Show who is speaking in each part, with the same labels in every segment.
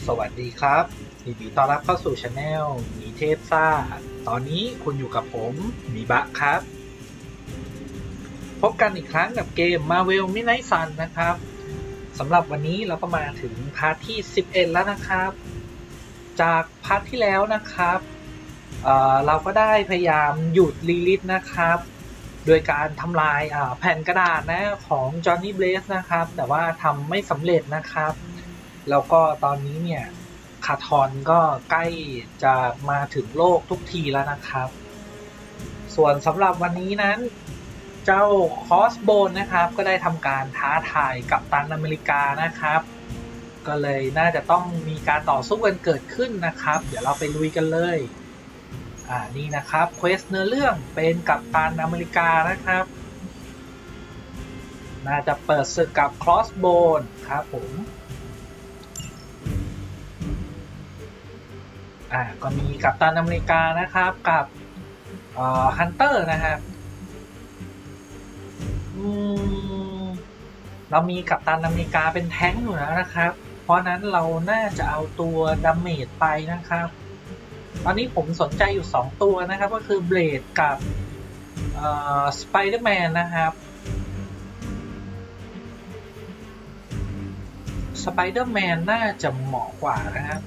Speaker 1: สวัสดีครับยินดีต้อนรับเข้าสู่ช anel หมีเทพซ่าตอนนี้คุณอยู่กับผมหมีบะครับพบกันอีกครั้งกับเกม MheelnwZa นะครับสำหรับวันนี้เราก็มาถึงพาร์ทที่11แล้วนะครับจากพาร์ทที่แล้วนะครับเราก็ได้พยายามหยุดลีลิธนะครับโดยการทำลายแผ่นกระดาษนะของจอห์นนี่เบลสนะครับแต่ว่าทำไม่สำเร็จนะครับแล้วก็ตอนนี้เนี่ยคาทอนก็ใกล้จะมาถึงโลกทุกทีแล้วนะครับส่วนสำหรับวันนี้นั้นเจ้าคอสโบนนะครับก็ได้ทำการท้าทายกัปตันอเมริกานะครับก็เลยน่าจะต้องมีการต่อสู้กันเกิดขึ้นนะครับเดี๋ยวเราไปลุยกันเลยนี่นะครับเควสเนื้อเรื่องเป็นกัปตันอเมริกานะครับน่าจะเปิดศึกกับครอสโบนครับผมก็มีกัปตันอเมริกานะครับกับฮันเตอร์นะครับเรามีกัปตันอเมริกาเป็นแท้งอยู่แล้วนะครับเพราะนั้นเราน่าจะเอาตัวดาเมจไปนะครับตอนนี้ผมสนใจอยู่2ตัวนะครับก็คือเบลดกับสไปเดอร์แมนนะครับสไปเดอร์แมนน่าจะเหมาะกว่านะครับ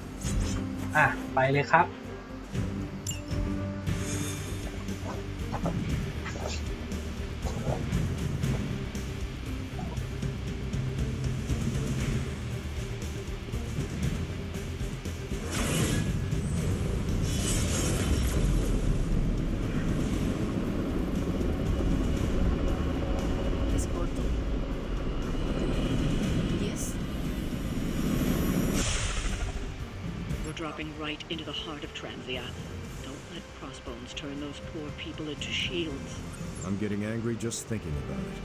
Speaker 1: ไปเลยครับ
Speaker 2: dropping right into the heart of Transia. Don't let crossbones turn those poor people into shields.
Speaker 3: I'm getting angry just thinking about it.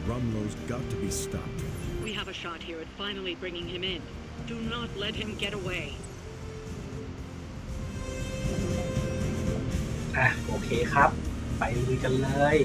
Speaker 3: Rumlow's got to be stopped.
Speaker 2: We have a shot here at finally bringing him in. Do not let him get away.
Speaker 1: โอเคครับไปลุยกันเลย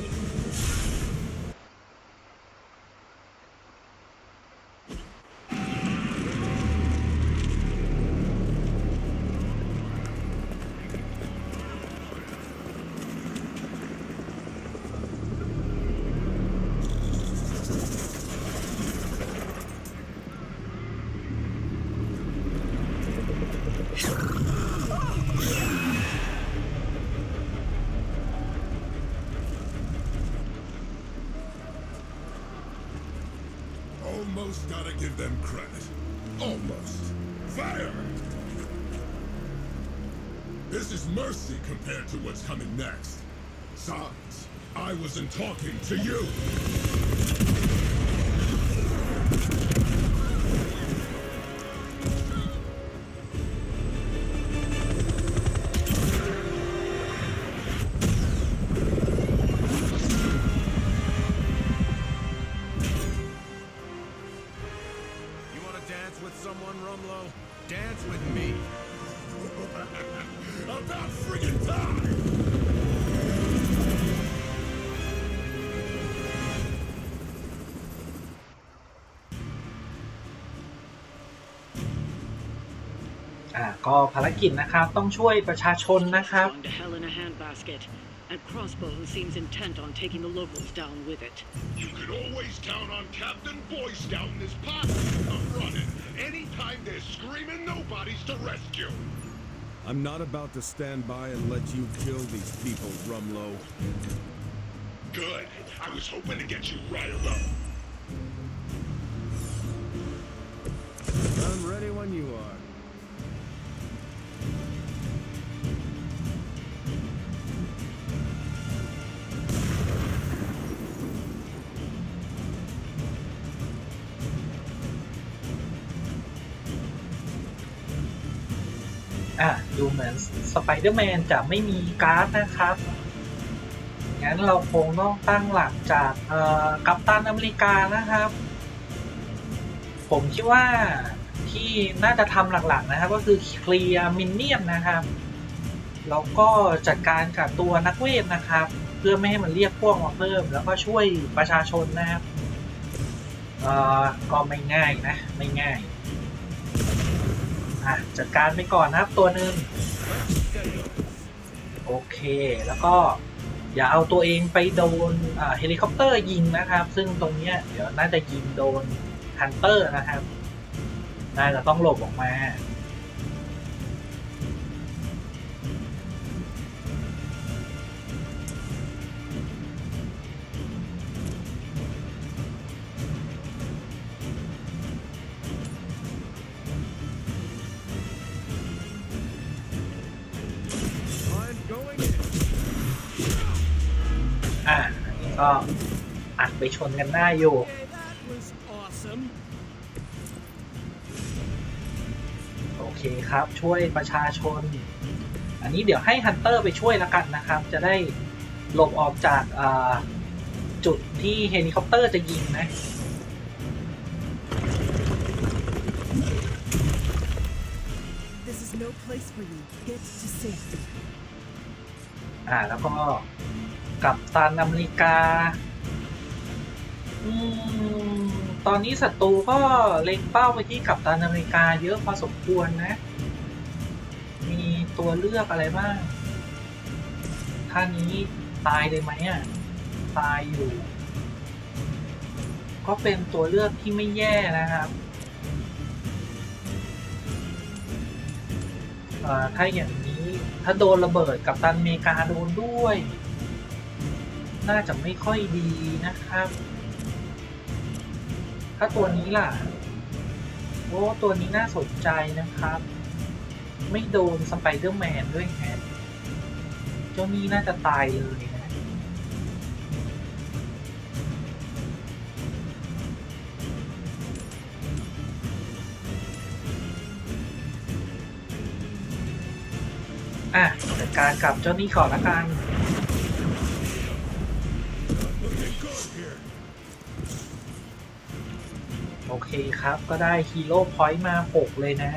Speaker 4: Almost gotta give them credit. Almost. Fire! This is mercy compared to what's coming next. Sans, I wasn't talking to you.
Speaker 3: Someone, Rumlow? Dance with me.
Speaker 4: About friggin' time!
Speaker 1: ก็ภารกิจนะครับต้องช่วยประชาชนนะครับ
Speaker 2: And Crossbone seems intent on taking the locals down with it.
Speaker 4: You can always count on Captain Boyce down this pot. I'm running. Anytime they're screaming, nobody's to rescue.
Speaker 3: I'm not about to stand by and let you kill these people, Rumlow.
Speaker 4: Good. I was hoping to get you riled up.
Speaker 3: I'm ready when you are.
Speaker 1: ดูเหมือนสไปเดอร์แมนจะไม่มีการ์ดนะครับงั้นเราคงต้องตั้งหลักจากกัปตันอเมริกานะครับผมคิดว่าที่น่าจะทำหลักๆนะครับก็คือเคลียร์มินเนี่ยนนะครับแล้วก็จัดการกับตัวนักเวทนะครับเพื่อไม่ให้มันเรียกพวกมาเพิ่มแล้วก็ช่วยประชาชนนะครับ ก็ไม่ง่ายนะไม่ง่าย จัดการไปก่อนนะครับตัวหนึ่งโอเคแล้วก็อย่าเอาตัวเองไปโดนเฮลิคอปเตอร์ยิงนะครับซึ่งตรงนี้เดี๋ยวน่าจะยิงโดนฮันเตอร์นะครับน่าจะต้องหลบออกมาอันนี้ก็อัดไปชนกันได้อยู่โอเคครับช่วยประชาชนอันนี้เดี๋ยวให้ฮันเตอร์ไปช่วยแล้วกันนะครับจะได้หลบออกจากจุดที่เฮลิคอปเตอร์จะยิงนะ
Speaker 5: This is no place for you. Get to safety.
Speaker 1: แล้วก็กัปตันอเมริกาตอนนี้ศัตรูก็เล็งเป้าไปที่กัปตันอเมริกาเยอะพอสมควรนะมีตัวเลือกอะไรบ้างท่านี้ตายเลยไหมตายอยู่ก็เป็นตัวเลือกที่ไม่แย่นะครับถ้าอย่างนี้ถ้าโดนระเบิดกัปตันอเมริกาโดนด้วยน่าจะไม่ค่อยดีนะครับถ้าตัวนี้ล่ะโอ้ตัวนี้น่าสนใจนะครับไม่โดนสไปเดอร์แมนด้วยแฮะเจ้านี้น่าจะตายเลยนะจัดการกับเจ้านี้ก่อนละกันโอเคครับก็ได้ฮีโร่พอยต์มา6เลยนะ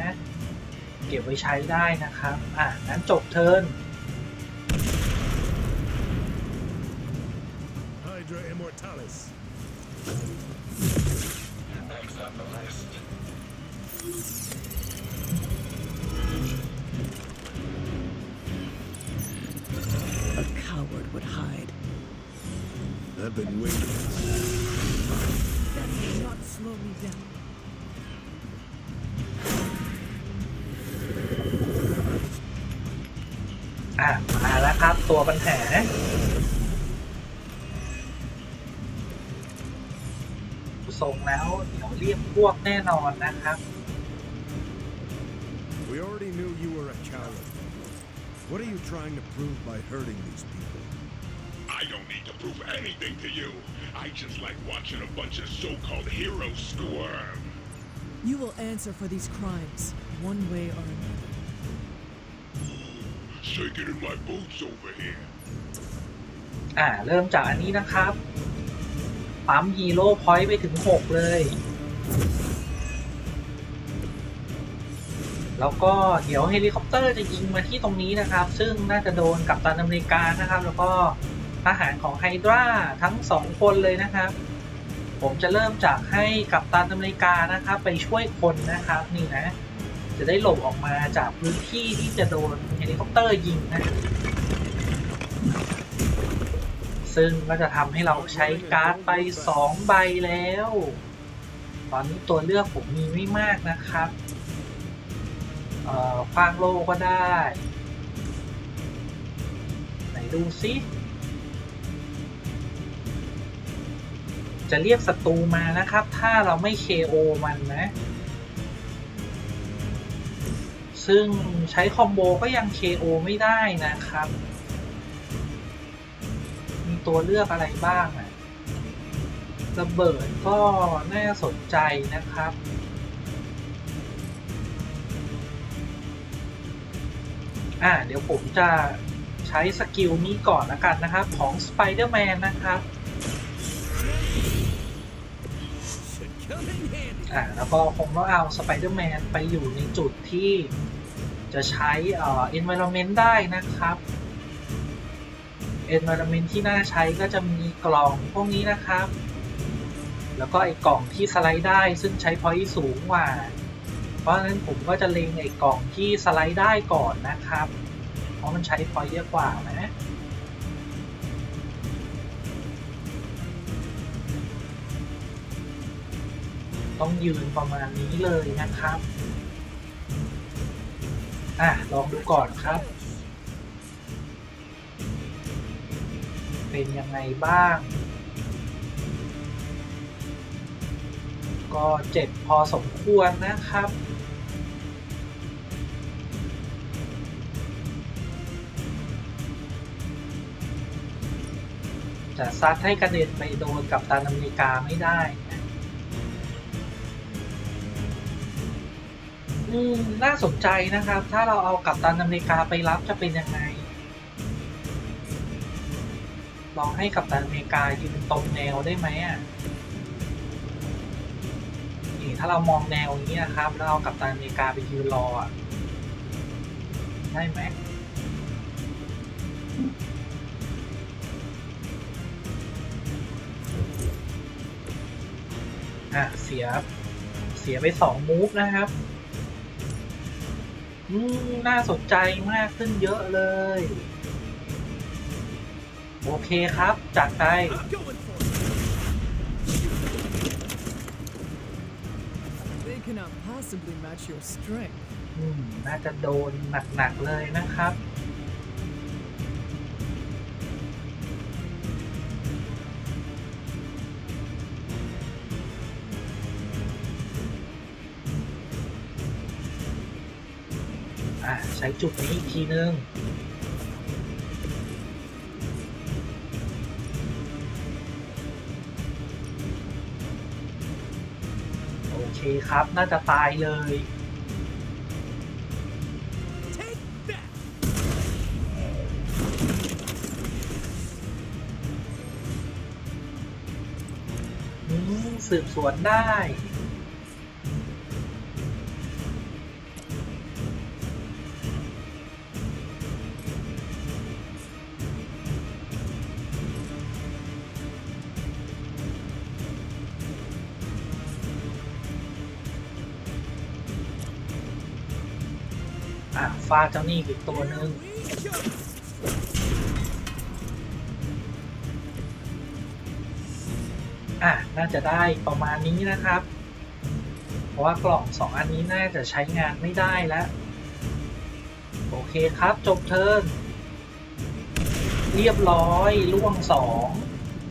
Speaker 1: เก็บไว้ใช้ได้นะครับงั้นจบเทิร์น
Speaker 5: A coward would hide.
Speaker 3: I've been waiting.
Speaker 5: That will not slow me down.
Speaker 1: มาแล้วครับตัวปัญหาส่งแล้วเดี๋ยวเรียกพวกแน่นอนนะครับ
Speaker 3: We already knew you were a coward. What are you trying to prove by hurting these people?
Speaker 4: I don't need to prove anything to you. I just like watching a bunch of so-called heroes squirm.
Speaker 5: You will answer for these crimes, one way or another.
Speaker 4: Shaking in my boots over here.
Speaker 1: เริ่มจากอันนี้นะครับปั๊มฮีโร่พอยต์ไปถึง6เลยแล้วก็เดี๋ยวเฮลิคอปเตอร์จะยิงมาที่ตรงนี้นะครับซึ่งน่าจะโดนกัปตันอเมริกานะครับแล้วก็ทหารของไฮดราทั้ง2คนเลยนะครับผมจะเริ่มจากให้กัปตันอเมริกานะครับไปช่วยคนนะครับนี่นะจะได้หลบออกมาจากพื้นที่ที่จะโดนเฮลิคอปเตอร์ยิงนะซึ่งก็จะทำให้เราใช้การ์ดไป2ใบแล้วตอนนี้ตัวเลือกผมมีไม่มากนะครับขว้างโล่ก็ได้ไหนดูซิจะเรียกศัตรูมานะครับถ้าเราไม่ KO มันนะซึ่งใช้คอมโบก็ยัง KO ไม่ได้นะครับมีตัวเลือกอะไรบ้างระเบิดก็น่าสนใจนะครับเดี๋ยวผมจะใช้สกิลนี้ก่อนละกันนะครับของสไปเดอร์แมนนะครับแล้วก็คงต้องเอาสไปเดอร์แมนไปอยู่ในจุดที่จะใช้environment ได้นะครับ environment ที่น่าใช้ก็จะมีกล่องพวกนี้นะครับแล้วก็ไอ้กล่องที่สไลด์ได้ซึ่งใช้ point สูงกว่า ราะฉะนั้นผมก็จะเล็งไอ้กล่องที่สไลด์ได้ก่อนนะครับ เพราะมันใช้พอยต์เยอะกว่านะ ต้องยืนประมาณนี้เลยนะครับลองดูก่อนครับ เป็นยังไงบ้าง ก็เจ็บพอสมควรนะครับ จะซัดให้กระเด็นไปโดนกัปตันอเมริกาไม่ได้นะน่าสนใจนะครับ ถ้าเราเอากัปตันอเมริกาไปรับจะเป็นยังไง ลองให้กัปตันอเมริกายืนตรงแนวได้ไหมนี่ถ้าเรามองแนวอย่างนี้นะครับแล้วเอากัปตันอเมริกาไปยืนรอได้ไหมเสียไป2 มูฟนะครับน่าสนใจมากขึ้นเยอะเลยโอเคครับจัดไป
Speaker 5: cannot possibly match your strength.
Speaker 1: น่าจะโดนหนักๆเลยนะครับใช้จุดนี้อีกทีนึงโอเคครับน่าจะตายเลยสืบสวนได้ฟาดเจ้านี่อีกตัวหนึ่งน่าจะได้ประมาณนี้นะครับเพราะว่ากล่อง2 อันนี้น่าจะใช้งานไม่ได้แล้วโอเคครับจบเทิร์นเรียบร้อยล่วง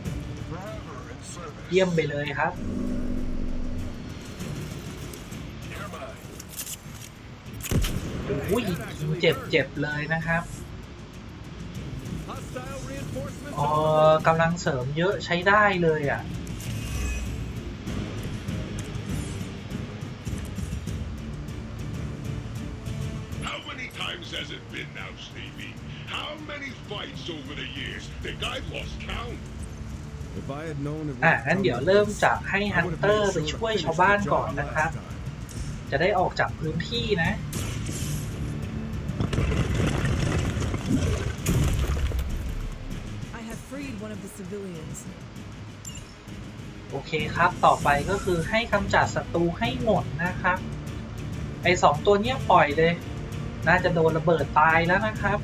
Speaker 1: 2เยี่ยมไปเลยครับยิงเจ็บเลยนะครับกำลังเสริมเยอะใช้ได้เลย
Speaker 4: How many times has it been now, Stevie? How many fights over the years? Think I've lost count.
Speaker 1: งั้นเดี๋ยวเริ่มจากให้ฮันเตอร์ไปช่วยชาวบ้านก่อนนะครับจะได้ออกจากพื้นที่นะโอเคครับต่อไปก็คือให้กำจัดศัตรูให้หมดนะครับไอ้2 ตัวเนี้ยปล่อยเลยน่าจะโดนระเบิดตายแล้วนะครับ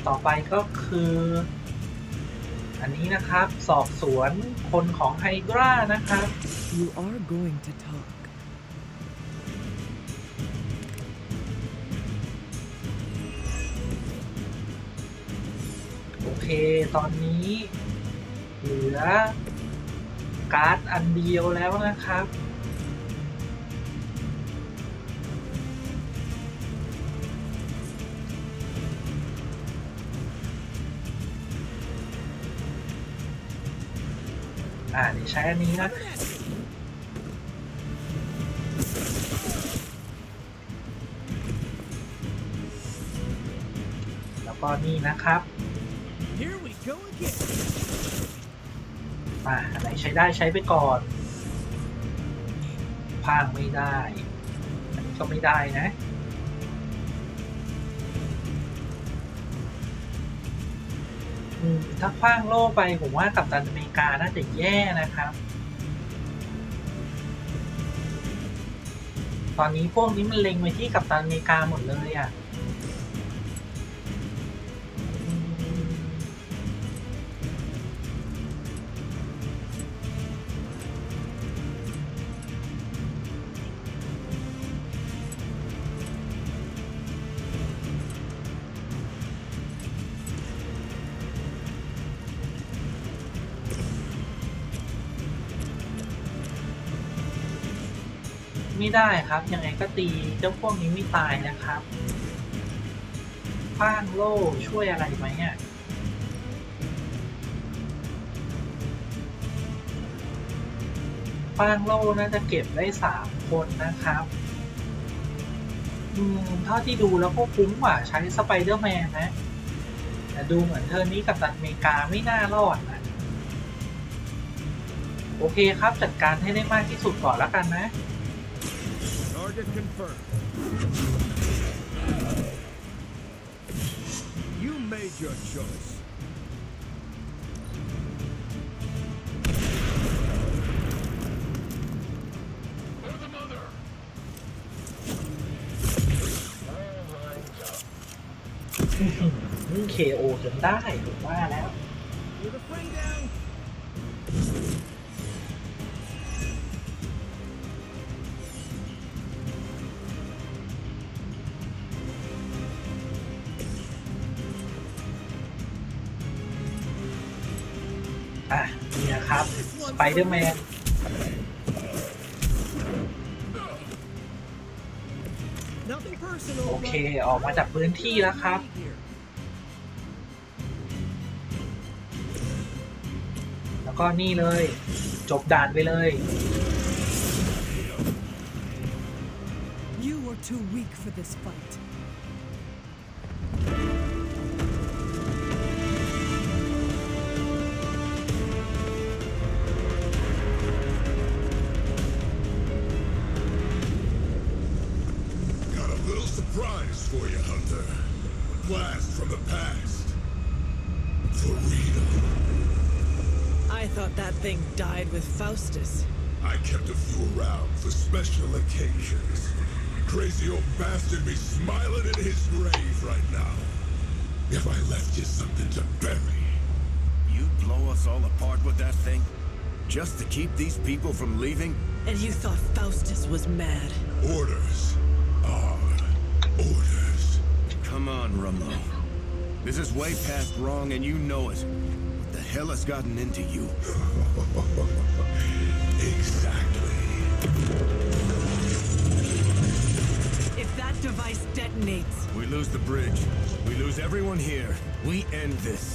Speaker 1: ต่อไปก็คืออันนี้นะครับสอบสวนคนของไฮดรานะครับ
Speaker 5: You are going to talk.
Speaker 1: โอเคตอนนี้เหลือการ์ดอันเดียวแล้วนะครับเดี๋ยวใช้อันนี้นะแล้วก็นี่นะครับอะไรใช้ได้ใช้ไปก่อนพางไม่ได้อันนี้ก็ไม่ได้นะถ้าคว้างโล่ไปผมว่ากัปตันอเมริกาน่าจะแย่นะครับ ตอนนี้พวกนี้มันเล็งไปที่กัปตันอเมริกาหมดเลยอ่ะไม่ได้ครับยังไงก็ตีเจ้าพวกนี้ไม่ตายนะครับป้างโล่ช่วยอะไรไหมอ่ะป้างโล่น่าจะเก็บได้3 คนนะครับเท่าที่ดูแล้วก็คุ้มกว่าใช้สไปเดอร์แมนนะแต่ดูเหมือนเทอร์นี้กัปตันอเมริกาไม่น่ารอดนะโอเคครับจัดการให้ได้มากที่สุดก่อนแล้วกันนะ
Speaker 3: Target confirmed. You made your choice.
Speaker 4: For the mother.
Speaker 1: KO จนได้ถูกว่าแล้ว
Speaker 3: With a friend down.
Speaker 1: นี่นะครับสไปเดอร์แมนโอเคออกมาจากพื้นที่แล้วครับแล้วก็นี่เลยจบด่านไปเลย
Speaker 5: You are too weak for this fight.
Speaker 4: Surprise for you, Hunter. A blast from the past. Freedom.
Speaker 5: I thought that thing died with Faustus.
Speaker 4: I kept a few around for special occasions. Crazy old bastard be smiling in his grave right now. If I left you something to bury.
Speaker 3: You'd blow us all apart with that thing? Just to keep these people from leaving?
Speaker 5: And you thought Faustus was mad.
Speaker 4: Orders are orders.
Speaker 3: Come on, Rumlow. This is way past wrong and you know it. What the hell has gotten into you?
Speaker 4: Exactly.
Speaker 5: If that device detonates...
Speaker 3: We lose the bridge. We lose everyone here. We end this.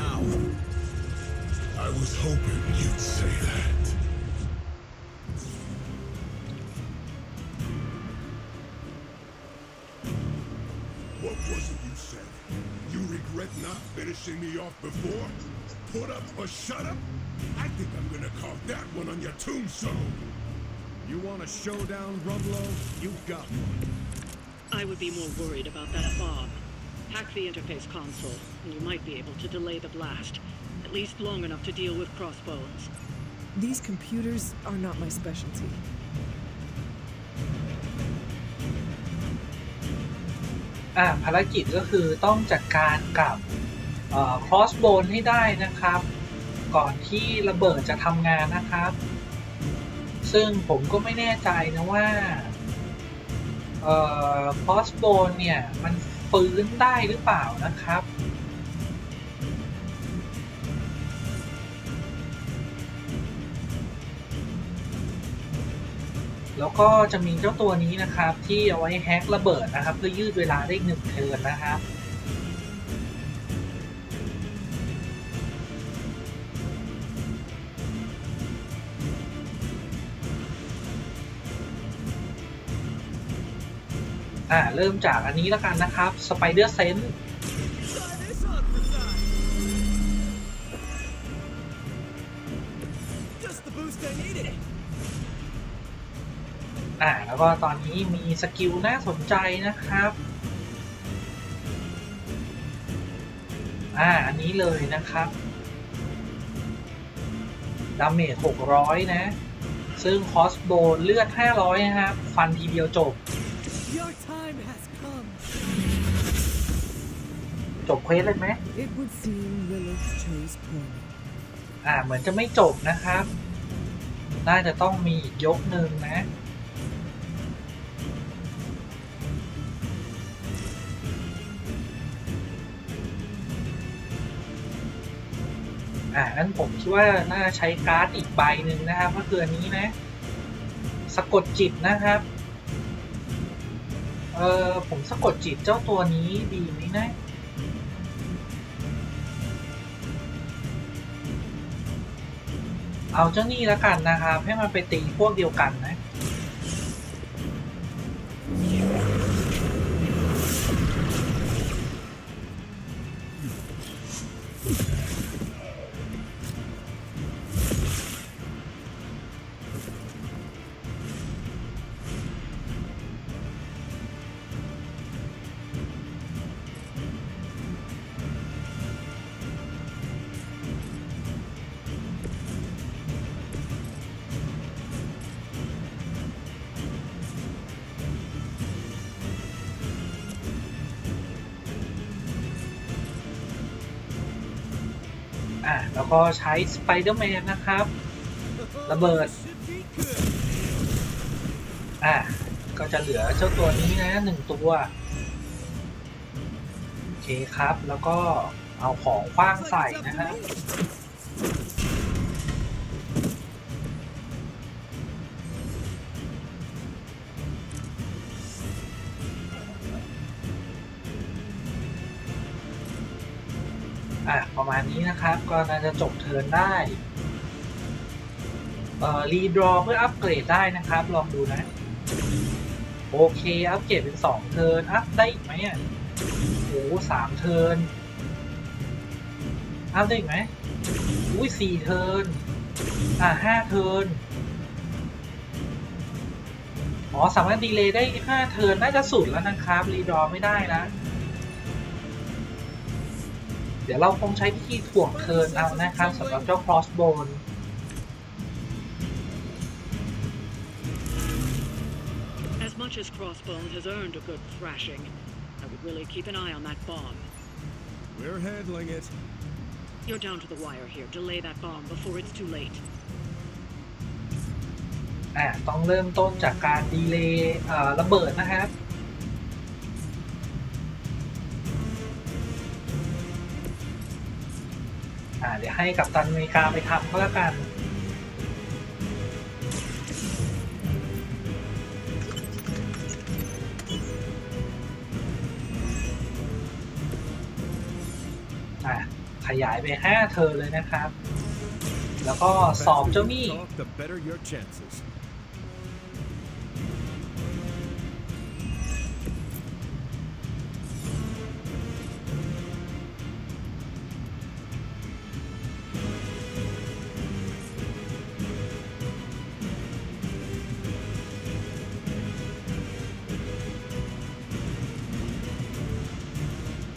Speaker 3: Now.
Speaker 4: I was hoping you'd say that. What was it you said? You regret not finishing me off before? Put up or shut up? I think I'm gonna carve that one on your tombstone.
Speaker 3: You want a showdown, Rumlow? You got one.
Speaker 2: I would be more worried about that bomb. Hack the interface console, and you might be able to delay the blast. At least long enough to deal with crossbones.
Speaker 5: These computers are not my specialty.
Speaker 1: ภารกิจก็คือต้องจัดการกับcrossbone ให้ได้นะครับ ก่อนที่ระเบิดจะทำงานนะครับ ซึ่งผมก็ไม่แน่ใจนะว่าcrossbone เนี่ยมันฟื้นได้หรือเปล่านะครับ แล้วก็จะมีเจ้าตัวนี้นะครับที่เอาไว้แฮกระเบิดนะครับเพื่อยืดเวลาได้1 เทิร์นนะครับเริ่มจากอันนี้แล้วกันนะครับสไปเดอร์เซนส์แล้วก็ตอนนี้มีสกิลน่าสนใจนะครับอันนี้เลยนะครับดาเมจ600นะ ซึ่งคอสโบเลือด500นะครับฟันทีเดียวจบ
Speaker 5: Your time has come.
Speaker 1: จบเควสเลยไหม
Speaker 5: It would seem Lilith chose poorly.
Speaker 1: เหมือนจะไม่จบนะครับ น่าจะต้องมีอีกยกหนึ่งนะงั้นผมคิดว่าน่าจะใช้การ์ดอีกใบหนึ่งนะครับก็คืออันนี้นะสะกดจิตนะครับผมสะกดจิตเจ้าตัวนี้ดีไหมนะเอาเจ้านี่แล้วกันนะครับให้มันไปตีพวกเดียวกันนะแล้วก็ใช้สไปเดอร์แมนนะครับระเบิดก็จะเหลือเจ้าตัวนี้นะ1ตัวโอเคครับแล้วก็เอาของขว้างใส่นะฮะประมาณนี้นะครับก็น่าจะจบเทิร์นได้รีดรอเพื่ออัปเกรดได้นะครับลองดูนะโอเคอัปเกรดเป็น2เทิร์นอัพได้อีกไหมโอ้3เทิร์นอัพได้อีกไหม4เทิร์น5เทิร์นสามารถดีเลย์ได้5เทิร์นน่าจะสุดแล้วนะครับรีดรอไม่ได้นะเดี๋ยวเราคงใช้วิธีถ่วงเทิร์นเอานะครับสำหรับเจ้า crossbone
Speaker 2: As much as Crossbones has earned a good thrashing, I would really keep an eye on that bomb.
Speaker 3: We're handling it.
Speaker 2: You're down to the wire here. Delay that bomb before it's too late.
Speaker 1: ต้องเริ่มต้นจากการดีเลย์ระเบิดนะครับเดี๋ยวให้กัปตันอเมริกาไปทำก็แล้วกันขยายไป5เทิร์นเลยนะครับแล้วก็สอบเจ้านี่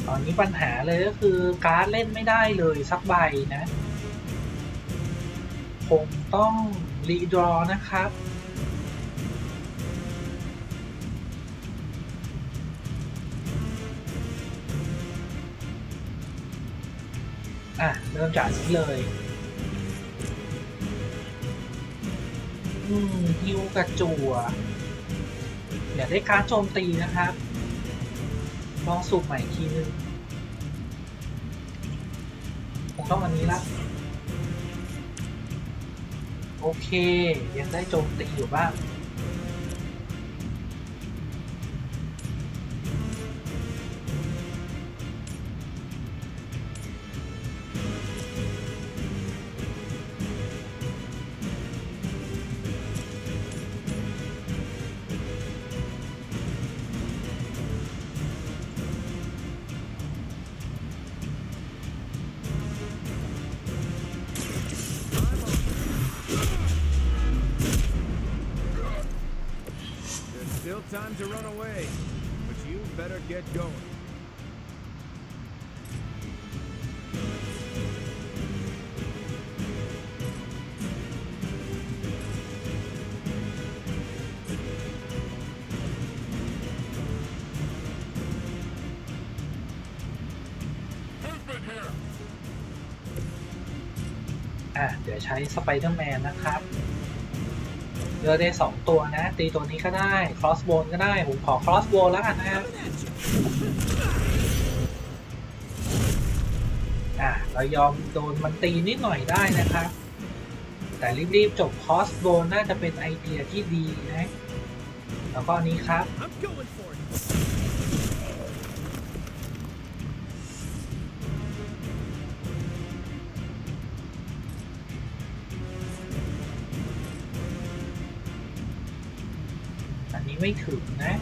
Speaker 1: ตอนนี้ปัญหาเลยก็คือการ์ดเล่นไม่ได้เลยสักใบนะผมต้องรีดรอนะครับเริ่มจากนี้เลยฮิวกับจั่วอยากได้การ์ดโจมตีนะครับลองสูบใหม่อีกทีนึงผมต้องอันนี้ละโอเคยังได้โจมตีอยู่บ้าง
Speaker 3: Time to run away, but you better get going.
Speaker 1: เดี๋ยวใช้สไปเดอร์แมนนะครับเลือกได้2ตัวนะตีตัวนี้ก็ได้ครอสโบนก็ได้ผมขอครอสโบนแล้วกันนะครับเรายอมโดนมันตีนิดหน่อยได้นะครับแต่รีบๆจบครอสโบนน่าจะเป็นไอเดียที่ดีนะแล้วก็อันนี้ครับอันนี้ไม่ถึงนะ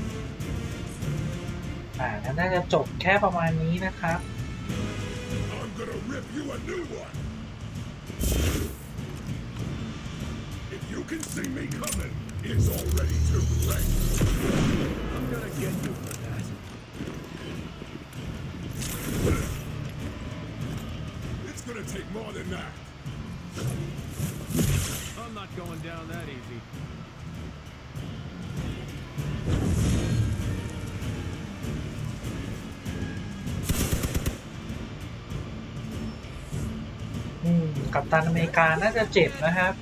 Speaker 1: น่าจะจบแค่ประมาณนี้นะครับ
Speaker 4: I'm gonna rip you a new one. If you can see me coming, it's already too late. I'm gonna get you for that. It's gonna take more than that.
Speaker 3: I'm not going down that easy.
Speaker 1: กัปตันอเมริกาน่าจะเจ็บนะครับ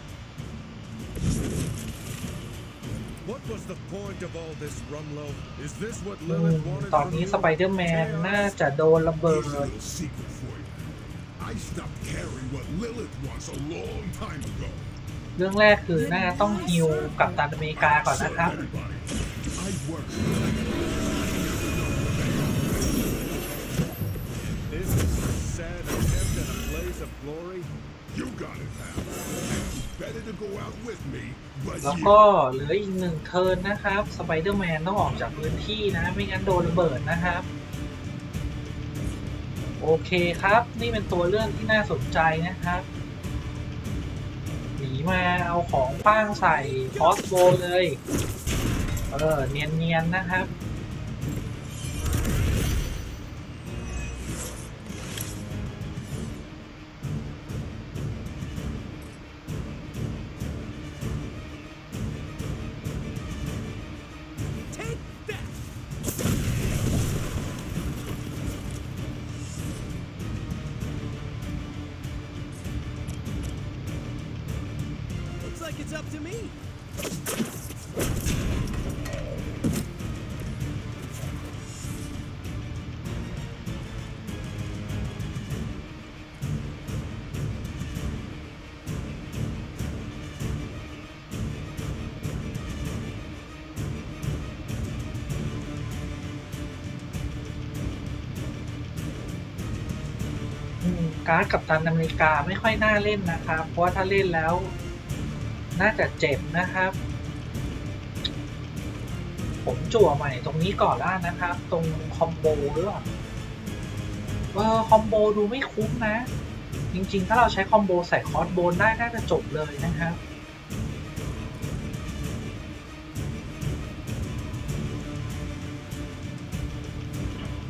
Speaker 3: What was the point of all this, Rumlow? Is this what Lilith wanted
Speaker 1: ตอนนี้สไปเดอร์แมนน่าจะโดนระเบิด
Speaker 4: Here's a little secret for you. I stopped caring what Lilith wants a long time ago.
Speaker 1: เรื่องแรกคือน่าต้องฮิวกัปตันอเมริกาก่อนนะครับ
Speaker 4: I work.
Speaker 3: This is a sad attempt at a blaze of glory.
Speaker 4: You got it, pal. Better to go out with me, but
Speaker 1: แล้วก็เหลืออีก1เทิร์นนะครับสไปเดอร์แมนต้องออกจากพื้นที่นะไม่งั้นโดนระเบิดนะครับโอเคครับนี่เป็นตัวเรื่องที่น่าสนใจนะครับหนีมาเอาของป้างใส่คอสโบเลยเนียนๆนะครับ
Speaker 5: It's up to me.
Speaker 1: การ์ดกัปตันอเมริกาไม่ค่อยน่าเล่นนะครับเพราะว่าถ้าเล่นแล้วน่าจะเจ็บนะครับผมจั่วใหม่ตรงนี้ก่อนแล้วนะครับตรงคอมโบด้วยคอมโบดูไม่คุ้มนะจริงๆถ้าเราใช้คอมโบใส่คอร์สโบนได้น่าจะจบเลยนะครับ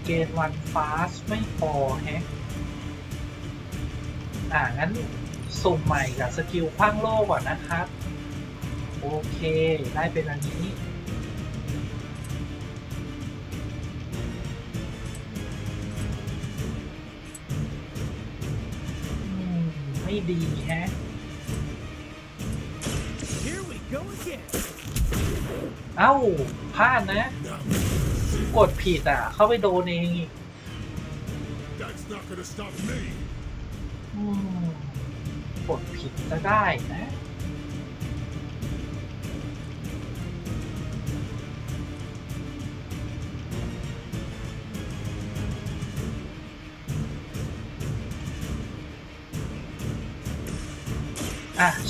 Speaker 1: เกณฑ์วันฟาสไม่พอแฮะงั้นสุ่มใหม่กับสกิลขว้างโล่ก่อนนะครับโอเคได้เป็นอันนี้ไม่ดีแฮะเอ้าพลาดนะกดผิดเข้าไปโดนเอง
Speaker 4: That's not gonna stop me.
Speaker 1: กดผิดจะได้นะ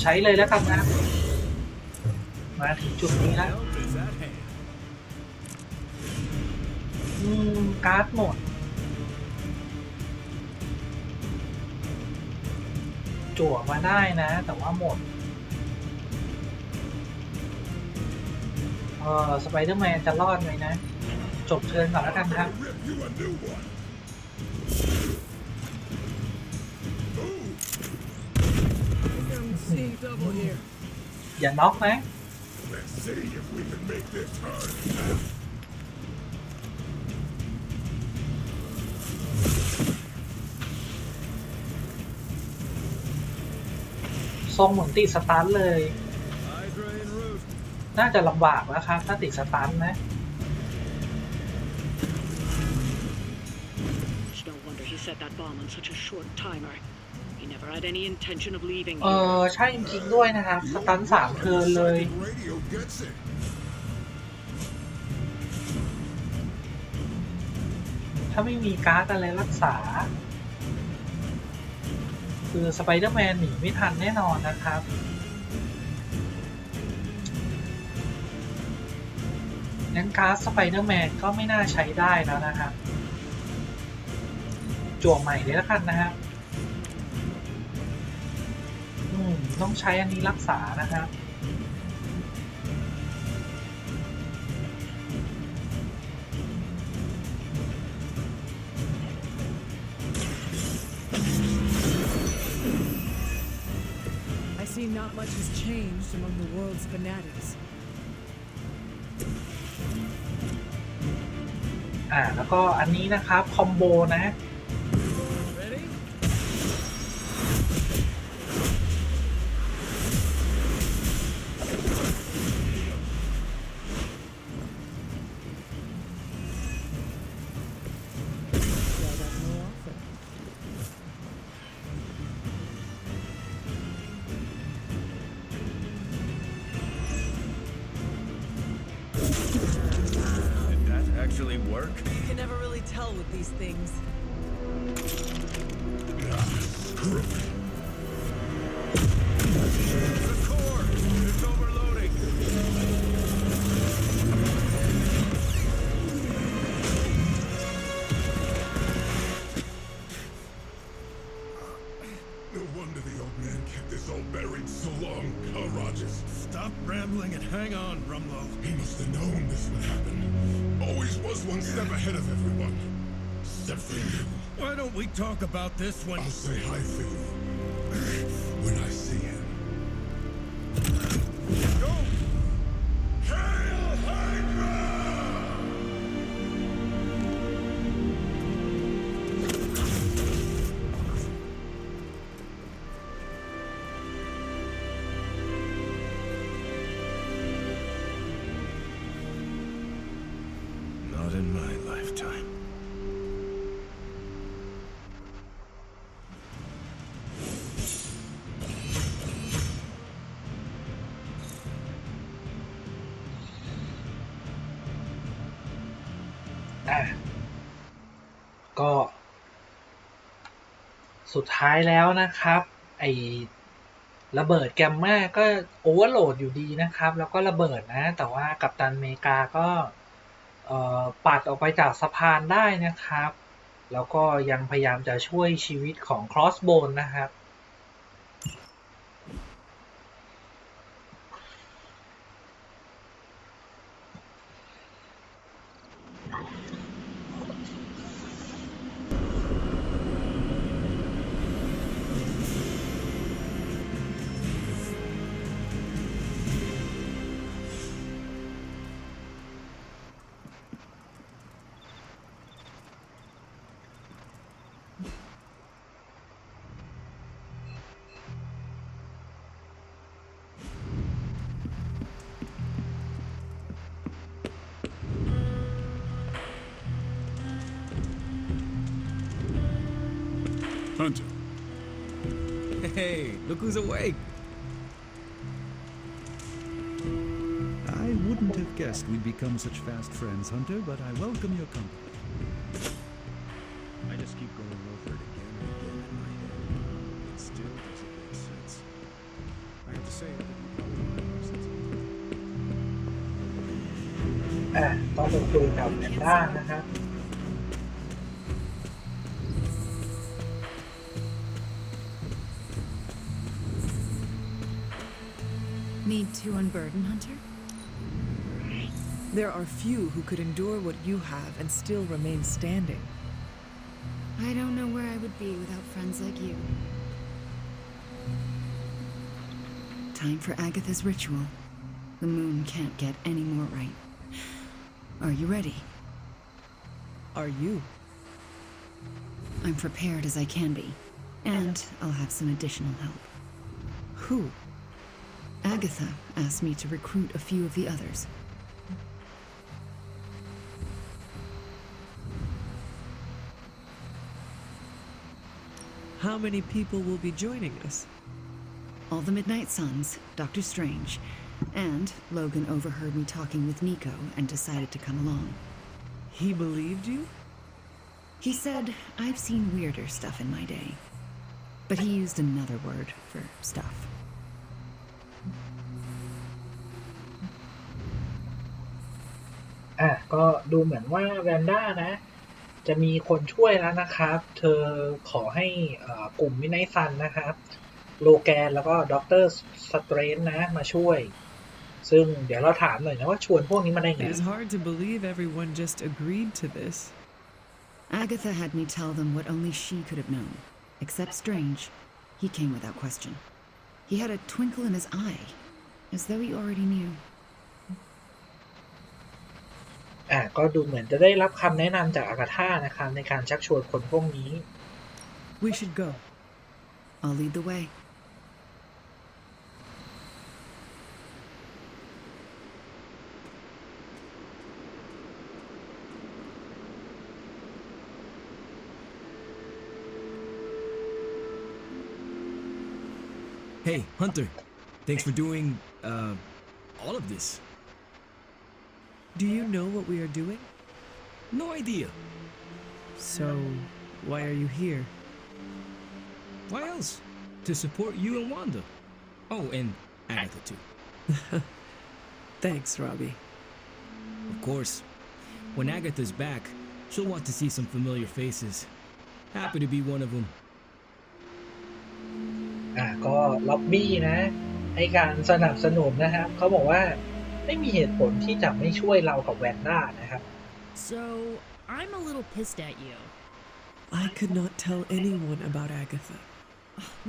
Speaker 1: ใช้เลยแล้วกันนะมาถึงจุดนี้แล้วการ์ดหมดจั่วมาได้นะแต่ว่าหมดสไปเดอร์แมนจะรอดไหมนะจบเทิร์นก่อนแล้วกันครับอย่าน็อกนะ ทรงเหมือนติดสตันเลย
Speaker 3: Hydra en route.
Speaker 1: น่าจะลำบากแล้วครับถ้าติดสตันนะ
Speaker 2: It's no wonder he set that bomb on such a short timer. He never had any intention of leaving
Speaker 1: ใช่จริงๆด้วยนะครับสตัน3 เทิร์นเลย
Speaker 4: Radio gets it.
Speaker 1: ถ้าไม่มีการ์ดอะไรรักษา คือสไปเดอร์แมนหนีไม่ทันแน่นอนนะครับงั้นการ์ดสไปเดอร์แมนก็ไม่น่าใช้ได้แล้วนะครับจั่วใหม่เลยแล้วกันนะครับต้องใช้อันนี้รักษานะครับ
Speaker 5: I see not much has changed among the world's fanatics.
Speaker 1: แล้วก็อันนี้นะครับคอมโบนะ
Speaker 5: Ready? Try that more often.
Speaker 3: Did that actually work?
Speaker 5: You can never really tell with these things.
Speaker 4: Screw it.
Speaker 3: The core! It's overloading!
Speaker 4: No wonder the old man kept this all buried so long, huh, Rogers?
Speaker 3: Stop rambling and hang on, Rumlow.
Speaker 4: He must have known this would happen. Always was one step ahead of everyone. Except for you.
Speaker 3: Why don't we talk about this when...
Speaker 4: I'll say hi for you. When I see him.
Speaker 3: Go!
Speaker 4: Hail Hydra!
Speaker 3: Not in my lifetime.
Speaker 1: ก็สุดท้ายแล้วนะครับไอระเบิดแกมมาก็โอเวอร์โหลดอยู่ดีนะครับแล้วก็ระเบิดนะแต่ว่ากัปตันอเมริกาก็ปัดออกไปจากสะพานได้นะครับแล้วก็ยังพยายามจะช่วยชีวิตของครอสโบนนะครับ
Speaker 6: Hunter.
Speaker 7: Hey, look who's awake.
Speaker 6: I wouldn't have guessed we'd become such fast friends, Hunter, but I welcome your company. I just keep going over it again and again in my head. It still doesn't make sense. I have to say, I didn't probably ever since.
Speaker 1: ต้องไปคุยกับแพนด้านะครับ
Speaker 8: Need to unburden, Hunter?
Speaker 5: There are few who could endure what you have and still remain standing.
Speaker 8: I don't know where I would be without friends like you. Time for Agatha's ritual. The moon can't get any more right. Are you ready?
Speaker 5: Are you?
Speaker 8: I'm prepared as I can be. And I'll have some additional help. Who? Agatha asked me to recruit a few of the others.
Speaker 7: How many people will be joining us?
Speaker 8: All the Midnight Suns, Doctor Strange, and Logan overheard me talking with Nico and decided to come along.
Speaker 7: He believed you?
Speaker 8: He said, I've seen weirder stuff in my day. But he used another word for stuff.
Speaker 1: ก็ดูเหมือนว่าแวนด้านะจะมีคนช่วยแล้วนะครับเธอขอให้กลุ่มมิดไนท์ซันนะครับโลแกนแล้วก็ด็อกเตอร์สเตรนจ์นะมาช่วยซึ่งเดี๋ยวเราถามหน่อยนะว่าชวนพวกนี้มาได้ไง
Speaker 7: It is hard to believe everyone just agreed to this.
Speaker 8: Agatha had me tell them what only she could have known. Except Strange, he came without question. He had a twinkle in his eye, as though he already knew.
Speaker 1: ก็ดูเหมือนจะได้รับคำแนะนำจากอากาธานะครับในการชักชวนคนพวกนี้
Speaker 7: We should go.
Speaker 8: I'll lead the way.
Speaker 9: Hey, Hunter. Thanks for doing, all of this.
Speaker 7: Do you know what we are doing?
Speaker 9: No idea.
Speaker 7: So, why are you here?
Speaker 9: Why else? To support you and Wanda. Oh, and Agatha too.
Speaker 7: Thanks, Robbie.
Speaker 9: Of course. When Agatha's back, she'll want to see some familiar faces. Happy to be one of them.
Speaker 1: ก็ล็อบบี้นะให้การสนับสนุนนะครับเขาบอกว่าไม่มีเหตุผลที่จะไม่ช่วยเรากับแวนด้านะครับ
Speaker 10: So, I'm a little pissed at you.
Speaker 7: I could not tell anyone about Agatha.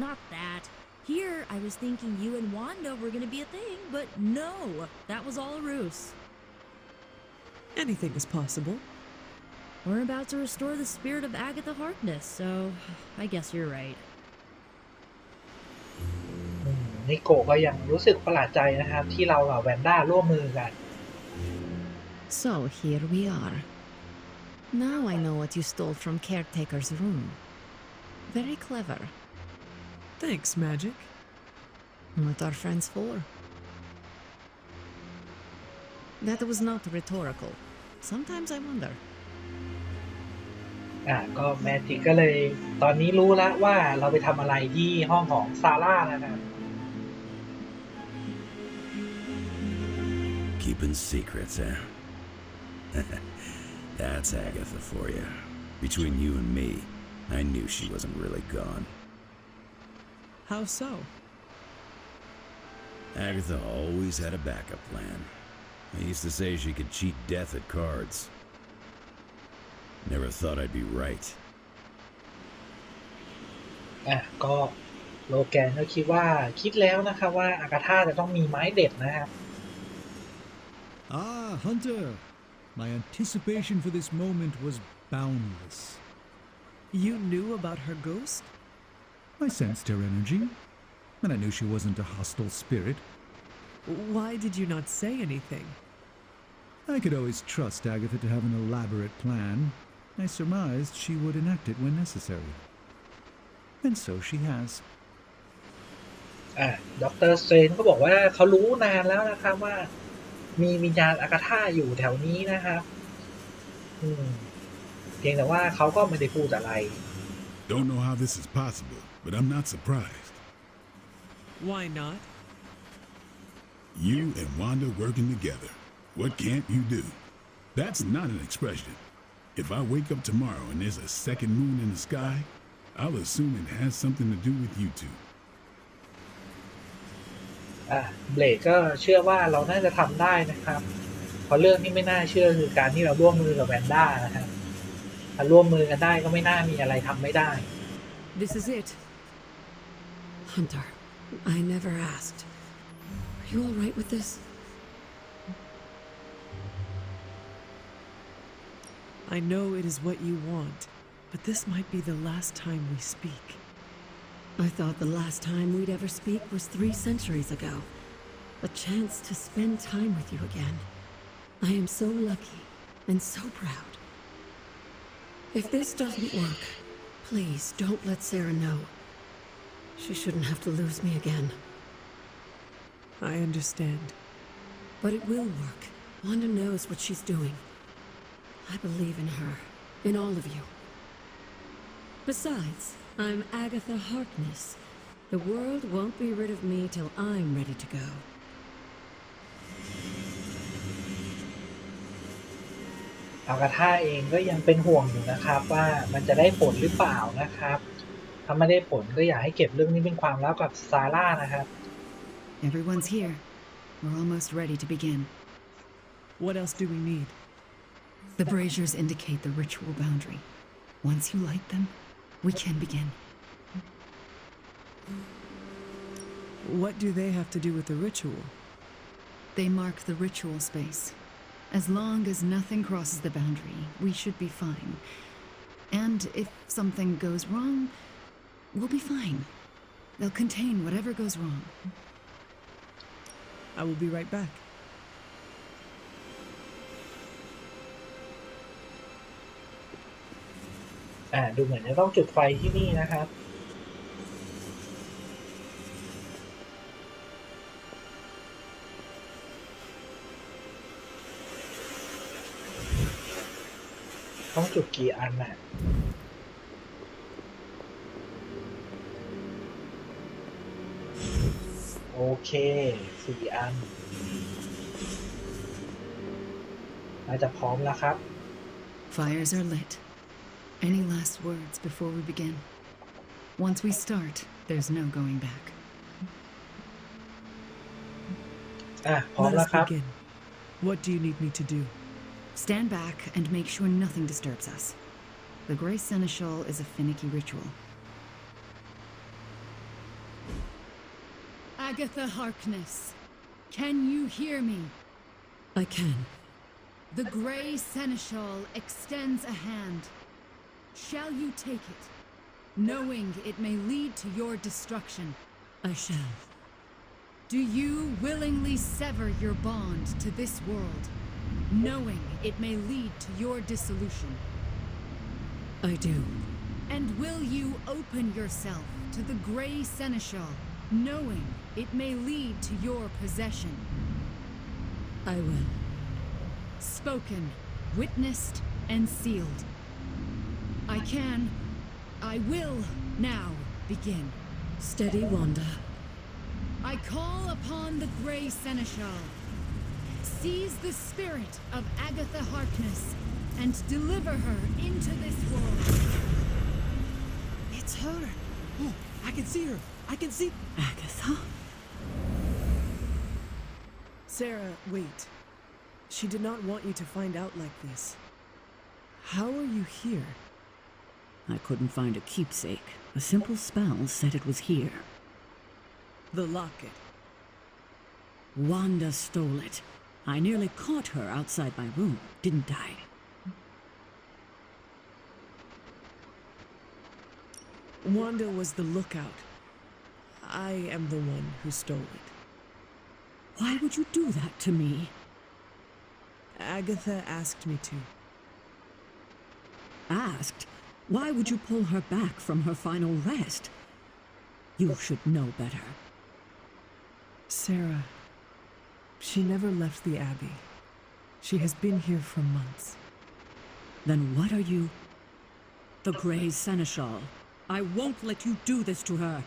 Speaker 10: Not that. Here, I was thinking you and Wanda were gonna be a thing, but no, that was all a ruse.
Speaker 7: Anything is possible.
Speaker 10: We're about to restore the spirit of Agatha Harkness, so I guess you're right.
Speaker 1: นิโกะก็ยังรู้สึกประหลาดใจนะครับที่เรากับแวนด้าร่วมมือกัน
Speaker 11: So here we are. Now I know what you stole from Caretaker's room. Very clever.
Speaker 7: Thanks, Magic.
Speaker 11: What are friends for? That was not rhetorical. Sometimes I wonder.
Speaker 1: ก็แมจิกก็เลยตอนนี้รู้แล้วว่าเราไปทำอะไรที่ห้องของซาร่านะครับ
Speaker 3: Keeping secrets, eh? That's Agatha for you. Between you and me, I knew she wasn't really gone.
Speaker 7: How so?
Speaker 3: Agatha always had a backup plan. I used to say she could cheat death at cards. Never thought I'd be right.
Speaker 1: ก็โลแกนก็คิดแล้วนะครับว่าอากาธาจะต้องมีไม้เด็ดนะครับ
Speaker 6: Ah, Hunter. My anticipation for this moment was boundless.
Speaker 7: You knew about her ghost?
Speaker 6: I sensed her energy, and I knew she wasn't a hostile spirit.
Speaker 7: Why did you not say anything?
Speaker 6: I could always trust Agatha to have an elaborate plan. I surmised she would enact it when necessary. And so she has.
Speaker 1: ด็อกเตอร์สเตรนจ์ก็บอกว่าเขารู้นานแล้วนะครับว่ามีวิญญาณอากาธาอยู่แถวนี้นะครับเพียงแต่ว่าเขาก็ไม่ได้พูดอะไร
Speaker 4: Don't know how this is possible, but I'm not surprised.
Speaker 7: Why not?
Speaker 4: You and Wanda working together. What can't you do? That's not an expression. If I wake up tomorrow and there's a second moon in the sky, I'll assume it has something to do with you two.
Speaker 1: เบลดก็เชื่อว่าเราน่าจะทำได้นะครับเพราะเรื่องที่ไม่น่าเชื่อคือการที่เราร่วมมือกับแวนด้านะครับถ้าร่วมมือกันได้ก็ไม่น่ามีอะไรทำไม่ได้
Speaker 8: This is it. Hunter, I never asked. Are you all right with this?
Speaker 7: I know it is what you want, but this might be the last time we speak. I thought the last time we'd ever speak was 3 centuries ago. A chance to spend time with you again. I am so lucky and so proud. If this doesn't work, please don't let Sarah know. She shouldn't have to lose me again. I understand. But it will work. Wanda knows what she's doing. I believe in her, in all of you. Besides, I'm Agatha Harkness. The world won't be rid of me till I'm ready to go.
Speaker 1: อากาธาเองก็ยังเป็นห่วงอยู่นะครับว่ามันจะได้ผลหรือเปล่านะครับถ้าไม่ได้ผลก็อยากให้เก็บเรื่องนี้เป็นความลับกับซาร่านะครับ
Speaker 8: Everyone's here. We're almost ready to begin.
Speaker 7: What else do we need?
Speaker 8: The braziers indicate the ritual boundary. Once you light them, we can begin.
Speaker 7: What do they have to do with the ritual?
Speaker 8: They mark the ritual space. As long as nothing crosses the boundary, we should be fine. And if something goes wrong, we'll be fine. They'll contain whatever goes wrong.
Speaker 7: I will be right back.
Speaker 1: ดูเหมือนจะต้องจุดไฟที่นี่นะครับต้องจุดกี่อันน่ะโอเค4 อันน่าจะพร้อมแล้วครับ
Speaker 8: Fires are lit. Any last words before we begin? Once we start, there's no going back.
Speaker 1: พร้อม
Speaker 7: Let
Speaker 1: แล้ว
Speaker 7: us
Speaker 1: ครับ
Speaker 7: begin. What do you need me to do?
Speaker 8: Stand back and make sure nothing disturbs us. The Grey Seneschal is a finicky ritual. Agatha Harkness, can you hear me?
Speaker 7: I can.
Speaker 8: The Grey Seneschal extends a hand. Shall you take it, knowing it may lead to your destruction?
Speaker 7: I shall.
Speaker 8: Do you willingly sever your bond to this world, knowing it may lead to your dissolution?
Speaker 7: I do.
Speaker 8: And will you open yourself to the Grey Seneschal, knowing it may lead to your possession?
Speaker 7: I will.
Speaker 8: Spoken, witnessed, and sealed. I will now begin.
Speaker 7: Steady, Wanda.
Speaker 8: I call upon the Grey Seneschal. Seize the spirit of Agatha Harkness and deliver her into this world.
Speaker 9: It's her. Oh, I can see her. I can see
Speaker 7: Agatha? Sarah, wait. She did not want you to find out like this. How are you here?
Speaker 12: I couldn't find a keepsake. A simple spell said it was here.
Speaker 7: The locket.
Speaker 12: Wanda stole it. I nearly caught her outside my room, didn't I?
Speaker 7: Wanda was the lookout. I am the one who stole it.
Speaker 12: Why would you do that to me?
Speaker 7: Agatha asked me to.
Speaker 12: Asked? Why would you pull her back from her final rest? You should know better.
Speaker 7: Sarah, she never left the Abbey. She has been here for months.
Speaker 12: Then what are you? The Grey Seneschal. I won't let you do this to her.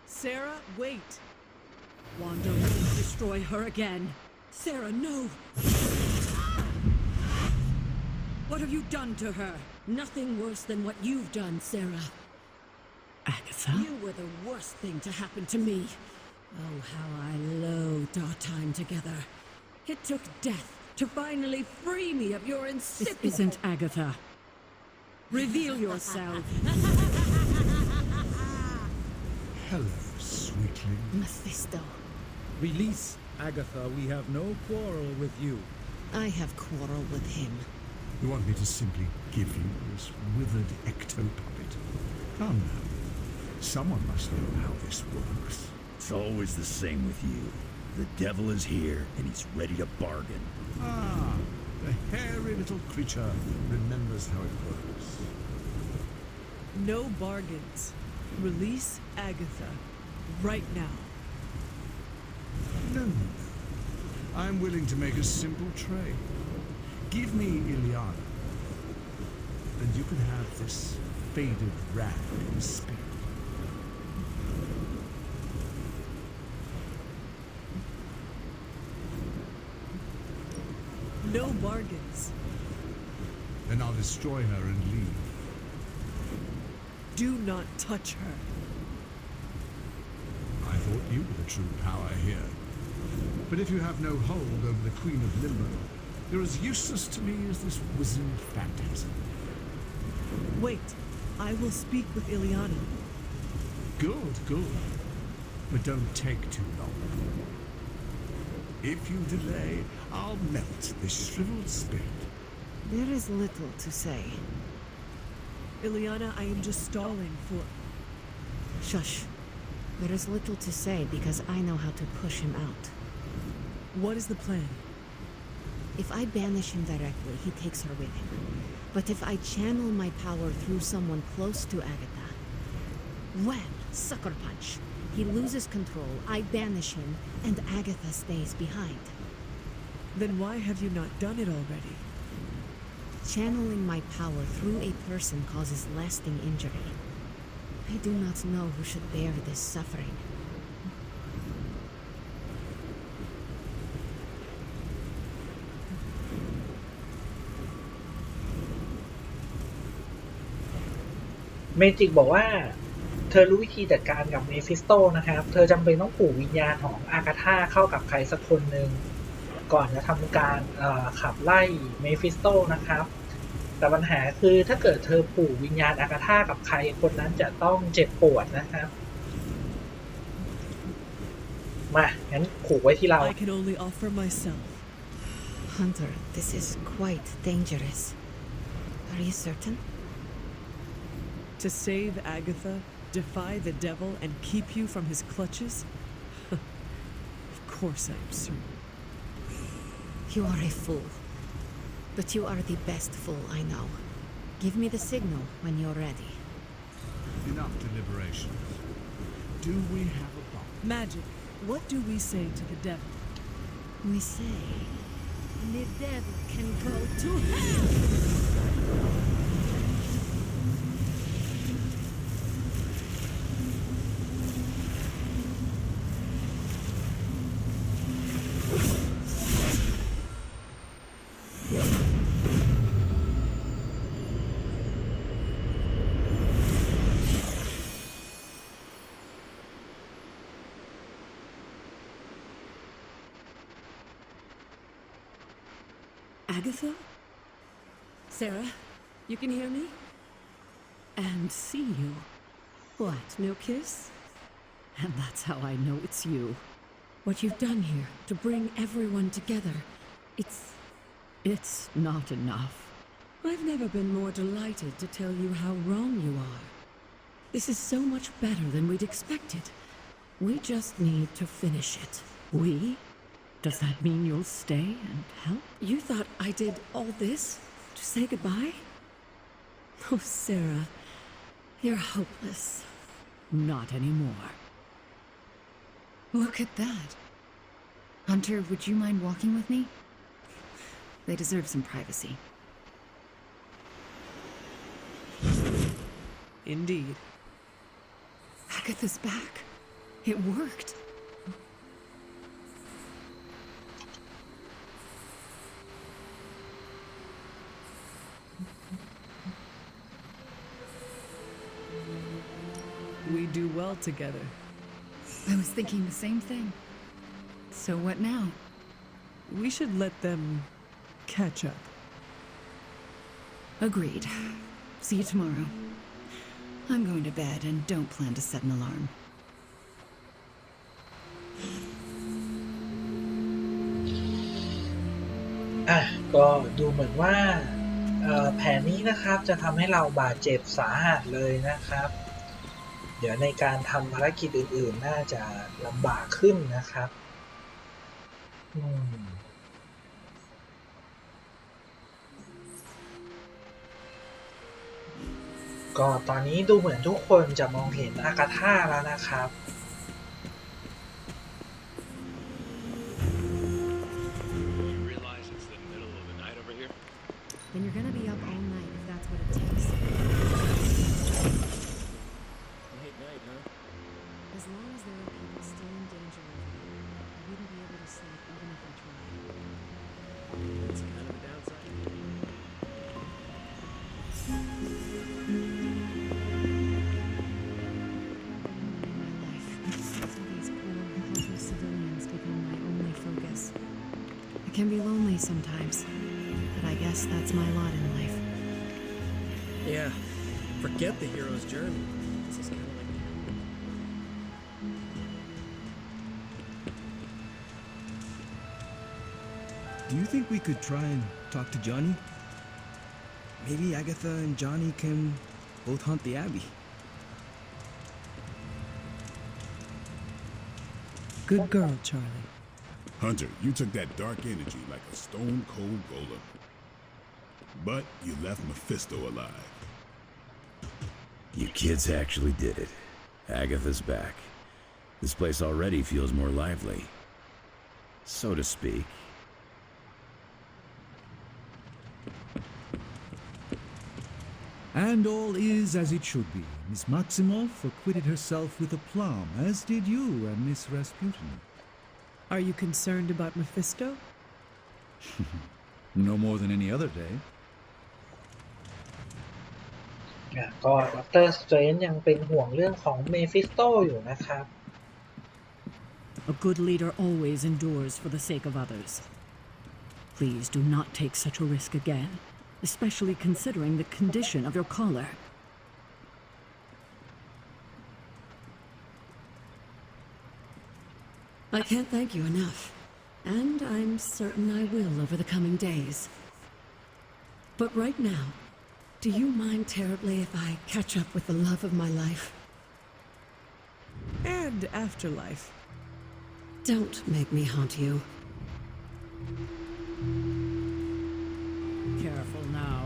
Speaker 7: Sarah, wait.
Speaker 12: Wanda will destroy her again. Sarah, no! What have you done to her?
Speaker 10: Nothing worse than what you've done, Sarah.
Speaker 12: Agatha?
Speaker 10: You were the worst thing to happen to me. Oh, how I loathed our time together. It took death to finally free me of your insipid...
Speaker 12: This isn't Agatha. Reveal yourself.
Speaker 4: Hello, sweetling.
Speaker 11: Mephisto.
Speaker 6: Release Agatha. We have no quarrel with you.
Speaker 11: I have quarrel with him.
Speaker 4: You want me to simply give you this withered ecto-puppet? Come now. Someone must know how this works.
Speaker 13: It's always the same with you. The devil is here, and he's ready to bargain.
Speaker 4: Ah, the hairy little creature remembers how it works.
Speaker 5: No bargains. Release Agatha. Right now.
Speaker 4: No. I'm willing to make a simple trade. Give me Ileana, and you can have this faded rag and spirit.
Speaker 5: No bargains.
Speaker 4: Then I'll destroy her and leave.
Speaker 5: Do not touch her.
Speaker 4: I thought you were the true power here. But if you have no hold over the Queen of Limbo, you're as useless to me as this wizened phantasm.
Speaker 5: Wait. I will speak with Ileana.
Speaker 4: Good, good. But don't take too long. If you delay, I'll melt this shriveled spirit.
Speaker 11: There is little to say.
Speaker 5: Ileana, I am just stalling for...
Speaker 11: Shush. There is little to say because I know how to push him out.
Speaker 5: What is the plan?
Speaker 11: If I banish him directly, he takes her with him. But if I channel my power through someone close to Agatha, when, sucker punch, he loses control, I banish him, and Agatha stays behind.
Speaker 5: Then why have you not done it already?
Speaker 11: Channeling my power through a person causes lasting injury. I do not know who should bear this suffering.
Speaker 1: เมจิกบอกว่าเธอรู้วิธีจัดการกับเมฟิสโตนะครับเธอจำเป็นต้องผูกวิญญาณของอากาธาเข้ากับใครสักคนหนึ่งก่อนจะทำการขับไล่เมฟิสโตนะครับแต่ปัญหาคือถ้าเกิดเธอผูกวิญญาณอากาธากับใครคนนั้นจะต้องเจ็บปวดนะครับมางั้นผูกไว้ที่เรา
Speaker 5: I can only offer myself.
Speaker 11: Hunter, this is quite dangerous. Are you certain?
Speaker 5: To save Agatha, defy the devil, and keep you from his clutches? Of course I am certain.
Speaker 11: You are a fool. But you are the best fool I know. Give me the signal when you're ready.
Speaker 4: Enough deliberations. Do we have a bomb?
Speaker 5: Magic. What do we say to the devil?
Speaker 11: We say, the devil can go to hell!
Speaker 10: Agatha? Sarah, you can hear me? And see you. What, no kiss? And that's how I know it's you. What you've done here, to bring everyone together, it's not enough. I've never been more delighted to tell you how wrong you are. This is so much better than we'd expected. We just need to finish it. We? Does that mean you'll stay and help? You thought I did all this to say goodbye? Oh, Sarah, you're hopeless. Not anymore.
Speaker 8: Look at that. Hunter, would you mind walking with me? They deserve some privacy.
Speaker 5: Indeed.
Speaker 8: Agatha's back. It worked.
Speaker 5: We do well together.
Speaker 8: I was thinking the same thing. So what now?
Speaker 5: We should let them catch up.
Speaker 8: Agreed. See you tomorrow. I'm going to bed and don't plan to set an alarm.
Speaker 1: ก็ดูเหมือนว่าแผนนี้นะครับจะทำให้เราบาดเจ็บสาหัสเลยนะครับ เดี๋ยวในการทำภารกิจอื่นๆน่าจะลำบากขึ้นนะครับก็ตอนนี้ดูเหมือนทุกคนจะมองเห็นอากาธาแล้วนะครับ
Speaker 11: Then you're gonna be up all night if that's what it takes.
Speaker 9: Late night, huh?
Speaker 11: As long as there are people still in danger over there, I wouldn't be able to sleep even if I tried.
Speaker 9: That's kind of a downside.
Speaker 11: These poor, helpless civilians become my only focus. It can be lonely sometimes, but I guess that's my lot in life.
Speaker 9: Yeah, forget the hero's journey. This is kind of like...
Speaker 14: Do you think we could try and talk to Johnny? Maybe Agatha and Johnny can both haunt the Abbey.
Speaker 5: Good girl, Charlie.
Speaker 4: Hunter, you took that dark energy like a stone-cold golem. But you left Mephisto alive.
Speaker 13: You kids actually did it. Agatha's back. This place already feels more lively. So to speak.
Speaker 6: And all is as it should be. Miss Maximoff acquitted herself with aplomb, as did you and Miss Rasputin.
Speaker 5: Are you concerned about Mephisto?
Speaker 6: No more than any other day.
Speaker 1: ก็ด็อกเตอร์สเตรนจ์ยังเป็นห่วงเรื่องของเมฟิสโตอยู่นะครับ
Speaker 12: A good leader always endures for the sake of others. Please do not take such a risk again, especially considering the condition of your collar.
Speaker 10: I can't thank you enough, and I'm certain I will over the coming days. But right now, do you mind terribly if I catch up with the love of my life?
Speaker 5: And afterlife.
Speaker 10: Don't make me haunt you.
Speaker 12: Careful now.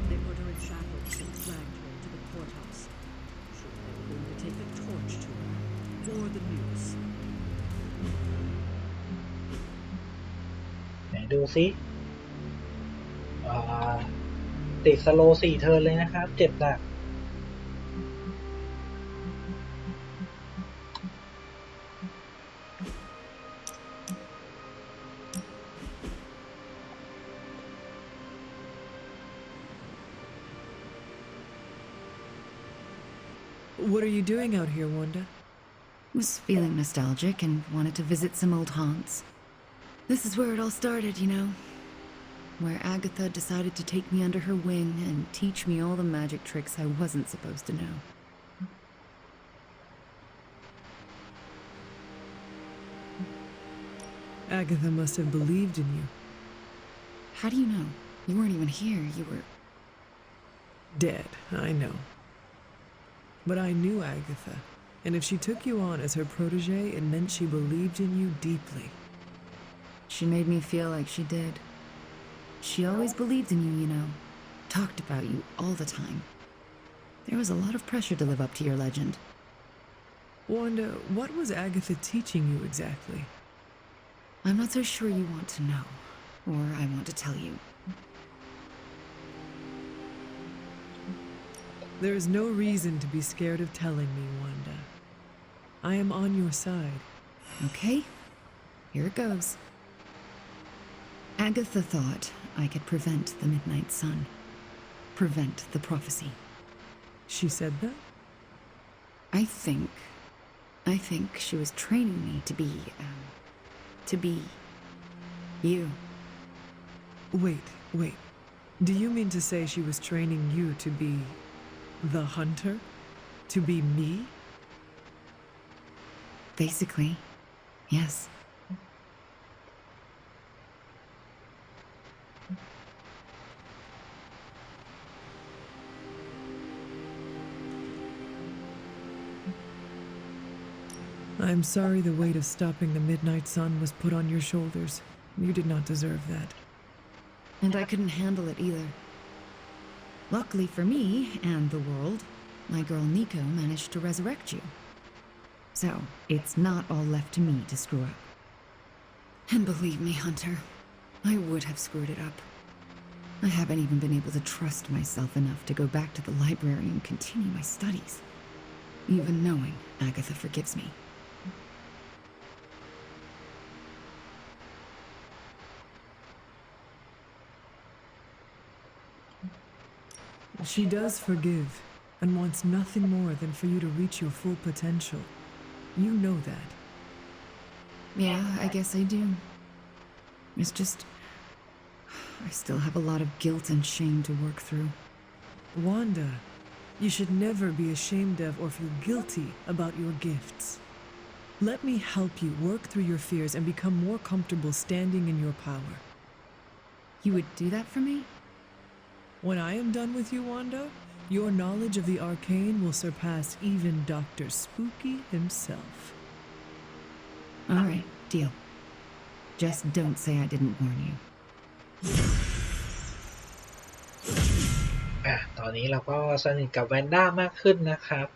Speaker 12: They put her in shackles and dragged her to the courthouse. She begged them to take a torch to her for the news.
Speaker 1: ไหนดูซิติดสโลว์4 เทิร์นเลยนะครับ เจ็บหนัก
Speaker 5: What are you doing out here, Wanda?
Speaker 8: Was feeling nostalgic and wanted to visit some old haunts. This is where it all started, you know. Where Agatha decided to take me under her wing and teach me all the magic tricks I wasn't supposed to know.
Speaker 5: Agatha must have believed in you.
Speaker 8: How do you know? You weren't even here. You were...
Speaker 5: Dead, I know. But I knew Agatha, and if she took you on as her protege, it meant she believed in you deeply.
Speaker 8: She made me feel like she did. She always believed in you, you know. Talked about you all the time. There was a lot of pressure to live up to your legend.
Speaker 5: Wanda, what was Agatha teaching you exactly?
Speaker 8: I'm not so sure you want to know, or I want to tell you.
Speaker 5: There is no reason to be scared of telling me, Wanda. I am on your side.
Speaker 8: Okay, here it goes. Agatha thought I could prevent the midnight sun. Prevent the prophecy.
Speaker 5: She said that?
Speaker 8: I think she was training me to be, to be you.
Speaker 5: Wait. Do you mean to say she was training you to be the hunter? To be me?
Speaker 8: Basically, yes.
Speaker 5: I'm sorry the weight of stopping the midnight sun was put on your shoulders. You did not deserve that.
Speaker 8: And I couldn't handle it either. Luckily for me and the world, my girl Nico managed to resurrect you. So, it's not all left to me to screw up. And believe me, Hunter, I would have screwed it up. I haven't even been able to trust myself enough to go back to the library and continue my studies, even knowing Agatha forgives me.
Speaker 5: She does forgive, and wants nothing more than for you to reach your full potential. You know that.
Speaker 8: Yeah, I guess I do. It's just... I still have a lot of guilt and shame to work through.
Speaker 5: Wanda, you should never be ashamed of or feel guilty about your gifts. Let me help you work through your fears and become more comfortable standing in your power.
Speaker 8: You would do that for me?
Speaker 5: When I am done with you, Wanda, your knowledge of the arcane will surpass even Dr. Spooky himself.
Speaker 8: All right, deal. Just don't say I didn't warn you.
Speaker 1: ตอนนี้เราก็สนิทกับแวนด้ามากขึ้นนะครับ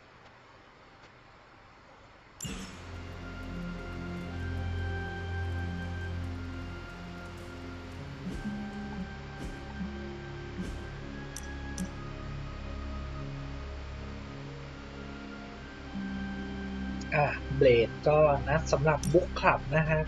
Speaker 1: เบลดก็นัดสำหรับบุ๊กคลับนะฮะ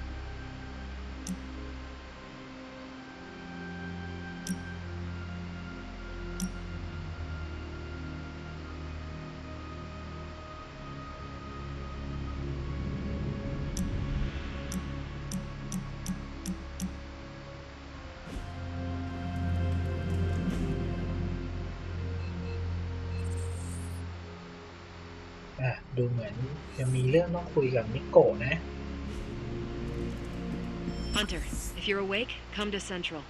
Speaker 1: ดูเหมือนจะมีเรื่องต้องคุยกับนิโกะนะ
Speaker 15: Hunter, if you're awake, come to Central.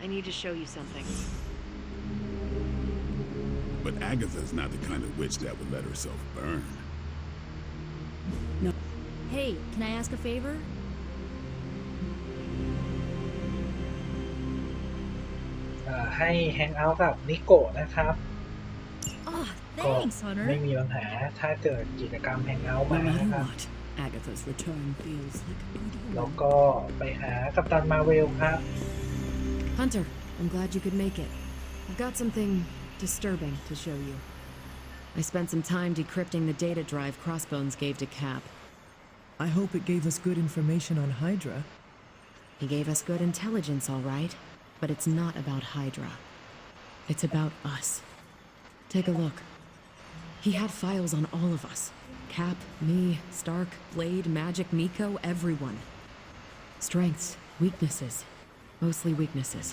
Speaker 15: I need to show you something.
Speaker 4: But Agatha's not the kind of witch that would let herself burn.
Speaker 16: No. Hey, can I ask a favor?
Speaker 1: ให้แฮงเอาท์กับนิโกะนะครับ
Speaker 16: Oh, thanks, Hunter.
Speaker 1: ไม่มีปัญหาถ้าเกิดกิจกรรมแฮงเอาท์มา
Speaker 12: No
Speaker 1: นะ
Speaker 12: matter
Speaker 1: ครับ
Speaker 12: what, Agatha's return feels like a good
Speaker 1: แล้ว
Speaker 12: omen.
Speaker 1: ก็ไปหากัปตันมาร์เวลครับ
Speaker 15: Hunter, I'm glad you could make it. I've got something disturbing to show you. I spent some time decrypting the data drive Crossbones gave to Cap.
Speaker 5: I hope it gave us good information on Hydra.
Speaker 15: He gave us good intelligence, all right, but it's not about Hydra. It's about us. Take a look. He had files on all of us. Cap, me, Stark, Blade, Magic, Nico, everyone. Strengths, weaknesses. Mostly weaknesses.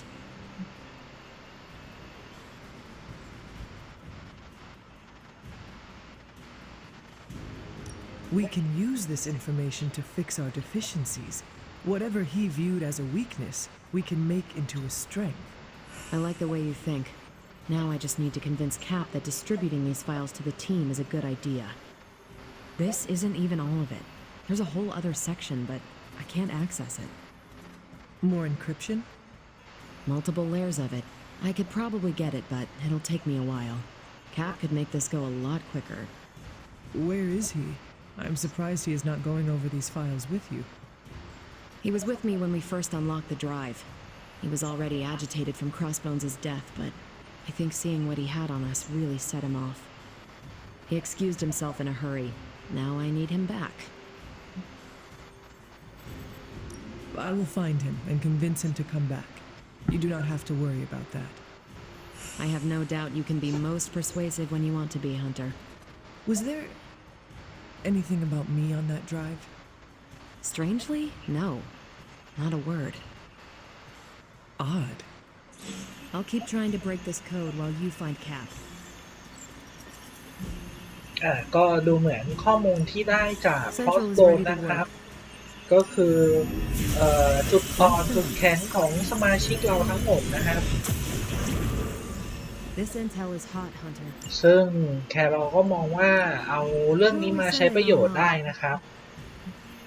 Speaker 5: We can use this information to fix our deficiencies. Whatever he viewed as a weakness, we can make into a strength.
Speaker 15: I like the way you think. Now I just need to convince Cap that distributing these files to the team is a good idea. This isn't even all of it. There's a whole other section, but I can't access it.
Speaker 5: More encryption?
Speaker 15: Multiple layers of it. I could probably get it, but it'll take me a while. Cap could make this go a lot quicker.
Speaker 5: Where is he? I'm surprised he is not going over these files with you.
Speaker 15: He was with me when we first unlocked the drive. He was already agitated from Crossbones' death, but I think seeing what he had on us really set him off. He excused himself in a hurry. Now I need him back.
Speaker 5: I will find him and convince him to come back. You do not have to worry about that.
Speaker 15: I have no doubt you can be most persuasive when you want to be, Hunter.
Speaker 5: Was there anything about me on that drive?
Speaker 15: Strangely, no. Not a word.
Speaker 5: Odd.
Speaker 15: I'll keep trying to break this code while you find Cap.
Speaker 1: ก็ดูเหมือนข้อมูลที่ได้จากคอส
Speaker 15: Central
Speaker 1: โบ
Speaker 15: is
Speaker 1: น
Speaker 15: ready to
Speaker 1: นะครับ
Speaker 15: work.
Speaker 1: ก็คือจุดอ่อนจุดแข็งของสมาชิกเราทั้งหมดนะครับ
Speaker 15: This intel is hot, Hunter.
Speaker 1: ซึ่งแครอลก็มองว่าเอาเรื่องนี้มาใช้ประโยชน์ได้นะครับ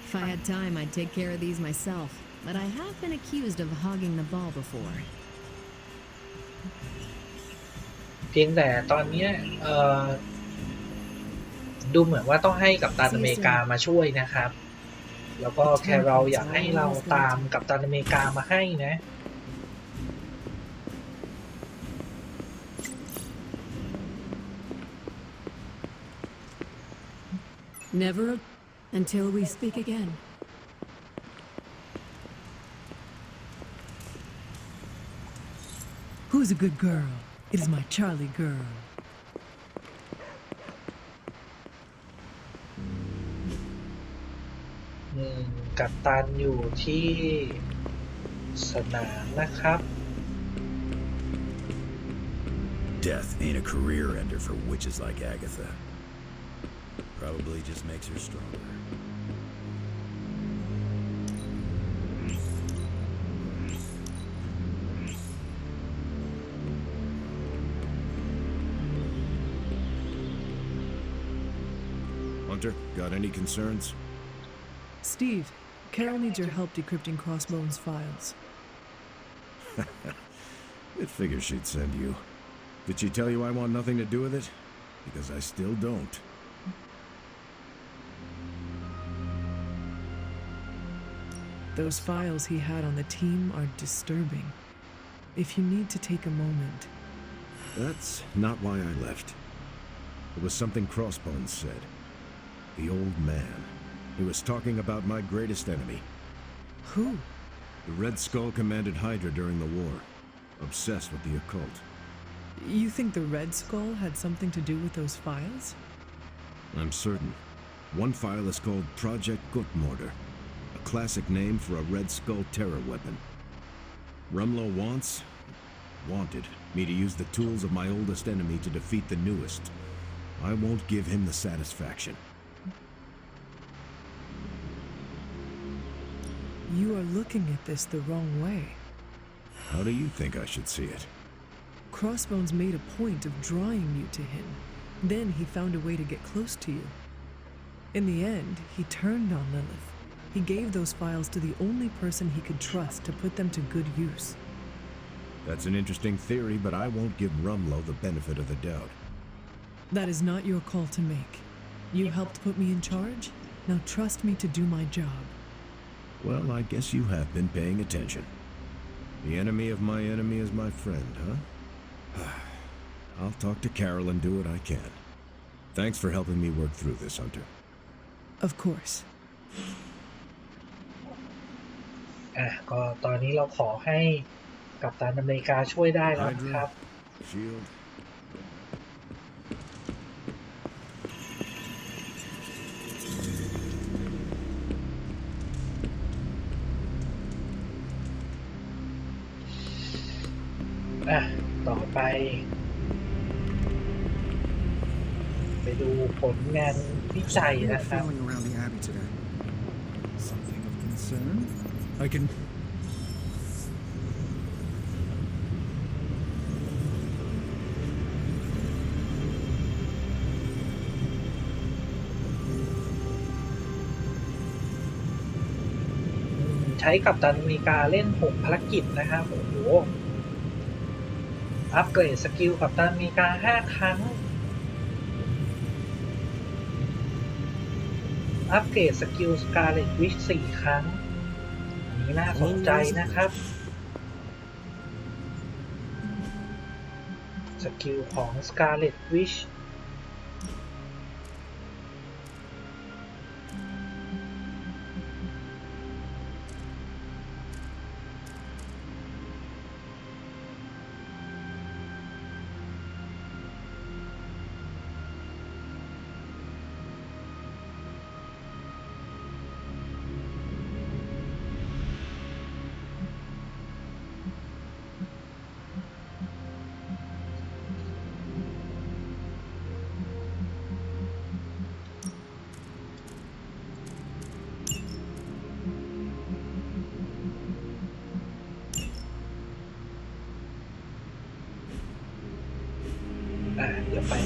Speaker 15: If I had time, I'd take care of these myself, but I have been accused of hogging the ball before.
Speaker 1: เพียงแต่ตอนนี้ดูเหมือนว่าต้องให้กัปตันอเมริกามาช่วยนะครับ แล้วก็แครอลอยากให้เราตามกัปตันอเมริกามาให้นะ
Speaker 10: Never until we speak again.
Speaker 5: Who's a good girl? It is my Charlie girl.
Speaker 1: กัปตันอยู่ที่สนามนะครับ
Speaker 13: Death ain't a career ender for witches like Agatha. Probably just makes her stronger.
Speaker 3: Hunter, got any concerns?
Speaker 5: Steve, Carol needs your help decrypting Crossbones' files.
Speaker 3: It figures she'd send you. Did she tell you I want nothing to do with it? Because I still don't.
Speaker 5: Those files he had on the team are disturbing. If you need to take a moment.
Speaker 3: That's not why I left. It was something Crossbones said. The old man. He was talking about my greatest enemy.
Speaker 5: Who?
Speaker 3: The Red Skull commanded Hydra during the war. Obsessed with the occult.
Speaker 5: You think the Red Skull had something to do with those files?
Speaker 3: I'm certain. One file is called Project Gutmortar, a classic name for a Red Skull terror weapon. Rumlow wanted me to use the tools of my oldest enemy to defeat the newest. I won't give him the satisfaction.
Speaker 5: You are looking at this the wrong way.
Speaker 3: How do you think I should see it?
Speaker 5: Crossbones made a point of drawing you to him. Then he found a way to get close to you. In the end, he turned on Lilith. He gave those files to the only person he could trust to put them to good use.
Speaker 3: That's an interesting theory, but I won't give Rumlow the benefit of the doubt.
Speaker 5: That is not your call to make. You helped put me in charge. Now trust me to do my job.
Speaker 3: Well, I guess you have been paying attention. The enemy of my enemy is my friend, huh? I'll talk to Carol and do what I can. Thanks for helping me work through this, Hunter.
Speaker 5: Of course.
Speaker 1: ก็ตอนนี้เราขอให้กัปตันอเมริกาช่วยได้แล้วครับ
Speaker 3: Shield.
Speaker 1: ต่อไปดูผลงานวิจัยนะครับ
Speaker 14: around the Abbey today. Something of concern? I can.
Speaker 1: ใช้กัปตันอเมริกาเล่น6ภารกิจนะครับโอ้โหอัปเกรดสกิลกัปตันอเมริกา5ครั้งอัปเกรดสกิลสกาเลตวิช4ครั้งอันนี้น่าสนใจนะครับสกิลของสกาเลตวิช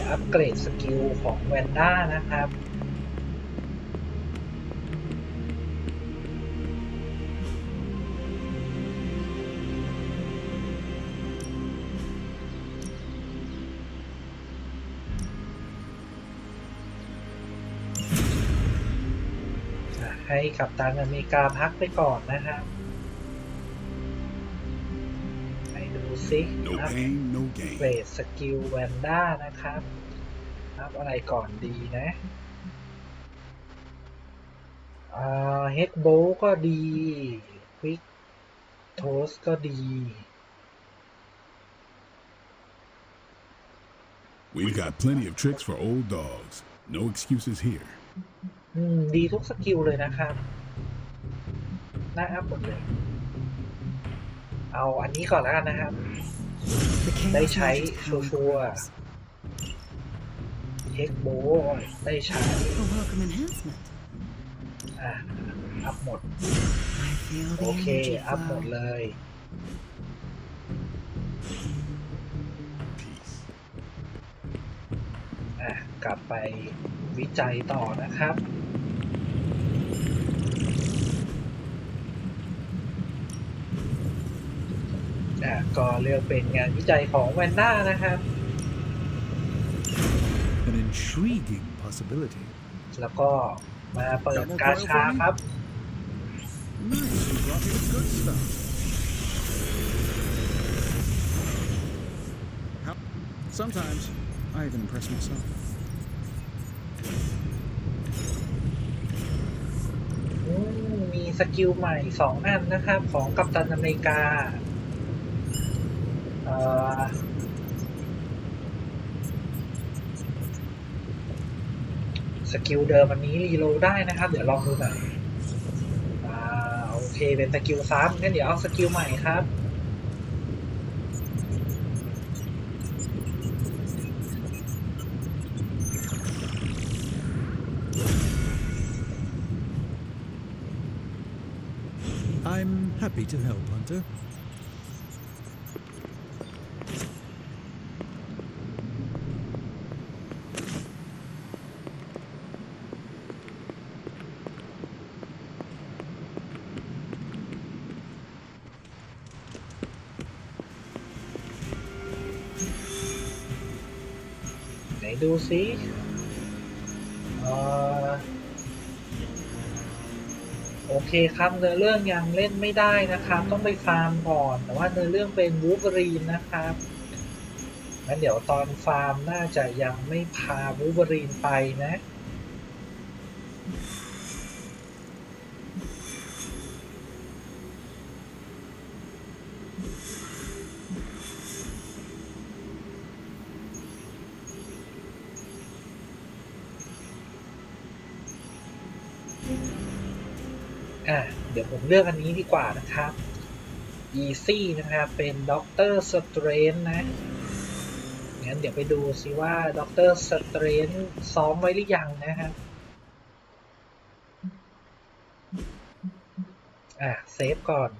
Speaker 1: อัปเกรดสกิลของแวนด้านะครับให้กัปตันอเมริกาพักไปก่อนนะครับไปดูซิอัปเกรดสกิลแวนด้านะครับอัพอะไรก่อนดีนะเฮดโบก็ดีควิกโทสก็ดี
Speaker 4: We've got plenty of tricks for old dogs. No excuses here.
Speaker 1: ดีทุกสกิลเลยนะครับน่าอัพหมดเลยเอาอันนี้ก่อนแล้วกันนะครับได้ใช้ชัวร์เฮกโบได้ใช้อัพหมดโอเคอัพหมดเลยกลับไปวิจัยต่อนะครับก็เลือกเป็นงานวิจัยของแวนด้านะครับ
Speaker 6: An intriguing possibility.
Speaker 1: แล้วก็มาเปิดกาชาครับ
Speaker 6: Nice, you brought me the good stuff. Sometimes I even impress myself.
Speaker 1: มีสกิลใหม่2อันนะครับของกัปตันอเมริกาสกิลเดิมอันนี้รีโหลดได้นะครับเดี๋ยวลองดูหน่อยโอเคเป็นสกิลซ้ำงั้นเดี๋ยวเอาสกิลใหม่ครับ
Speaker 6: I'm happy to help, Hunter.
Speaker 1: Để đu xíโอเคครับเนื้อเรื่องยังเล่นไม่ได้นะครับต้องไปฟาร์มก่อนแต่ว่าเนื้อเรื่องเป็นวูล์ฟเวอรีนนะครับงั้นเดี๋ยวตอนฟาร์มน่าจะยังไม่พาวูล์ฟเวอรีนไปนะเดี๋ยวผมเลือกอันนี้ดีกว่านะครับ Easy นะครับเป็นด็อกเตอร์สเตรนท์นะงั้นเดี๋ยวไปดูซิว่าด็อกเตอร์สเตรนท์ซ้อมไว้หรือยังนะครับเซฟก่อน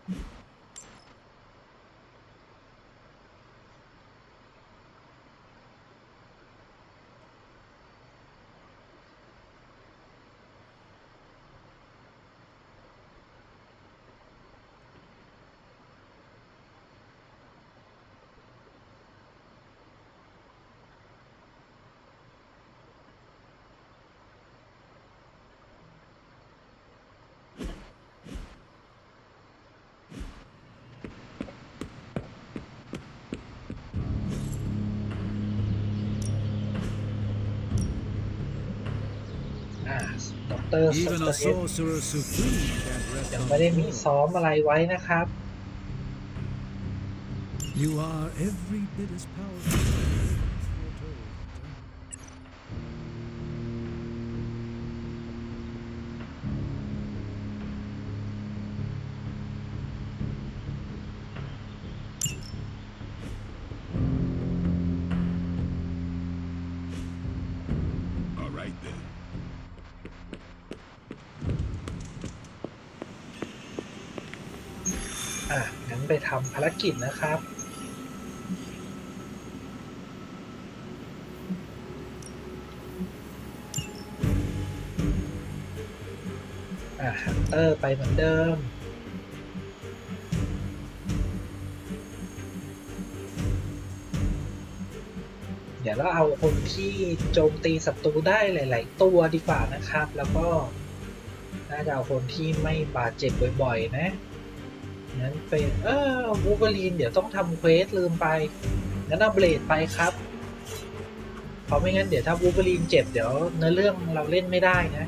Speaker 1: ด็อกเตอร์สเตรนท์ยังไม่ได้มีซ้อมอะไรไว้นะครับ
Speaker 6: You are every bit as powerful as foretold.
Speaker 1: งั้นไปทำภารกิจนะครับ ฮันเตอร์ไปเหมือนเดิมเดี๋ยวเราเอาคนที่โจมตีศัตรูได้หลายๆตัวดีกว่านะครับแล้วก็น่าจะเอาคนที่ไม่บาดเจ็บบ่อยๆนะงั้นเป็นวูล์ฟเวอรีนเดี๋ยวต้องทำเควสลืมไปงั้นเอาเบลดไปครับเพราะไม่งั้นเดี๋ยวถ้าวูล์ฟเวอรีนเจ็บเดี๋ยวเนื้อเรื่องเราเล่นไม่ได้นะ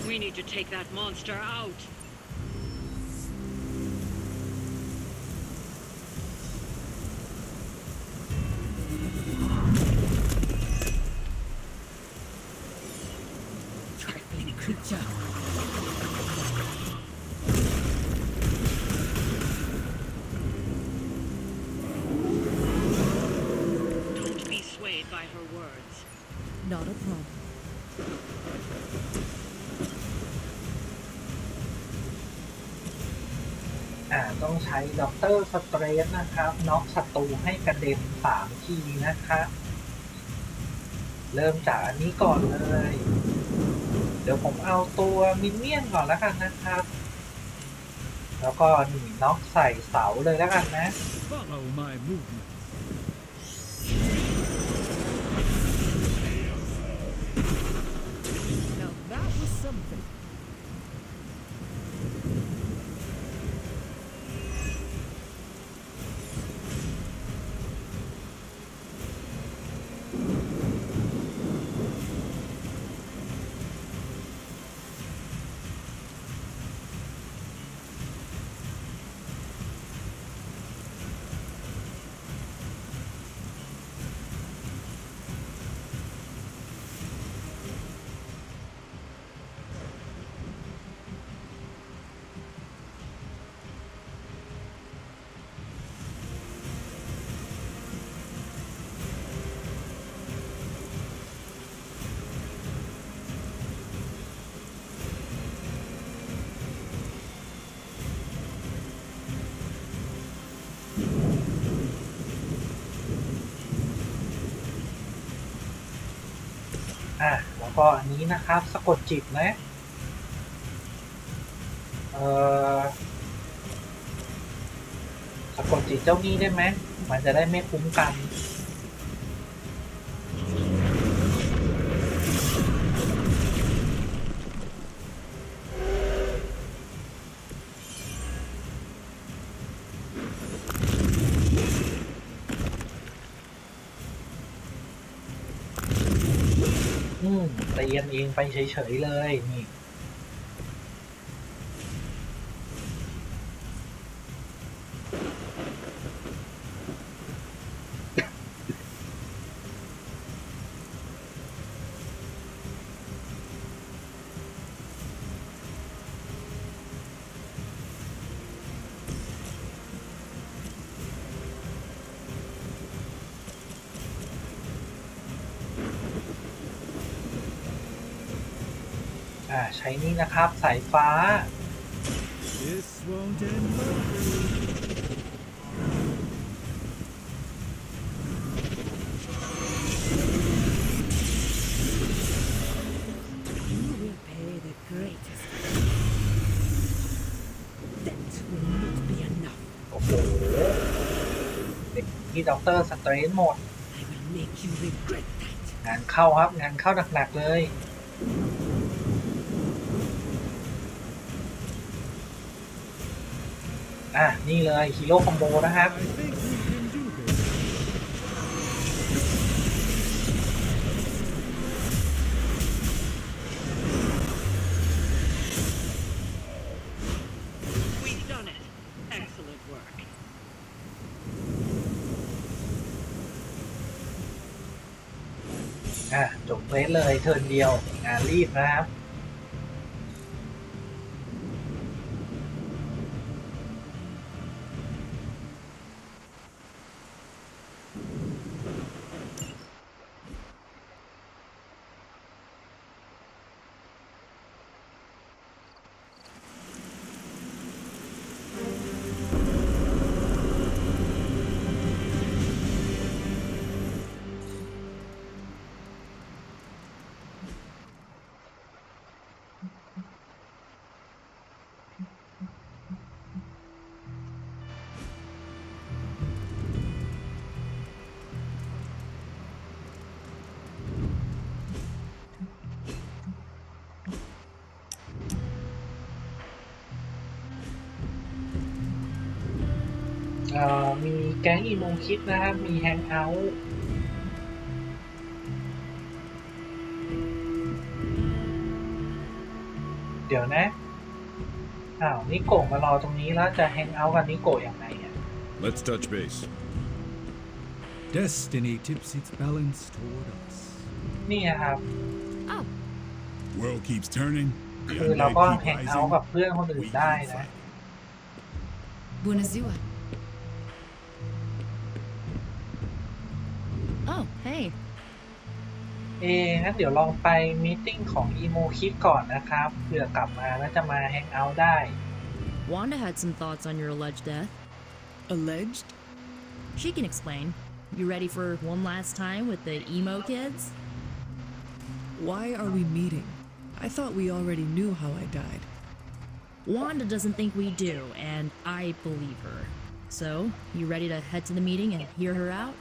Speaker 2: We need to take that monster out.
Speaker 12: Trifling creature.
Speaker 2: Don't be swayed by her words.
Speaker 10: Not a problem.
Speaker 1: ต้องใช้ด็อกเตอร์สเตรสนะครับน็อกศัตรูให้กระเด็น3 ทีนะครับเริ่มจากอันนี้ก่อนเลยเดี๋ยวผมเอาตัวมินเนี่ยนก่อนแล้วกันนะครับแล้วก็นี่น็อกใส่เสาเลยแล้วกันนะ
Speaker 6: Follow my movement.
Speaker 10: Now that was something.
Speaker 1: แล้วก็อันนี้นะครับสะกดจิตนะสะกดจิตเจ้านี้ได้ไหมมันจะได้ไม่คุ้มกันตีกันเองไปเฉยๆเลยนี่ใช้นี่นะครับสายฟ้า
Speaker 6: This won't end well.
Speaker 10: You will pay the greatest. That will not be enough.
Speaker 1: โอ้โหที่ด็อกเตอร์สเตรนหมด
Speaker 10: I will make you regret that.
Speaker 1: งานเข้าครับงานเข้าหนักๆเลยนี่เลยฮีโร่คอมโบนะครับ
Speaker 6: I think we can do this.
Speaker 2: We've done it. Excellent work.
Speaker 1: จบเควสเลยเทิร์นเดียวงานรีบนะครับ มีแก๊งอีโมคิดนะครับมีแฮงเอาท์เดี๋ยวนะนิโกะมารอตรงนี้แล้วจะแฮงเอาท์กับนิโกะยังไงอ่ะ
Speaker 3: Let's touch base.
Speaker 6: Destiny tips its balance toward us.
Speaker 1: นี่ครับ
Speaker 11: Oh.
Speaker 4: World keeps turning.
Speaker 1: คือเราก็แฮงเอาท์กับเพื่อนคนอื่นได้นะ
Speaker 8: Buonazua. Oh, hey.
Speaker 1: งั้นเดี๋ยวลองไปมีตติ้งของอีโมคิดก่อนนะครับเผื่อกลับมาแล้วจะมาแฮงเอาท์ได้
Speaker 17: Wanda had some thoughts on your alleged death.
Speaker 5: Alleged?
Speaker 17: She can explain. You ready for one last time with the emo kids?
Speaker 5: Why are we meeting? I thought we already knew how I died.
Speaker 17: Wanda doesn't think we do, and I believe her. So, you ready to head to the meeting and hear her out?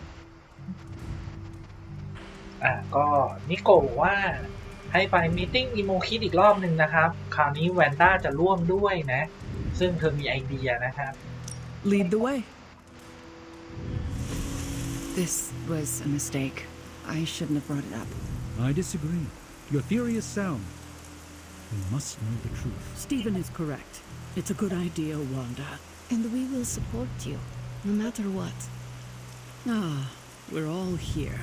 Speaker 1: ก็นิโกะบอกว่าให้ไปมีตติ้งอีโมคิดอีกรอบหนึ่งนะครับคราวนี้แวนด้าจะร่วมด้วยนะซึ่งเธอมีไอเดียนะครับ
Speaker 5: Lead the way.
Speaker 8: This was a mistake. I shouldn't have brought it up.
Speaker 6: I disagree. Your theory is sound. We must know the truth.
Speaker 12: Stephen is correct. It's a good idea, Wanda.
Speaker 11: And we will support you, no matter what.
Speaker 12: We're all here.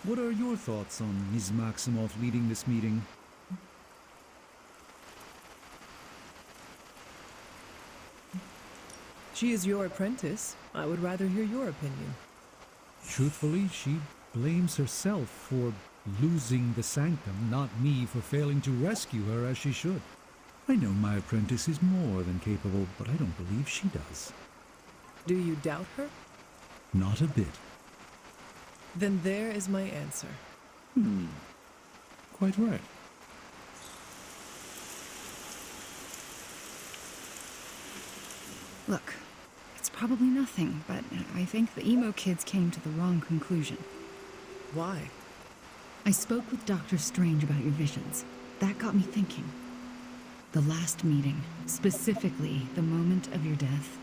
Speaker 6: What are your thoughts on Ms. Maximoff leading this meeting?
Speaker 5: She is your apprentice. I would rather hear your opinion.
Speaker 6: Truthfully, she blames herself for losing the sanctum, not me for failing to rescue her as she should. I know my apprentice is more than capable, but I don't believe she does.
Speaker 5: Do you doubt her?
Speaker 6: Not a bit.
Speaker 5: Then there is my answer.
Speaker 6: Quite right.
Speaker 8: Look, it's probably nothing, but I think the emo kids came to the wrong conclusion.
Speaker 5: Why?
Speaker 8: I spoke with Dr. Strange about your visions. That got me thinking. The last meeting, specifically the moment of your death,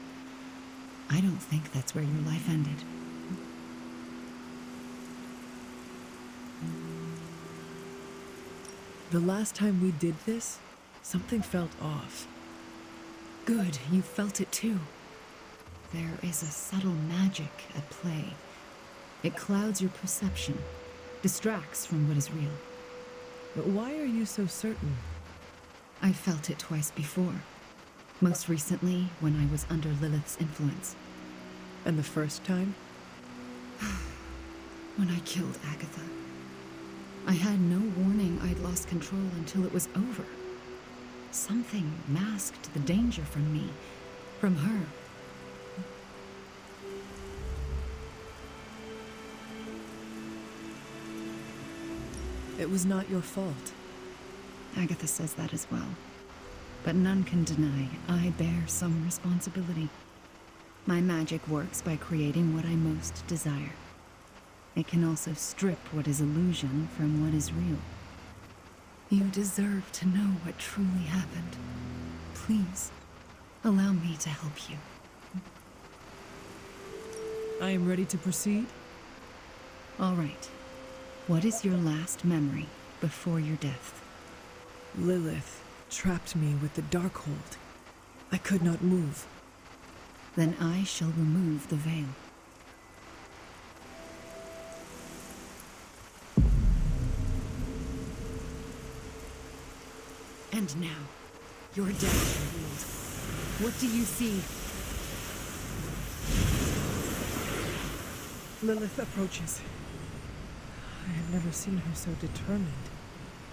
Speaker 8: I don't think that's where your life ended.
Speaker 5: The last time we did this, something felt off.
Speaker 8: Good, you felt it too. There is a subtle magic at play. It clouds your perception, distracts from what is real.
Speaker 5: But why are you so certain?
Speaker 8: I felt it twice before. Most recently, when I was under Lilith's influence.
Speaker 5: And the first time?
Speaker 8: When I killed Agatha. I had no warning I'd lost control until it was over. Something masked the danger from me, from her.
Speaker 5: It was not your fault.
Speaker 8: Agatha says that as well. But none can deny I bear some responsibility. My magic works by creating what I most desire. It can also strip what is illusion from what is real. You deserve to know what truly happened. Please, allow me to help you.
Speaker 5: I am ready to proceed.
Speaker 8: All right. What is your last memory before your death?
Speaker 5: Lilith trapped me with the Darkhold. I could not move.
Speaker 8: Then I shall remove the veil. And now, your death is revealed. What do you see?
Speaker 5: Lilith approaches. I have never seen her so determined.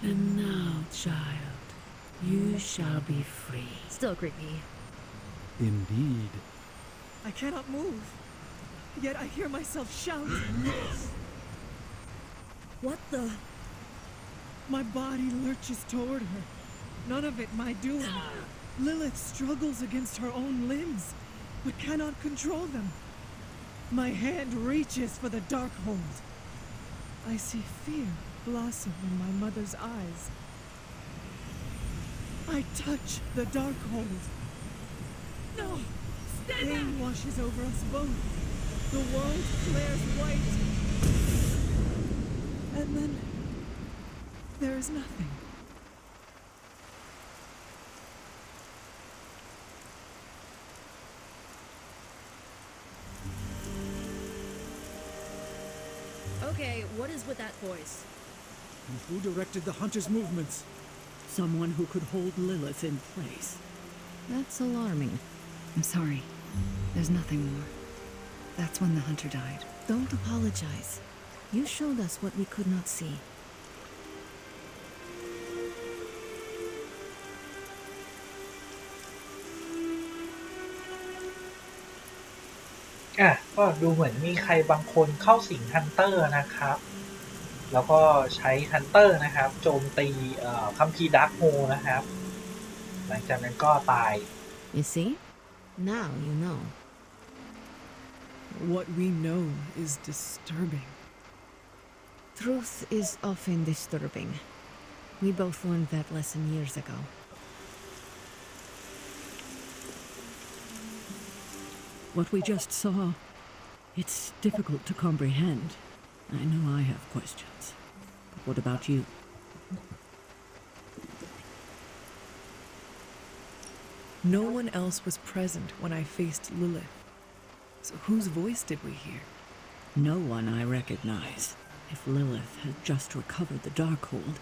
Speaker 10: And now, child, you shall be free.
Speaker 17: Still creepy.
Speaker 6: Indeed.
Speaker 5: I cannot move. Yet I hear myself shout.
Speaker 10: What the?
Speaker 5: My body lurches toward her. None of it my doing. Lilith struggles against her own limbs, but cannot control them. My hand reaches for the Darkhold. I see fear blossom in my mother's eyes. I touch the Darkhold. No! Pain washes over us both. The world flares white. And then there is nothing.
Speaker 17: Okay, what is with that voice?
Speaker 6: And who directed the hunter's movements?
Speaker 12: Someone who could hold Lilith in place.
Speaker 8: That's alarming. I'm sorry. There's nothing more. That's when the hunter died.
Speaker 11: Don't apologize. You showed us what we could not see.
Speaker 1: ก็ดูเหมือนมีใครบางคนเข้าสิงฮันเตอร์นะครับ แล้วก็ใช้ฮันเตอร์นะครับโจมตีคัมภีร์ดาร์คโฮนะครับ หลังจากนั้นก็ตาย
Speaker 11: You see? Now you know.
Speaker 5: What we know is disturbing.
Speaker 11: Truth is often disturbing. We both learned that lesson years ago.
Speaker 12: What we just saw, it's difficult to comprehend. I know I have questions. But what about you?
Speaker 5: No one else was present when I faced Lilith. So whose voice did we hear?
Speaker 12: No one I recognize. If Lilith had just recovered the Darkhold,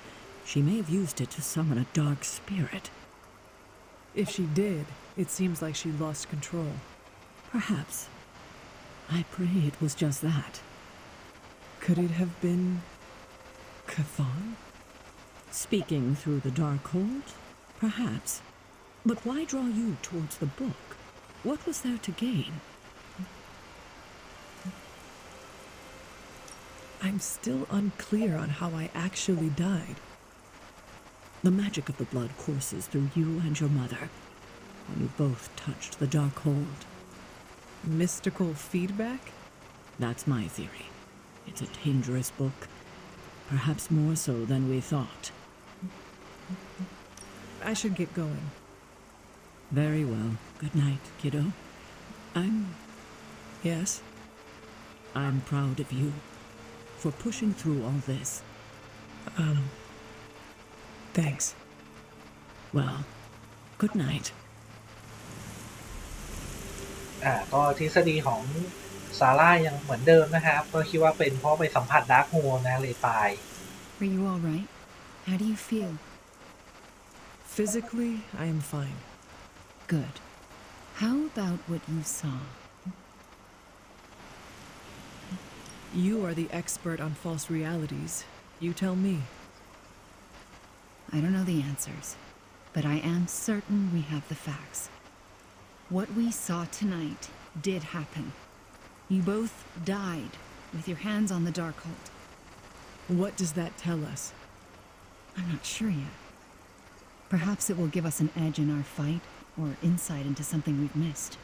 Speaker 12: she may have used it to summon a dark spirit.
Speaker 5: If she did, it seems like she lost control.
Speaker 12: Perhaps. I pray it was just that.
Speaker 5: Could it have been Chthon?
Speaker 12: Speaking through the Darkhold? Perhaps. But why draw you towards the book? What was there to gain?
Speaker 5: I'm still unclear on how I actually died.
Speaker 12: The magic of the blood courses through you and your mother when you both touched the Darkhold.
Speaker 5: Mystical feedback?
Speaker 12: That's my theory. It's a dangerous book. Perhaps more so than we thought.
Speaker 5: I should get going.
Speaker 12: Very well. Good night, kiddo.
Speaker 5: Yes?
Speaker 12: I'm proud of you for pushing through all this.
Speaker 5: Thanks.
Speaker 12: Well, good night.
Speaker 1: ก็ทฤษฎีของซาร่ายังเหมือนเดิมนะครับก็คิดว่าเป็นเพราะไปสัมผัสดาร์คโฮนะเลยตาย
Speaker 8: Are you all right? How do you feel?
Speaker 5: Physically, I am fine.
Speaker 8: Good. How about what you saw?
Speaker 5: You are the expert on false realities. You tell me.
Speaker 8: I don't know the answers, but I am certain we have the facts. What we saw tonight did happen. You both died with your hands on the Darkhold.
Speaker 5: What does that tell us?
Speaker 8: I'm not sure yet. Perhaps it will give us an edge in our fight, or insight into something we've missed.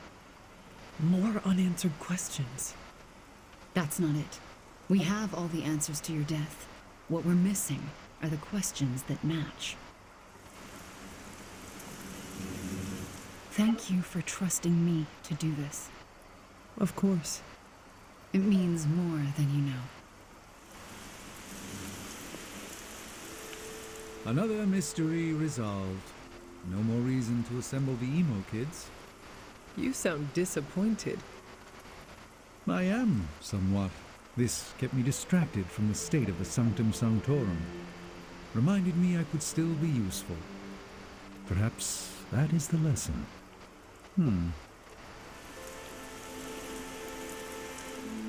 Speaker 5: More unanswered questions.
Speaker 8: That's not it. We have all the answers to your death. What we're missing are the questions that match. Thank you for trusting me to do this.
Speaker 5: Of course.
Speaker 8: It means more than you know.
Speaker 6: Another mystery resolved. No more reason to assemble the emo kids.
Speaker 5: You sound disappointed.
Speaker 6: I am, somewhat. This kept me distracted from the state of the Sanctum Sanctorum. Reminded me I could still be useful. Perhaps that is the lesson.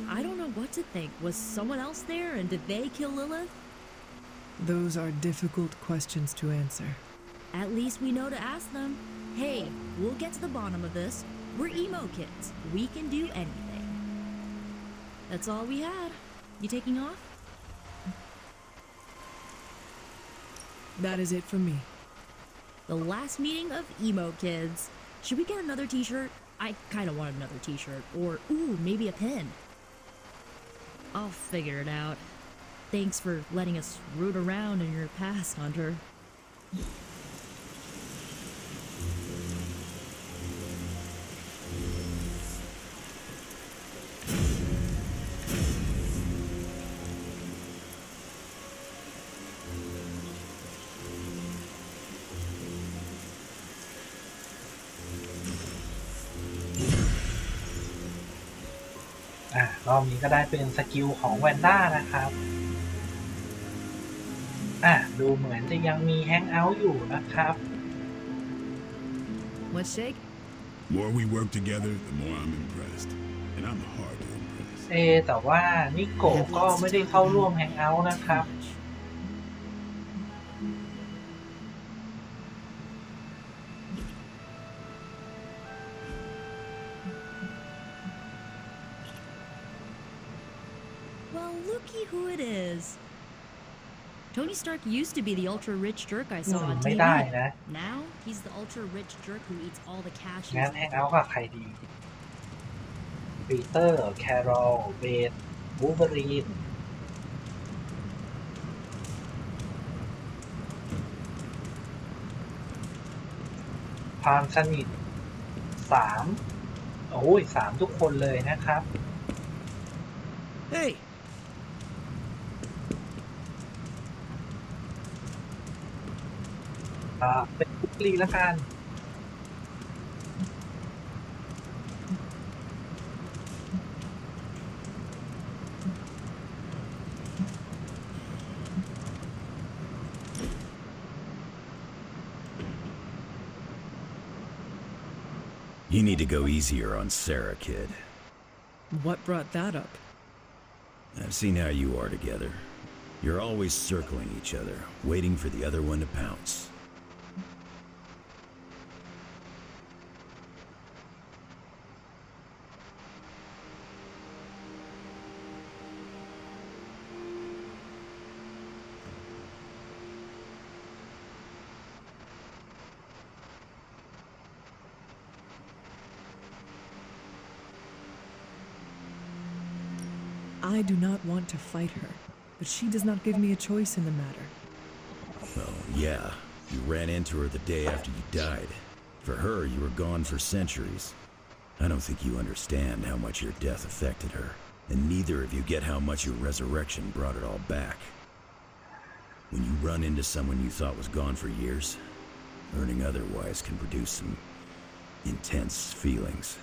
Speaker 17: I don't know what to think. Was someone else there, and did they kill Lilith?
Speaker 5: Those are difficult questions to answer.
Speaker 17: At least we know to ask them. Hey, we'll get to the bottom of this. We're emo kids. We can do anything. That's all we had. You taking off?
Speaker 5: That is it for me.
Speaker 17: The last meeting of emo kids. Should we get another t-shirt? I kind of want another t-shirt. Or, ooh, maybe a pin. I'll figure it out. Thanks for letting us root around in your past, Hunter.
Speaker 1: รอบนี้ก็ได้เป็นสกิลของแวนด้านะครับดูเหมือนจะยังมีแฮงเอาท์อยู่นะครับ
Speaker 8: Let's shake.
Speaker 4: The more we work together, the more I'm impressed. And I'm hard to impress.
Speaker 1: แต่ว่านิโกะก็ไม่ได้เข้าร่วมแฮงเอาท์นะครับ
Speaker 17: Well, looky who it is. Tony Stark used to be the ultra-rich jerk I saw on
Speaker 1: ไม่
Speaker 17: TV.
Speaker 1: ได้นะ
Speaker 17: Now, he's the ultra-rich jerk who eats all the cash.
Speaker 1: งั้นแฮงเอาท์กับใครดีปีเตอร์ แคโรล เบน วูล์ฟเวอรีน ความสนิท3 โอ้ย 3 ทุกคนเลยนะครับ
Speaker 14: Hey!
Speaker 1: เป็นวูล์ฟเวอรีนแล้วกัน
Speaker 13: You need to go easier on Sarah, kid.
Speaker 5: What brought that up?
Speaker 13: I've seen how you are together. You're always circling each other, waiting for the other one to pounce.
Speaker 5: I do not want to fight her, but she does not give me a choice in the matter.
Speaker 13: Well, yeah, you ran into her the day after you died. For her, you were gone for centuries. I don't think you understand how much your death affected her, and neither of you get how much your resurrection brought it all back. When you run into someone you thought was gone for years, learning otherwise can produce some intense feelings.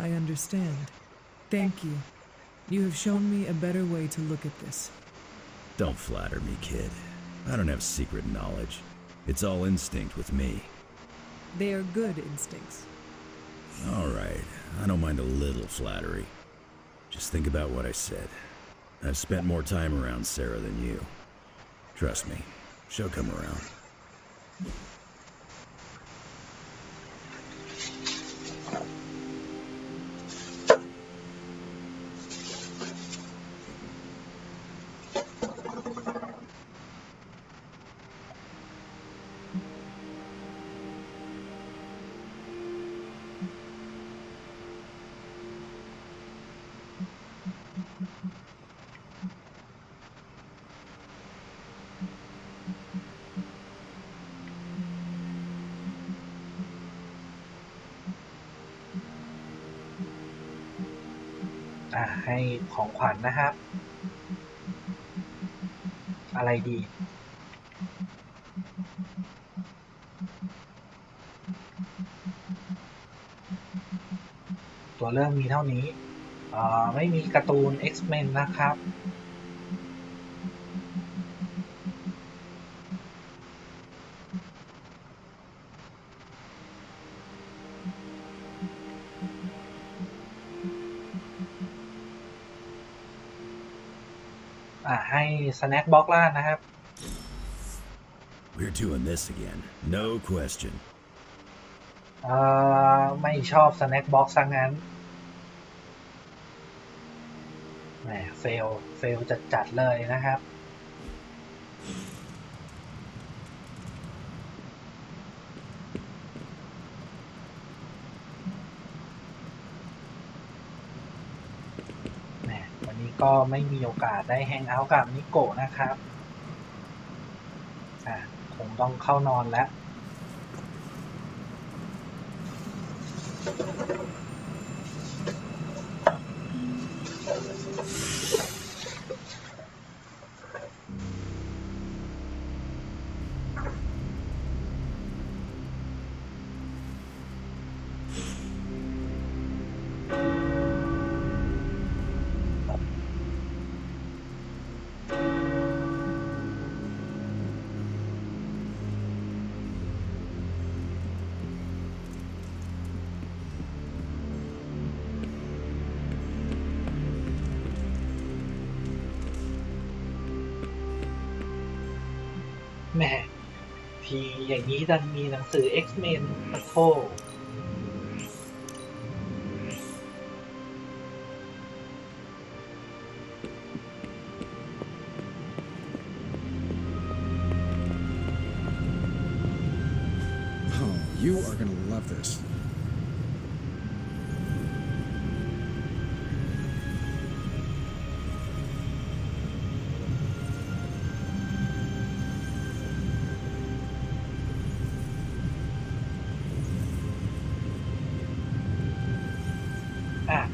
Speaker 5: I understand. Thank you. You have shown me a better way to look at this.
Speaker 13: Don't flatter me, kid. I don't have secret knowledge. It's all instinct with me.
Speaker 5: They are good instincts.
Speaker 13: All right, I don't mind a little flattery. Just think about what I said. I've spent more time around Sarah than you. Trust me, she'll come around.
Speaker 1: ให้ของขวัญนะครับ อะไรดี ตัวเรื่องมีเท่านี้ไม่มีการ์ตูน X-Men นะครับ ให้สแน็คบ็อกล่านะครับ
Speaker 13: We're doing this again. No question.
Speaker 1: ไม่ชอบสแน็คบ็อกซะงั้นแหมเฟลจัดเลยนะครับ ก็ไม่มีโอกาสได้แฮงเอาท์กับนิโกะนะครับคงต้องเข้านอนแล้วแหมทีอย่างนี้ดันมีหนังสือ X-Men ปะโถ
Speaker 3: You are gonna love this.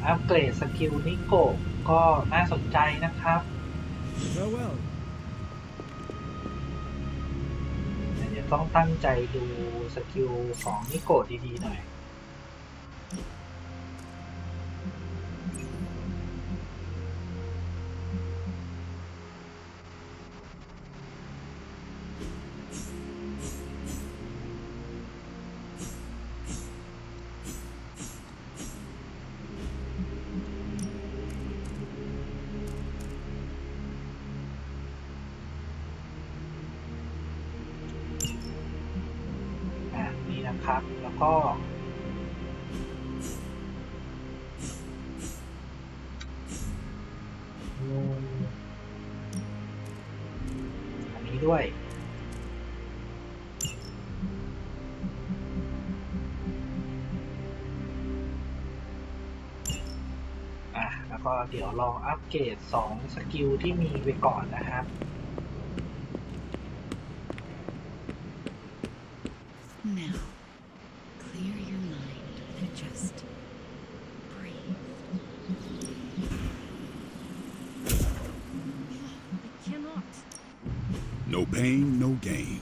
Speaker 1: อัปเกรดสกิลนิโกะก็น่าสนใจนะครับ
Speaker 6: Well.
Speaker 1: เดี๋ยวต้องตั้งใจดูสกิลของนิโกะดีๆหน่อยนี่นะครับแล้วก็อันนี้ด้วยแล้วก็เดี๋ยวลองอัปเกรด2สกิลที่มีไว้ก่อนนะครับ
Speaker 8: Now, clear your mind and just breathe.
Speaker 17: I cannot.
Speaker 4: No pain, no gain.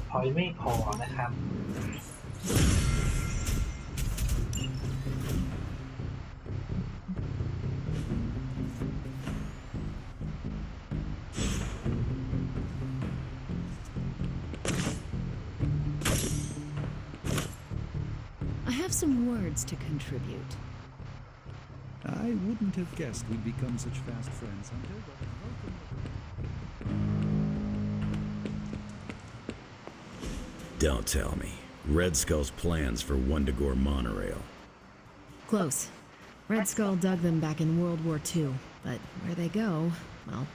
Speaker 1: พอยไม่พอนะครับ
Speaker 8: I have some words to contribute.
Speaker 6: I wouldn't have guessed we'd become such fast friends until the
Speaker 13: Don't tell me. Red Skull's plans for Wundagore monorail.
Speaker 15: Close. Red Skull dug them back in World War II, but where they go, well,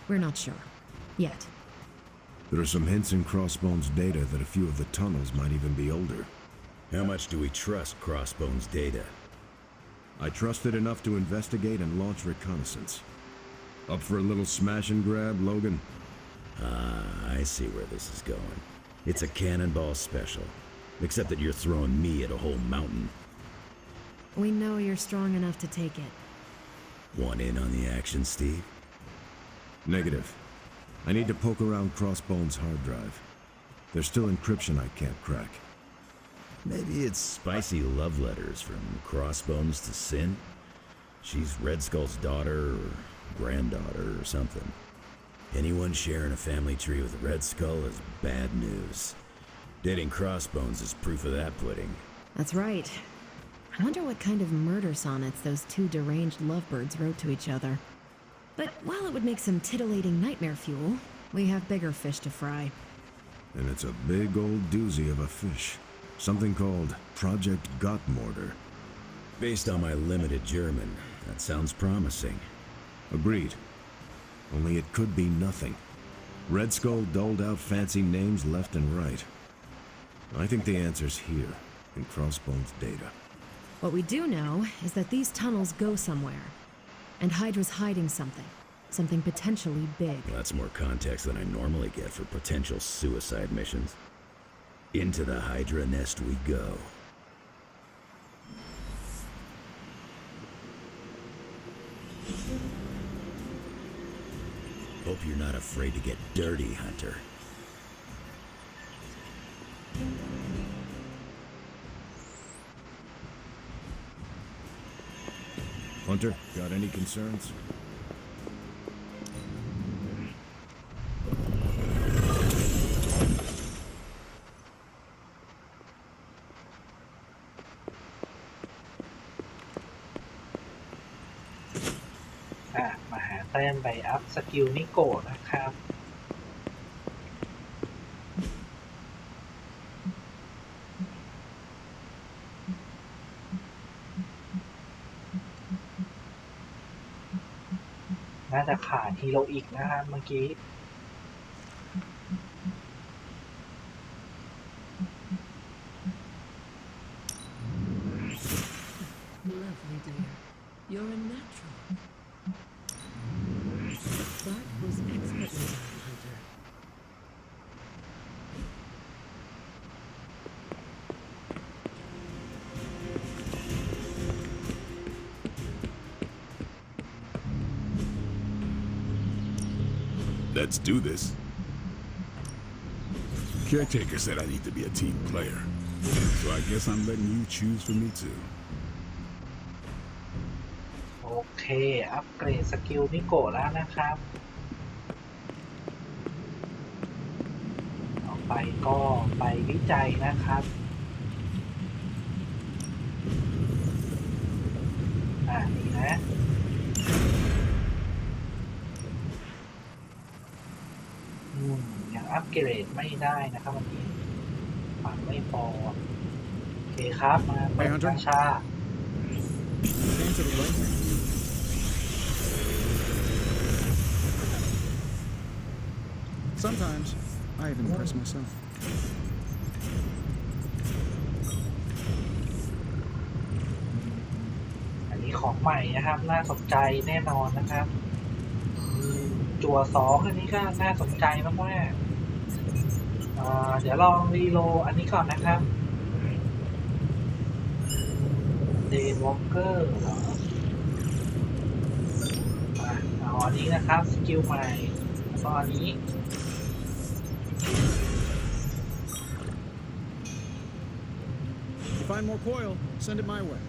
Speaker 15: we're not sure. Yet.
Speaker 3: There are some hints in Crossbone's data that a few of the tunnels might even be older.
Speaker 13: How much do we trust Crossbone's data?
Speaker 3: I trust it enough to investigate and launch reconnaissance. Up for a little smash and grab, Logan?
Speaker 13: I see where this is going. It's a cannonball special. Except that you're throwing me at a whole mountain.
Speaker 15: We know you're strong enough to take it.
Speaker 13: Want in on the action, Steve?
Speaker 3: Negative. I need to poke around Crossbone's hard drive. There's still encryption I can't crack.
Speaker 13: Maybe it's spicy love letters from Crossbones to Sin? She's Red Skull's daughter or granddaughter or something. Anyone sharing a family tree with Red Skull is bad news. Dating Crossbones is proof of that pudding.
Speaker 15: That's right. I wonder what kind of murder sonnets those two deranged lovebirds wrote to each other. But while it would make some titillating nightmare fuel, we have bigger fish to fry.
Speaker 3: And it's a big old doozy of a fish. Something called Project Gottmorder.
Speaker 13: Based on my limited German, that sounds promising.
Speaker 3: Agreed. Only it could be nothing. Red Skull doled out fancy names left and right. I think the answer's here, in Crossbone's data.
Speaker 15: What we do know is that these tunnels go somewhere. And Hydra's hiding something. Something potentially big.
Speaker 13: Well, that's more context than I normally get for potential suicide missions. Into the Hydra nest we go. Hope you're not afraid to get dirty, Hunter.
Speaker 3: Hunter, got any concerns?
Speaker 1: มาหาแต้มไปอัพสกิลนิโกะนะครับน่าจะขาดฮีโร่อีกนะครับเมื่อกี้
Speaker 10: Lovely, dear. You're a natural. That was expertly done, Hunter.
Speaker 4: Let's do this. Caretaker said I need to be a team player. So I guess I'm letting you choose for me too.
Speaker 1: โอเคอัปเกรดสกิลนิโกะแล้วนะครับต่อไปก็ไปวิจัยนะครับนี่นะยังอัปเกรดไม่ได้นะครับวันนี้ฝังไม่พอโอเคครับมาเปิดกาชา
Speaker 6: Stand to the right. Sometimes I even impress myself.
Speaker 1: อันนี้ของใหม่นะครับน่าสนใจแน่นอนนะครับจั่ว2อันนี้ก็น่าสนใจมากๆเดี๋ยวลองรีโหลดอันนี้ก่อนนะครับเดย์วอล์กเกอร์เหรอเอาอันนี้นะครับสกิลใหม่แล้วก็อันนี้
Speaker 6: If you find more coil, send it my way.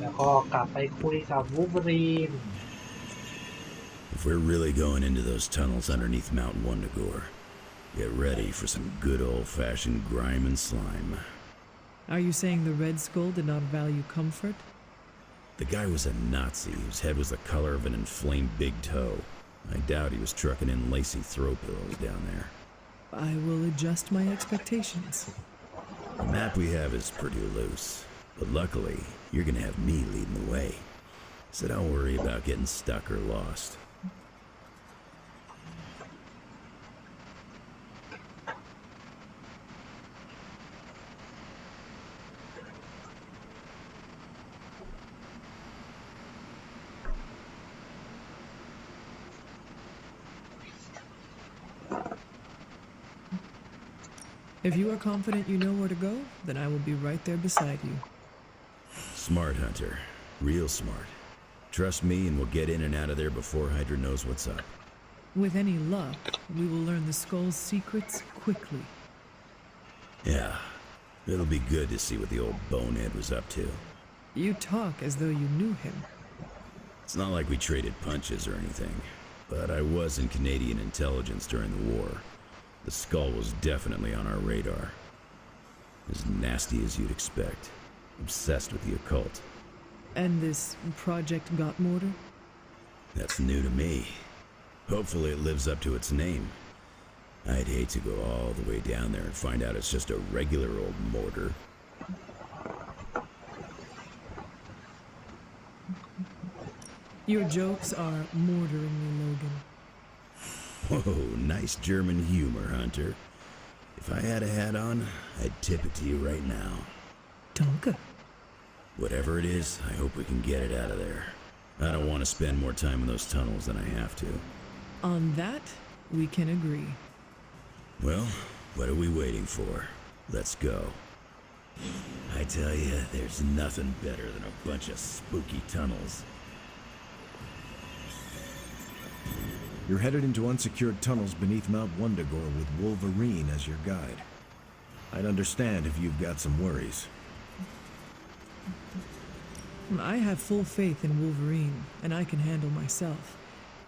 Speaker 1: แล้วก็กลับไปคุยกับวูล์ฟเวอรีน
Speaker 13: If we're really going into those tunnels underneath Mount Wundagore, get ready for some good old-fashioned grime and slime.
Speaker 5: Are you saying the Red Skull did not value comfort?
Speaker 13: The guy was a Nazi whose head was the color of an inflamed big toe. I doubt he was trucking in lacy throw pillows down there.
Speaker 5: I will adjust my expectations.
Speaker 13: The map we have is pretty loose, but luckily, you're gonna have me leading the way. So don't worry about getting stuck or lost.
Speaker 5: If you are confident you know where to go, then I will be right there beside you.
Speaker 13: Smart, Hunter. Real smart. Trust me and we'll get in and out of there before Hydra knows what's up.
Speaker 5: With any luck, we will learn the Skull's secrets quickly.
Speaker 13: Yeah. It'll be good to see what the old bonehead was up to.
Speaker 5: You talk as though you knew him.
Speaker 13: It's not like we traded punches or anything, but I was in Canadian intelligence during the war. The Skull was definitely on our radar. As nasty as you'd expect. Obsessed with the occult.
Speaker 5: And this Project Gottmortar?
Speaker 13: That's new to me. Hopefully it lives up to its name. I'd hate to go all the way down there and find out it's just a regular old mortar.
Speaker 5: Your jokes are mortaring me, Logan.
Speaker 13: Whoa, nice German humor, Hunter. If I had a hat on, I'd tip it to you right now.
Speaker 5: Danke.
Speaker 13: Whatever it is, I hope we can get it out of there. I don't want to spend more time in those tunnels than I have to.
Speaker 5: On that, we can agree.
Speaker 13: Well, what are we waiting for? Let's go. I tell you, there's nothing better than a bunch of spooky tunnels.
Speaker 3: You're headed into unsecured tunnels beneath Mount Wundagore with Wolverine as your guide. I'd understand if you've got some worries.
Speaker 5: I have full faith in Wolverine, and I can handle myself.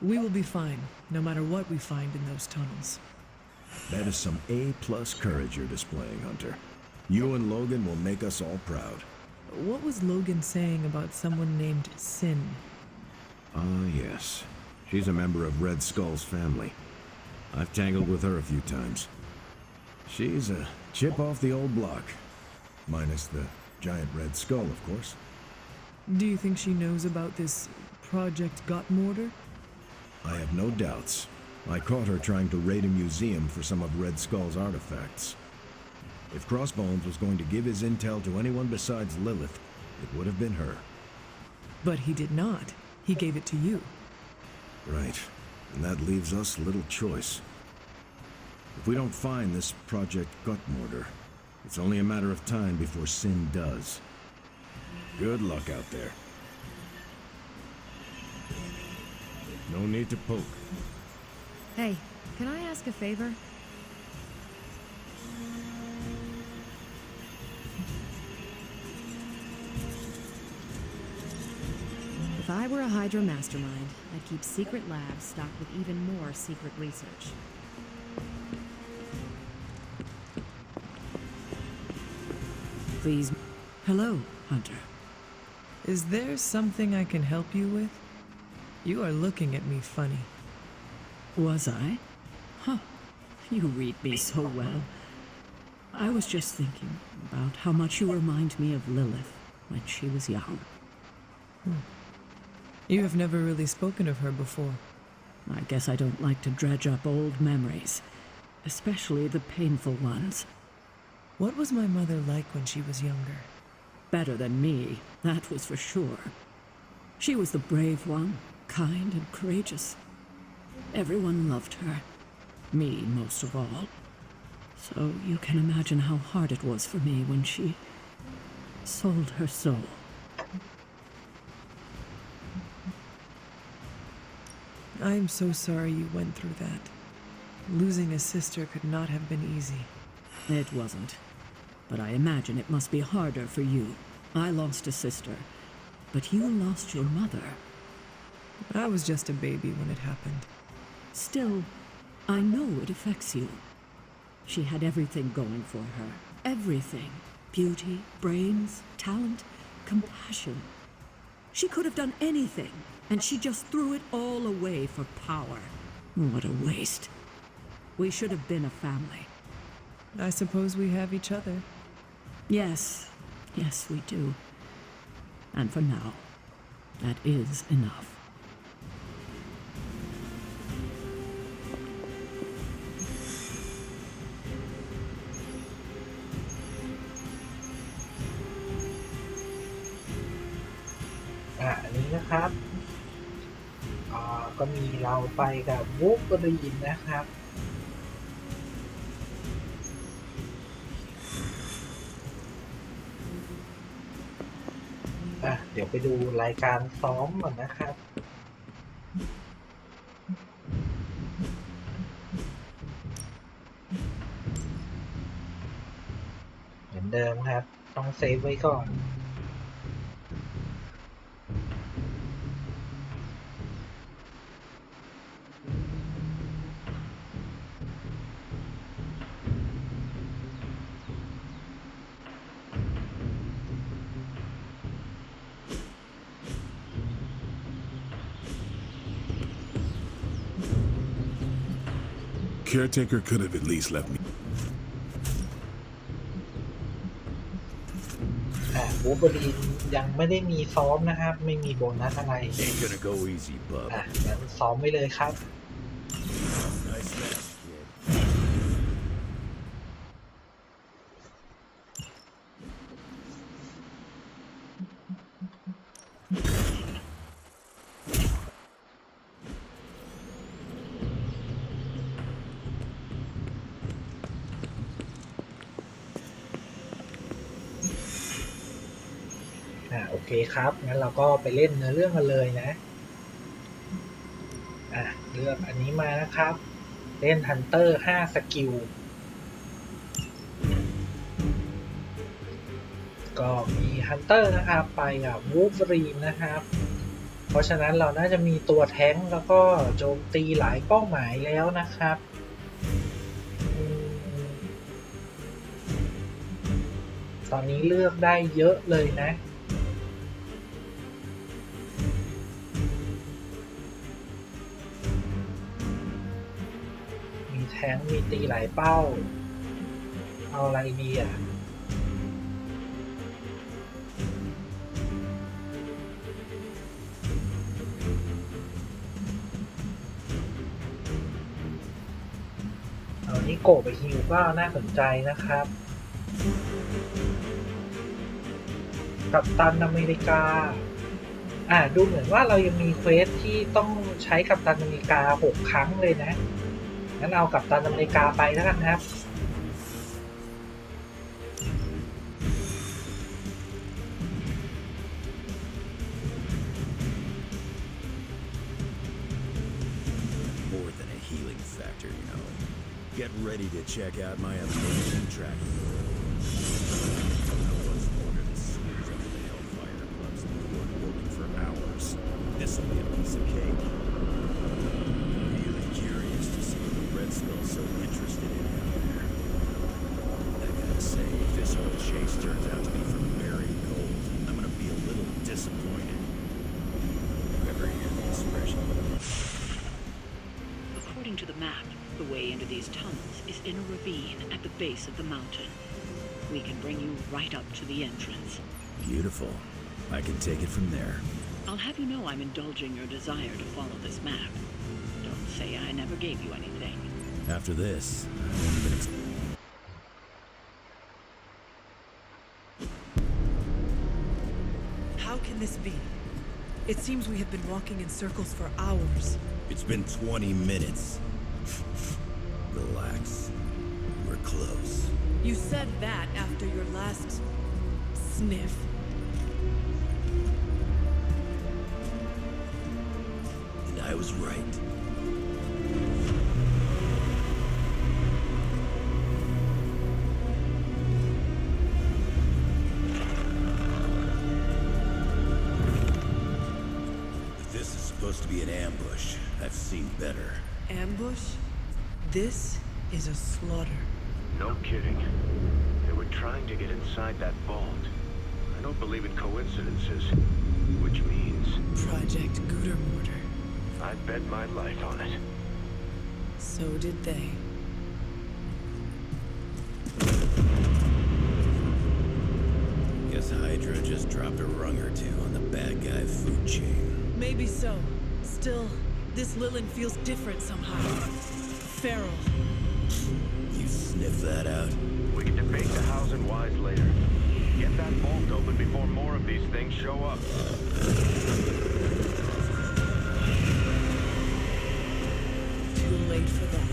Speaker 5: We will be fine, no matter what we find in those tunnels.
Speaker 3: That is some A-plus courage you're displaying, Hunter. You and Logan will make us all proud.
Speaker 5: What was Logan saying about someone named Sin?
Speaker 3: Ah, yes. She's a member of Red Skull's family. I've tangled with her a few times. She's a chip off the old block. Minus the giant Red Skull, of course.
Speaker 5: Do you think she knows about this Project Gottmorder?
Speaker 3: I have no doubts. I caught her trying to raid a museum for some of Red Skull's artifacts. If Crossbones was going to give his intel to anyone besides Lilith, it would have been her.
Speaker 5: But he did not. He gave it to you.
Speaker 3: Right. And that leaves us little choice. If we don't find this Project Gottmorder, it's only a matter of time before Sin does. Good luck out there. No need to poke.
Speaker 15: Hey, can I ask a favor? If I were a Hydra mastermind, I'd keep secret labs stocked with even more secret research.
Speaker 12: Please. Hello, Hunter.
Speaker 5: Is there something I can help you with? You are looking at me funny.
Speaker 12: Was I? Huh. You read me so well. I was just thinking about how much you remind me of Lilith when she was young.
Speaker 5: You have never really spoken of her before.
Speaker 12: I guess I don't like to dredge up old memories, especially the painful ones.
Speaker 5: What was my mother like when she was younger?
Speaker 12: Better than me, that was for sure. She was the brave one, kind and courageous. Everyone loved her. Me most of all. So you can imagine how hard it was for me when she sold her soul.
Speaker 5: I am so sorry you went through that. Losing a sister could not have been easy.
Speaker 12: It wasn't. But I imagine it must be harder for you. I lost a sister, but you lost your mother.
Speaker 5: I was just a baby when it happened.
Speaker 12: Still, I know it affects you. She had everything going for her. Everything. Beauty, brains, talent, compassion. She could have done anything, and she just threw it all away for power. What a waste. We should have been a family.
Speaker 5: I suppose we have each other.
Speaker 12: Yes, yes, we do. And for now, that is enough.
Speaker 1: อันนี้นะครับก็มีเราไปกับวูฟก็ได้ยินนะครับ เดี๋ยวไปดูรายการซ้อมก่อนนะครับเหมือนเดิมครับต้องเซฟไว้ก่อน
Speaker 4: Caretaker could have at least left me.
Speaker 1: วูล์ฟเวอรีนยังไม่ได้มีซ้อมนะครับ ไม่มีโบนัสอะไร
Speaker 13: Ain't gonna go easy, bub.
Speaker 1: งั้นซ้อมไว้เลยครับ
Speaker 13: Nice match, kid.
Speaker 1: โอเคครับ งั้นเราก็ไปเล่นเนื้อเรื่องกันเลยนะ เลือกอันนี้มานะครับ เล่นฮันเตอร์5 สกิล ก็มีฮันเตอร์นะครับไปกับวูล์ฟเวอรีนนะครับ เพราะฉะนั้นเราน่าจะมีตัวแท้งแล้วก็โจมตีหลายเป้าหมายแล้วนะครับ ตอนนี้เลือกได้เยอะเลยนะ มีแท้งมีตีหลายเป้า เอาอะไรดีอ่ะ เอานิโกะไปฮิวก็น่าสนใจนะครับ กัปตันอเมริกา ดูเหมือนว่าเรายังมีเควสที่ต้องใช้กัปตันอเมริกา6 ครั้งเลยนะ งั้นเอากัปตันอเมริกาไปแล้วกันครับ
Speaker 13: More than a healing factor, you know. Get ready to check out my amazing tracking. I once ordered a series of the Hellfire clubs that were working for hours. This will be a piece of cake. Really curious to see what the Red Skull's so interested in out there. I gotta say, if this whole chase turns out to be for buried gold, I'm gonna be a little disappointed. Ever hear the expression?
Speaker 2: According to the map, the way into these tunnels is in a ravine at the base of the mountain. We can bring you right up to the entrance.
Speaker 13: Beautiful. I can take it from there.
Speaker 2: I'll have you know I'm indulging your desire to follow this map. Don't say I never gave you anything.
Speaker 13: After this, I won't even
Speaker 5: How can this be? It seems we have been walking in circles for hours.
Speaker 13: It's been 20 minutes. Relax. We're close.
Speaker 5: You said that after your last sniff.
Speaker 13: And I was right. If this is supposed to be an ambush, I've seen better.
Speaker 5: Ambush? This is a slaughter.
Speaker 18: No kidding. They were trying to get inside that vault. I don't believe in coincidences, which means...
Speaker 5: Project Guttermortar.
Speaker 18: I bet my life on it.
Speaker 5: So did they.
Speaker 13: Guess Hydra just dropped a rung or two on the bad guy food chain.
Speaker 5: Maybe so. Still, this Lilin feels different somehow. Feral.
Speaker 13: You sniff that out?
Speaker 18: We can debate the hows and whys later. Get that vault open before more of these things show up.
Speaker 5: Too late for that.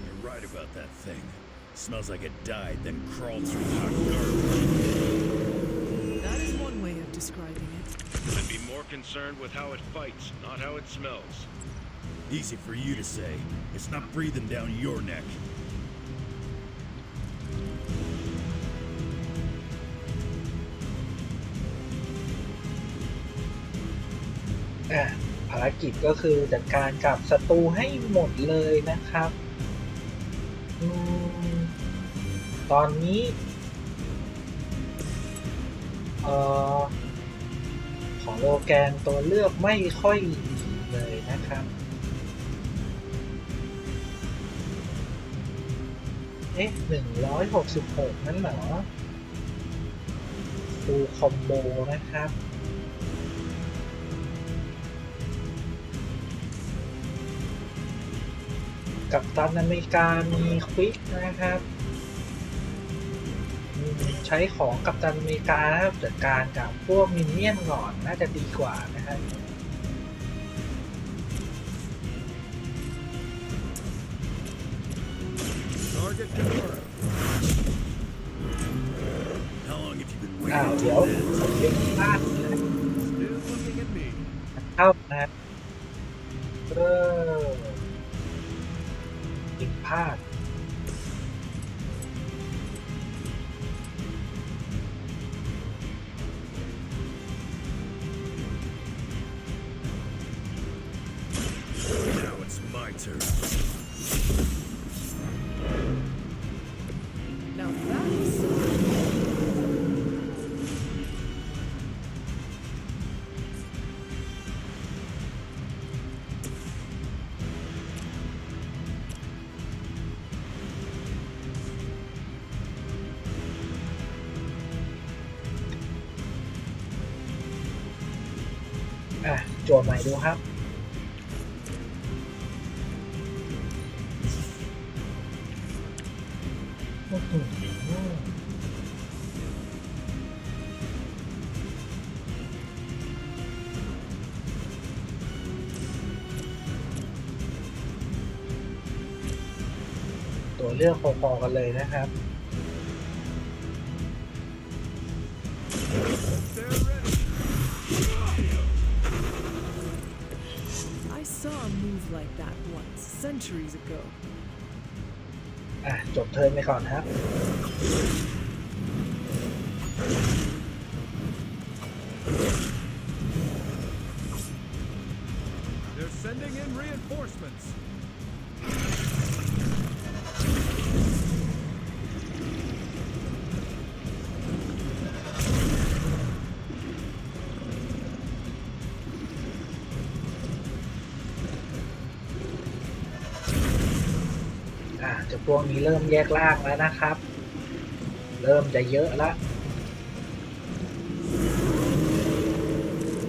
Speaker 13: You're right about that thing. Smells like it died, then crawled through hot garbage.
Speaker 5: That is one way of describing it.
Speaker 18: I'd be more concerned with how it fights, not how it smells.
Speaker 13: Easy for you to say. It's not breathing down your neck.
Speaker 1: Ah, ภารกิจก็คือจัดการกับศัตรูให้หมดเลยนะครับตอนนี้ของโลแกนตัวเลือกไม่ค่อย เลยนะครับ166นั่นเหรอฟูลคอมโบนะครับกัปตันอเมริกามีควิกนะครับใช้ของกัปตันอเมริกานะครับจัดการกับพวกมินเนี่ยนก่อนน่าจะดีกว่านะครับ
Speaker 3: Target confirmed. How long have you been
Speaker 1: เดี๋ยว
Speaker 3: waiting?
Speaker 1: ผมเล่นพลาด
Speaker 3: Still looking at me.
Speaker 1: เข้านะผิดพลาด
Speaker 3: Now it's my turn.
Speaker 5: Now that's...
Speaker 1: จั่วใหม่ดูครับตัวเลือกพอๆกันเลยนะครับ
Speaker 5: I saw a move like that once, centuries ago.
Speaker 1: จบเทิร์นไปก่อนครับ
Speaker 3: They're sending in reinforcements.
Speaker 1: จะพวกนี้เริ่มแยกล่างแล้วนะครับ เริ่มจะเยอะแล้ว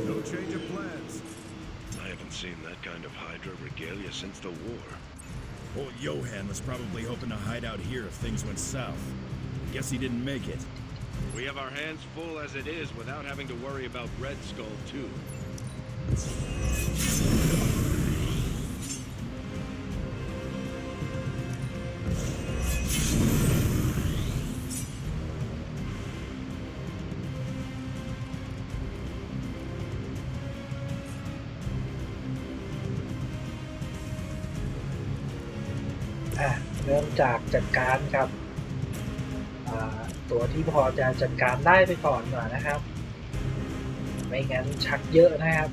Speaker 3: No change of plans.
Speaker 18: I haven't seen that kind of Hydra regalia since the war.
Speaker 13: Old Johan was probably hoping to hide out here if things went south. Guess he didn't make it.
Speaker 18: We have our hands full as it is without having to worry about Red Skull, too.
Speaker 1: เริ่มจากจัดการกับตัวที่พอจะจัดการได้ไปก่อนนะครับ ไม่งั้นชักเยอะนะครับ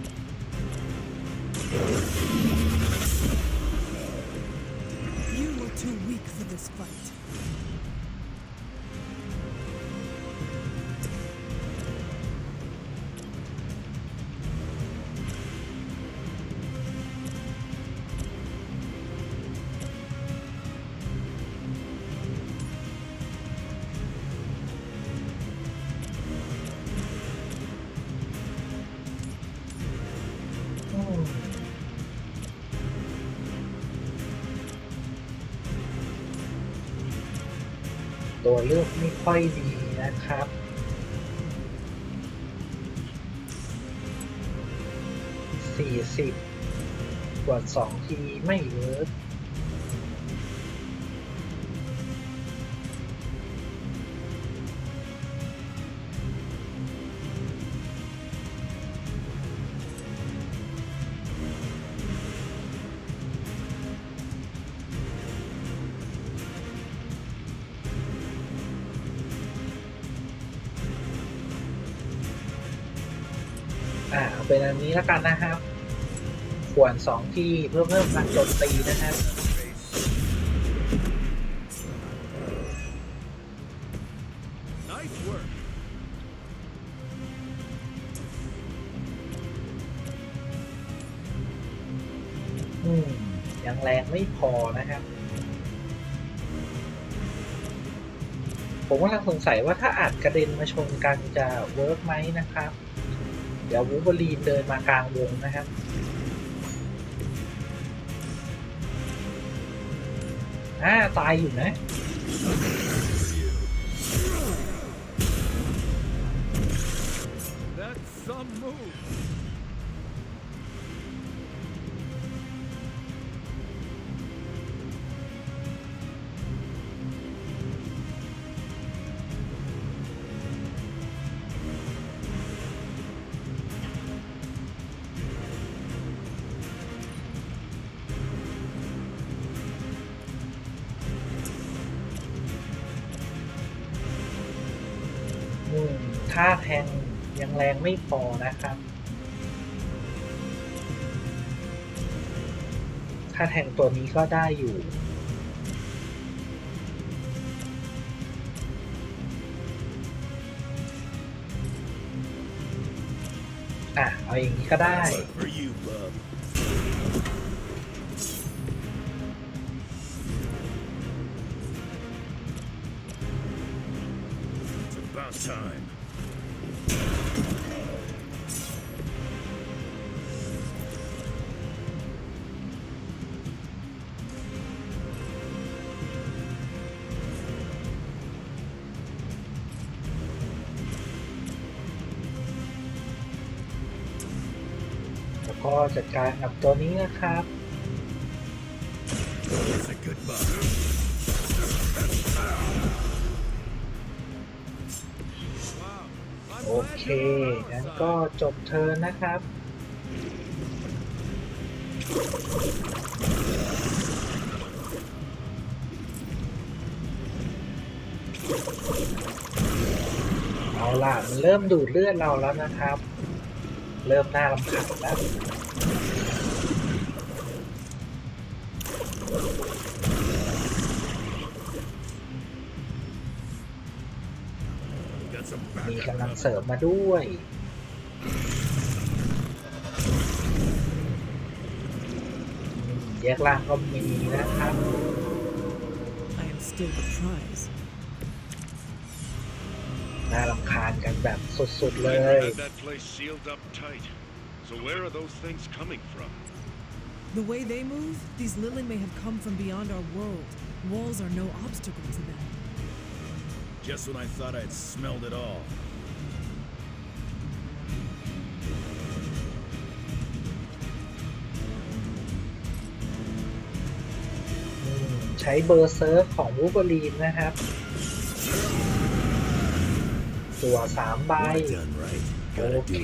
Speaker 5: You were too weak for this fight.
Speaker 1: Oh. ตัวเลือกไม่ค่อยดีนะครับ40กว่า2ทีไม่เวิร์กเอาเป็นอันนี้แล้วกันนะครับขวน2ทีเพื่อเพิ่มการโจมตีนะครับ
Speaker 3: Nice work.
Speaker 1: ยังแรงไม่พอนะครับผมกำลังสงสัยว่าถ้าอาจกระเด็นมาชนกันจะเวิร์กไหมนะครับเดี๋ยววูล์ฟเวอรีนเดินมากลางวงนะครับตายอยู่นะ
Speaker 6: That's some move.
Speaker 1: ท่าแทงยังแรงไม่พอนะครับท่าแทงตัวนี้ก็ได้อยู่เอาอย่างนี้ก็ได้
Speaker 3: Time.
Speaker 1: แล้วก็จัดการกับตัวนี้นะครับโอเคงั้นก็จบเทิร์นนะครับเอาล่ะมันเริ่มดูดเลือดเราแล้วนะครับเริ่มน่ารำคาญแล้วมีกำลังเสริมมาด้วยแยกล่างก็มีนะครับ
Speaker 5: I am still the prize.
Speaker 1: น่ารำคาญกันแบบสุดๆเลย
Speaker 3: So where are those things coming from?
Speaker 5: The way they move, these Lilin may have come from beyond our world. Walls are no obstacle to them.
Speaker 3: Just when I thought I'd smelled it all.
Speaker 1: ใช้เบอร์เซิร์ฟของวูล์ฟเวอรีนนะครับตัว3 ใบโอเค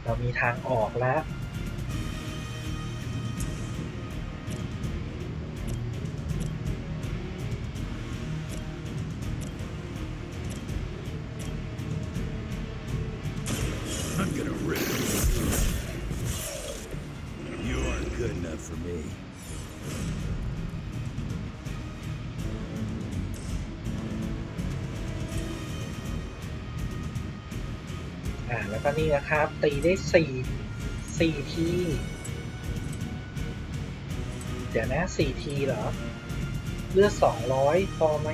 Speaker 1: เรามีทางออกแล้วแล้วก็นี่นะครับตีได้4ทีเดี๋ยวนะ4ทีเหรอเลือด200พอไหม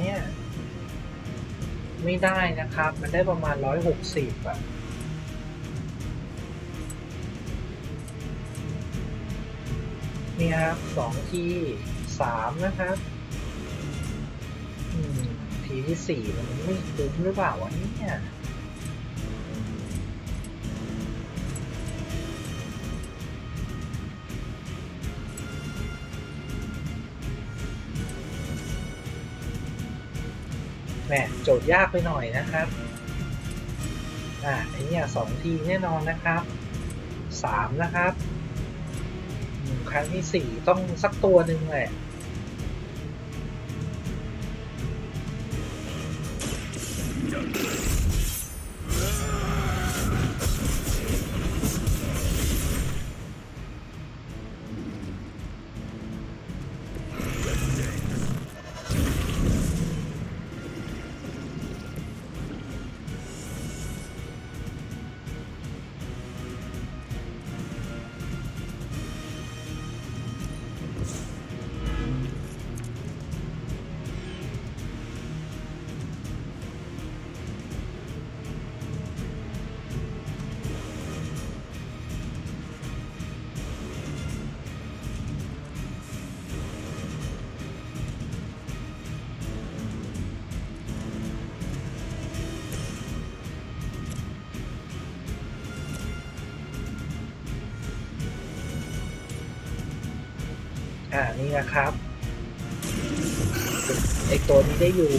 Speaker 1: ไม่ได้นะครับมันได้ประมาณ160อ่ะนี่ครับ2ที3นะครับทีที่4มันไม่คุ้มหรือเปล่าวะเนี่ยแหมโจทย์ยากไปหน่อยนะครับไอ้เนี่ย2ทีแน่นอนนะครับ3นะครับครั้งที่4ต้องสักตัวหนึ่งแหละ นี่นะครับไอตัวนี้ได้อยู่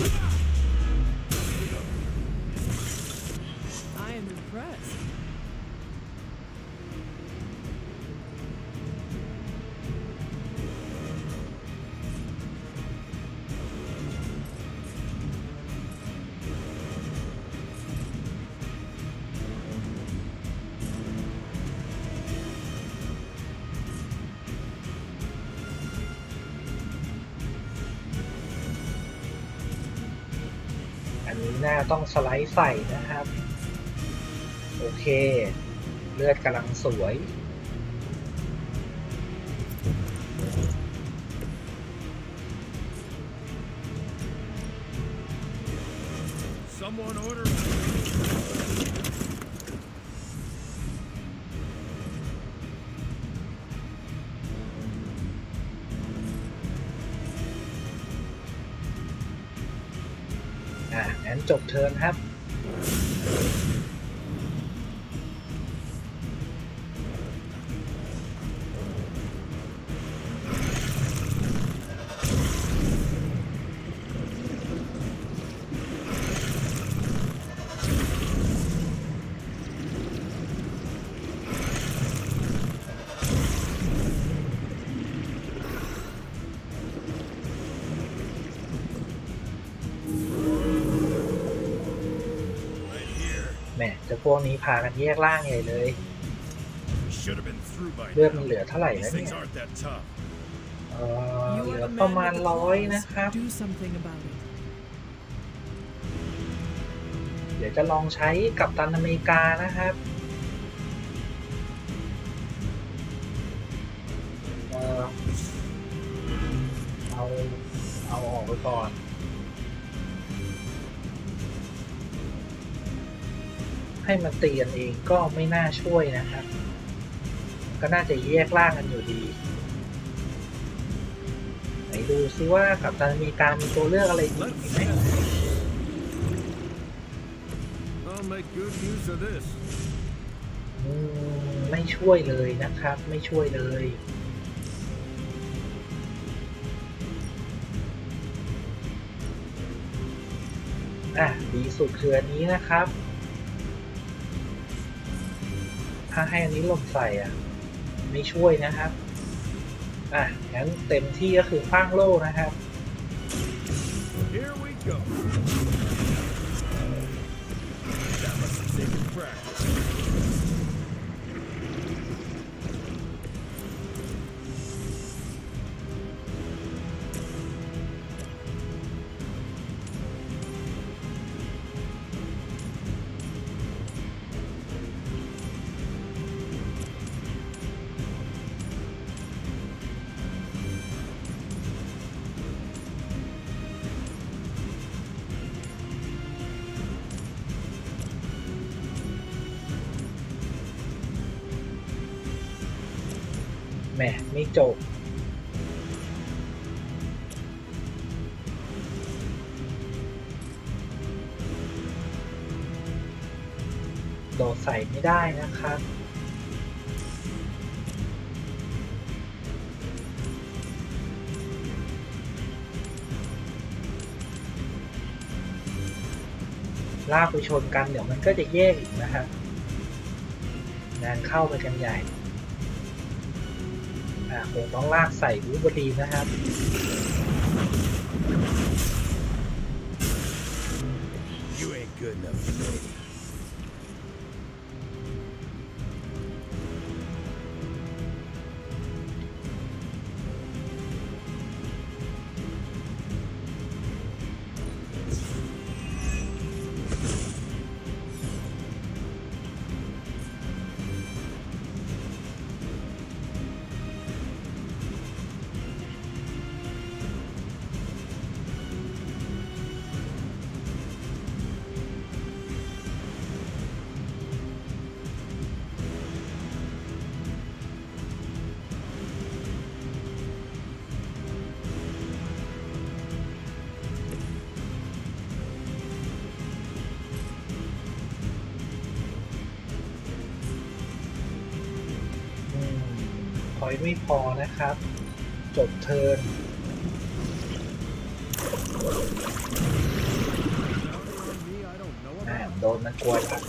Speaker 5: I am impressed.
Speaker 1: อันนี้หน้าต้องสไลด์ใส่นะครับ โอเค เลือดกำลังสวย
Speaker 3: Someone order.
Speaker 1: งั้นจบเทิร์นครับ แหมจะพวกนี้พากันแยกล่างใหญ่เลย เลือดมันเหลือเท่าไหร่แล้วเนี่ย เหลือประมาณ100นะครับ
Speaker 5: Do something about it.
Speaker 1: เดี๋ยวจะลองใช้กัปตันอเมริกานะครับ เอาออกไปก่อน ให้มันตีกันเองก็ไม่น่าช่วยนะครับ ก็น่าจะแยกล่างกันอยู่ดีไหนดูซิว่ากัปตันอเมริกามีตัวเลือกอะไรดีอีกไหม
Speaker 3: I'll make good use of this.
Speaker 1: ไม่ช่วยเลยนะครับ ไม่ช่วยเลย ดีสุดคืออันนี้นะครับ ถ้าให้อันนี้ลงใส่ไม่ช่วยนะครับ งั้นเต็มที่ก็คือขว้างโล่นะครับ
Speaker 3: Here we go. That must have taken practice.
Speaker 1: แหมไม่จบ โดดใส่ไม่ได้นะครับ ลากไปชนกันเดี๋ยวมันก็จะแยกอีกนะครับงานเข้าไปกันใหญ่คงต้องลากใส่วูล์ฟเวอรีนนะครับ
Speaker 13: You ain't good enough for me.
Speaker 1: พอยต์ไม่พอนะครับ จบเทิร์นโดนมันกวนอ่ะ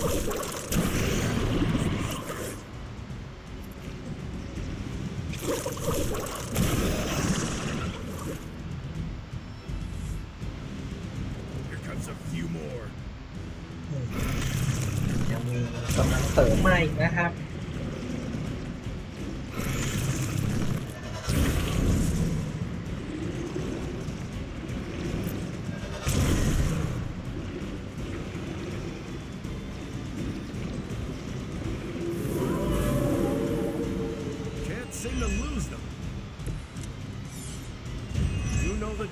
Speaker 1: ยังมีกำลังเสริมมาอีกนะครับ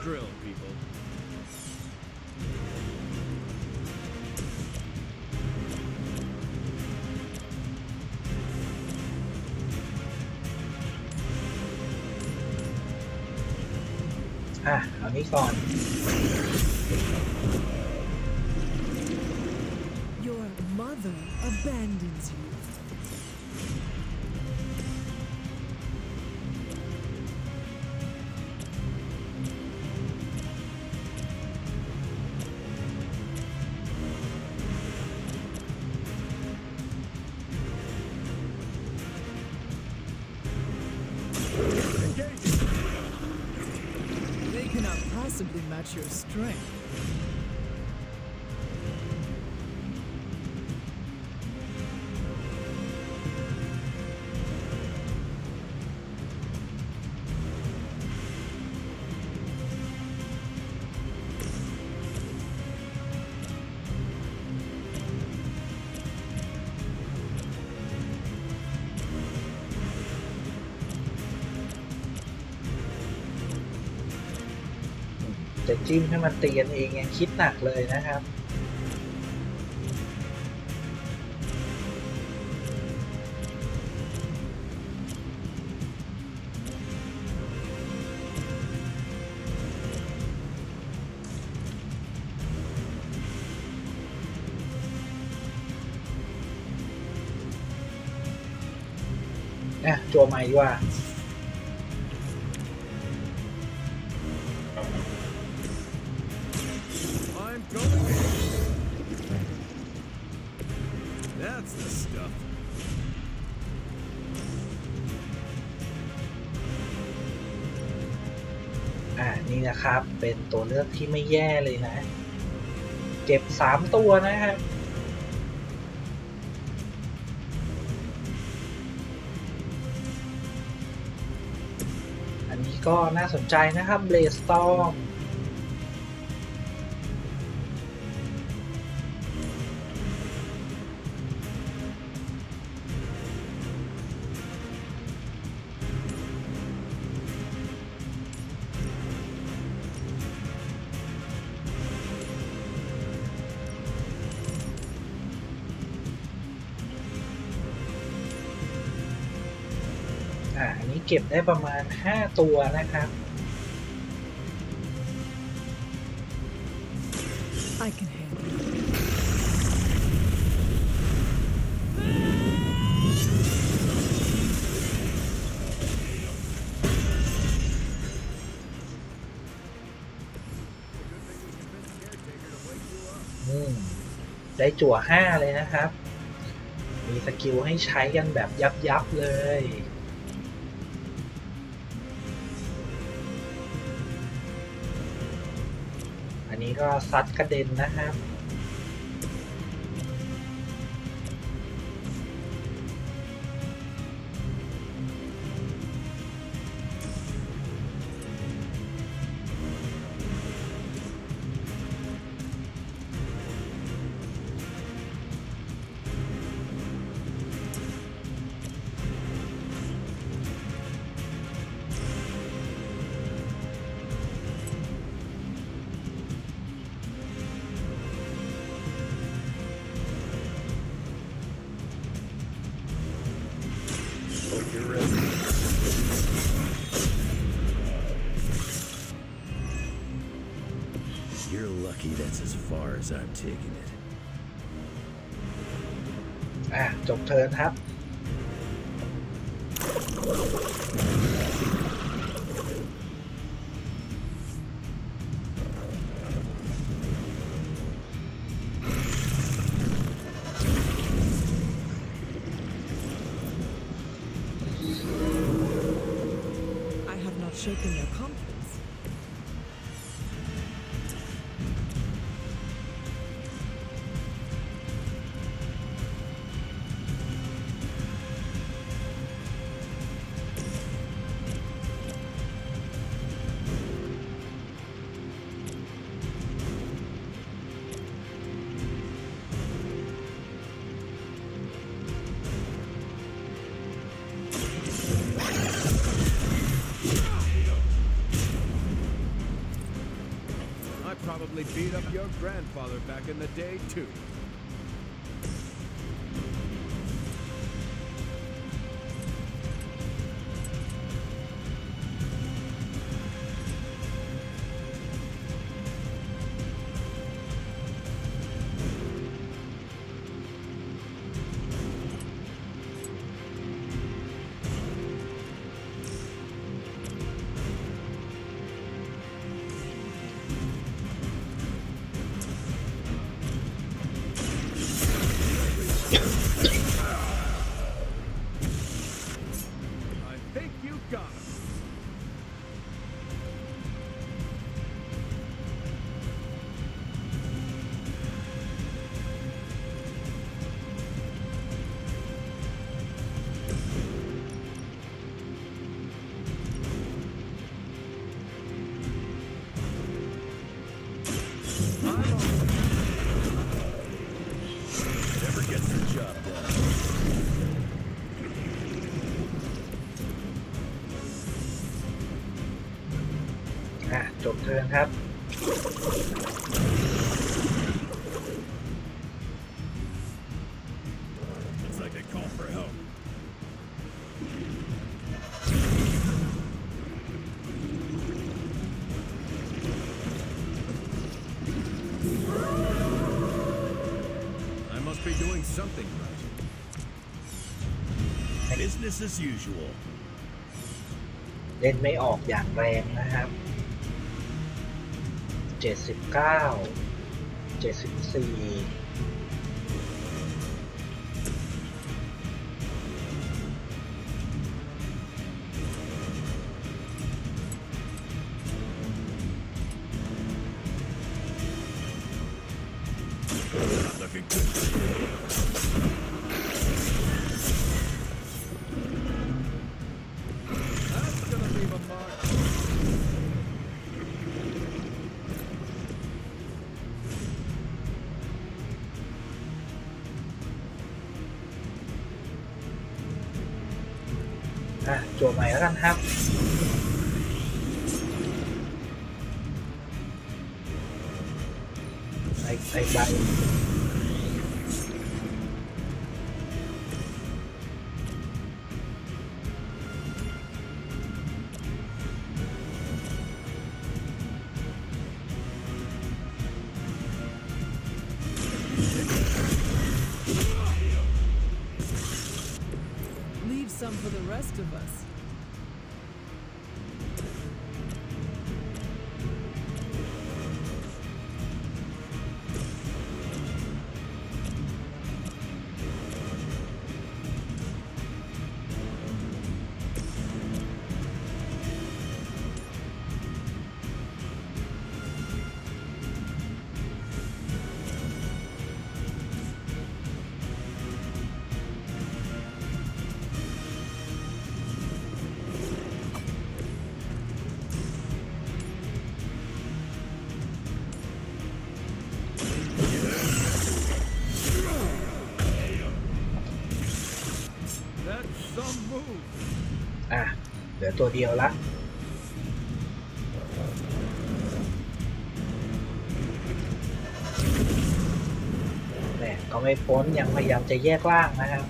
Speaker 3: drill, people.
Speaker 1: Ah, เอานี้ก่อน
Speaker 5: Your mother abandons you. They cannot possibly match your strength.
Speaker 1: จะจิ้มให้มันตีกันเองยังคิดหนักเลยนะครับจั่วใหม่ดีกว่า
Speaker 3: That's the stuff.
Speaker 1: นี่นะครับเป็นตัวเลือกที่ไม่แย่เลยนะเก็บ3ตัวนะครับอันนี้ก็น่าสนใจนะครับ Blaze Stormอันนี้เก็บได้ประมาณ5ตัวนะครับ
Speaker 5: I can handle it.
Speaker 1: ได้จั่ว5เลยนะครับมีสกิลให้ใช้กันแบบยับๆเลยอันนี้ก็ซัดกระเด็นนะครับ
Speaker 13: You're lucky that's as far as I'm taking it.
Speaker 1: จบเทิร์นครับ
Speaker 5: not shaken their confidence.
Speaker 3: Probably beat up your grandfather back in the day, too.
Speaker 13: Never gets the job done.
Speaker 1: จบเทิร์นครับ
Speaker 3: Looks like a call for help. I must be doing something right.
Speaker 13: Business as usual.
Speaker 1: เล่นไม่ออกอย่างแรงนะครับ 79 74Looking
Speaker 3: good. That's gonna leave a mark.
Speaker 1: โจทย์ใหม่แล้วกันครับไอ้ใบ
Speaker 5: Leave some for the rest of us.
Speaker 3: That's some move.
Speaker 1: เหลือตัวเดียวละแต่ก็ไม่พ้นยังพยายามจะแยกล่างนะครับ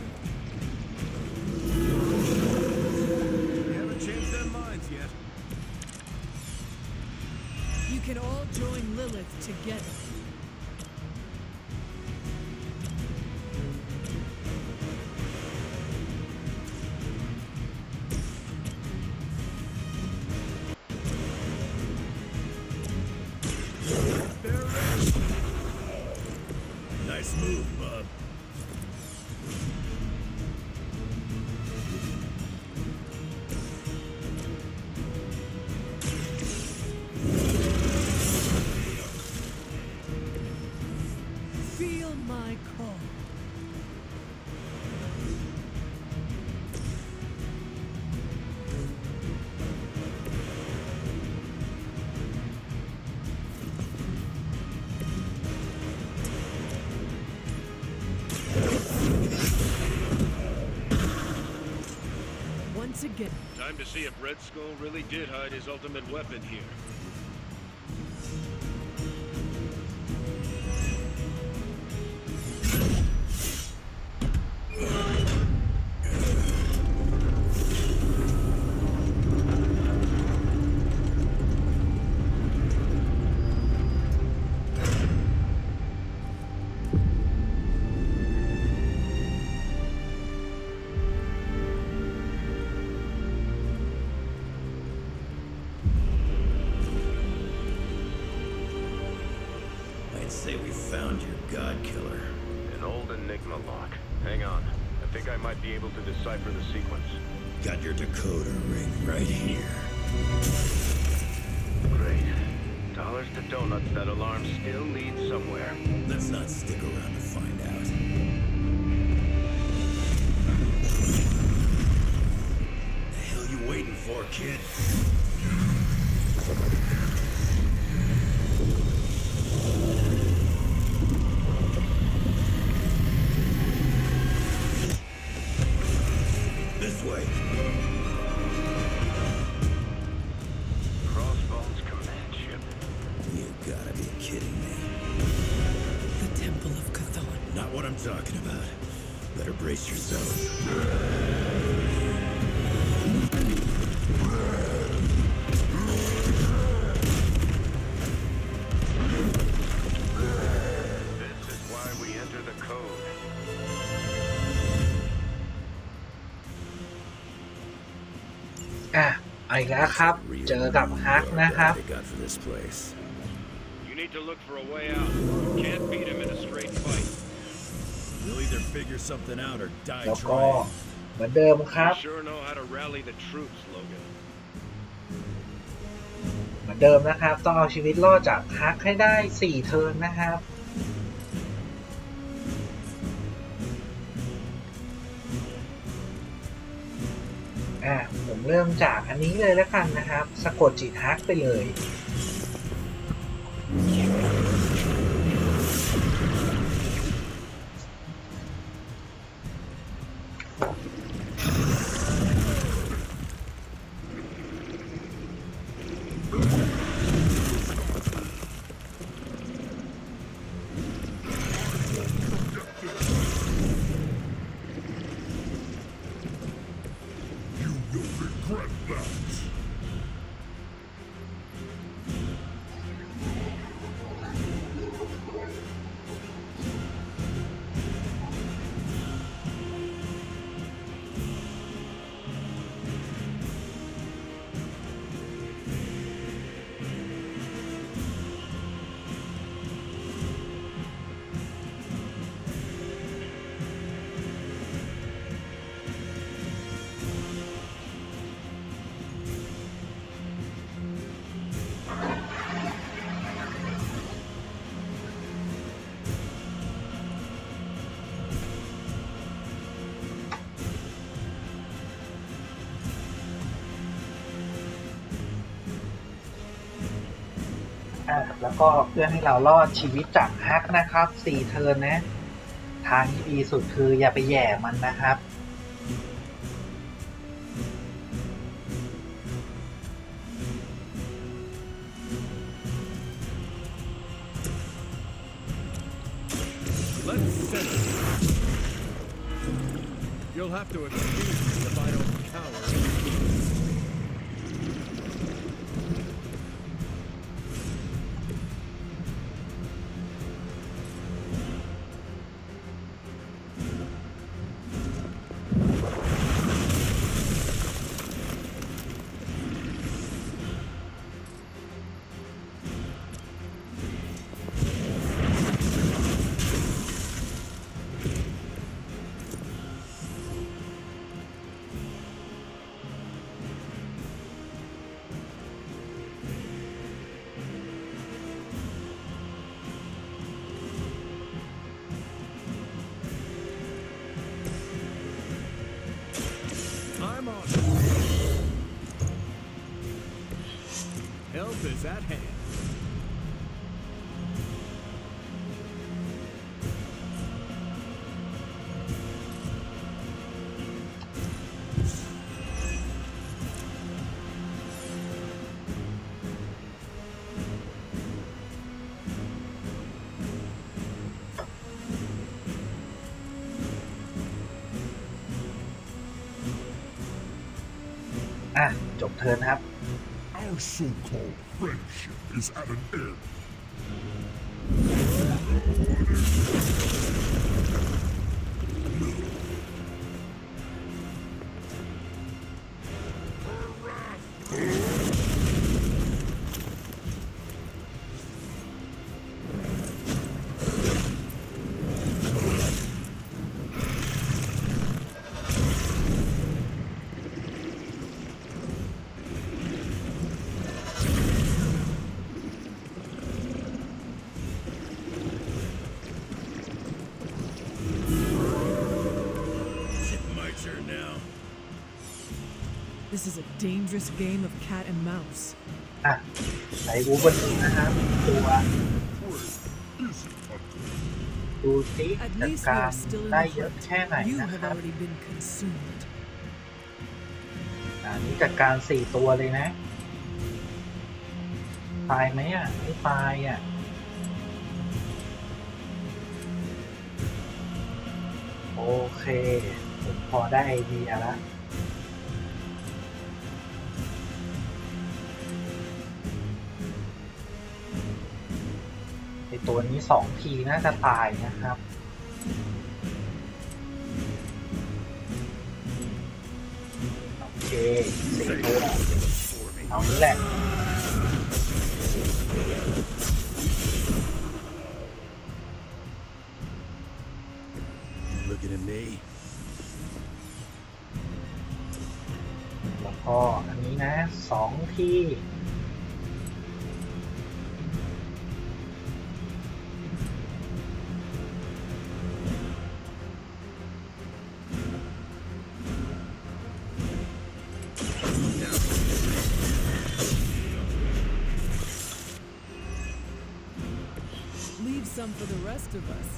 Speaker 3: They haven't changed their minds yet.
Speaker 5: You can all join Lilith together.
Speaker 3: They're ready.
Speaker 13: Nice move, bub.
Speaker 6: I call.
Speaker 5: Once again.
Speaker 19: Time to see if Red Skull really did hide his ultimate weapon here.
Speaker 13: I'd say we found your god killer.
Speaker 18: An old Enigma lock. Hang on. I think I might be able to decipher the sequence.
Speaker 13: Got your decoder ring right here.
Speaker 18: Great. Dollars to donuts, that alarm still leads somewhere.
Speaker 13: Let's not stick around to find out. The hell you waiting for, kid? This way.
Speaker 18: Crossbones command ship.
Speaker 13: You gotta be kidding me.
Speaker 5: The Temple of Chthon.
Speaker 13: Not what I'm talking about. Better brace yourself.
Speaker 18: This is why we enter the code.
Speaker 1: เอาอีกแล้วครับ เจอกับฮักนะครับ
Speaker 13: They got for this place.
Speaker 19: You need to look for a way out. You can't beat him in a straight fight.
Speaker 13: We'll either figure something out or die
Speaker 1: แล้วก็
Speaker 13: trying.
Speaker 1: เหมือนเดิมครับ
Speaker 19: You sure know how to rally the troops, Logan.
Speaker 1: เหมือนเดิมนะครับ ต้องเอาชีวิตรอดจากฮักให้ได้4เทิร์นนะครับผมเริ่มจากอันนี้เลยแล้วกันนะครับ สะกดจิตฮักไปเลย แล้วก็เพื่อให้เรารอดชีวิตจากฮักนะครับ4เทิร์นนะทางที่ดีสุดคืออย่าไปแย่มันนะครับ
Speaker 19: Let's set it. You'll have to excuse me if I don't cower.
Speaker 6: Help is at hand.
Speaker 1: จบเทิร์นครับ
Speaker 4: Our so-called friendship is at an end.
Speaker 5: This is a dangerous game of cat and mouse.
Speaker 1: ใส่อูบนนะครับตัวดูสิจัดการได้เยอะแค่ไหนนะครับนี่จัดการ4ตัวเลยนะตายไหมไม่ตายโอเคผมพอได้ไอเดียแล้วตัวนี้2 ทีน่าจะตายนะครับโอเค4 ตัวเอานี้แหละแล้วก็อันนี้นะ2 ที
Speaker 5: Some for the rest of us.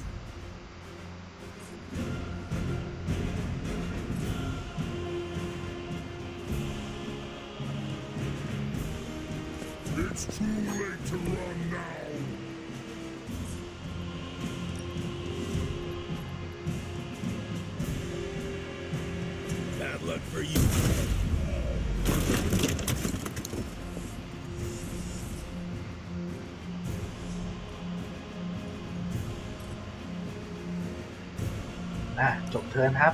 Speaker 4: It's too late to run now.
Speaker 13: Bad luck for you.
Speaker 1: จบเทิร์นครับ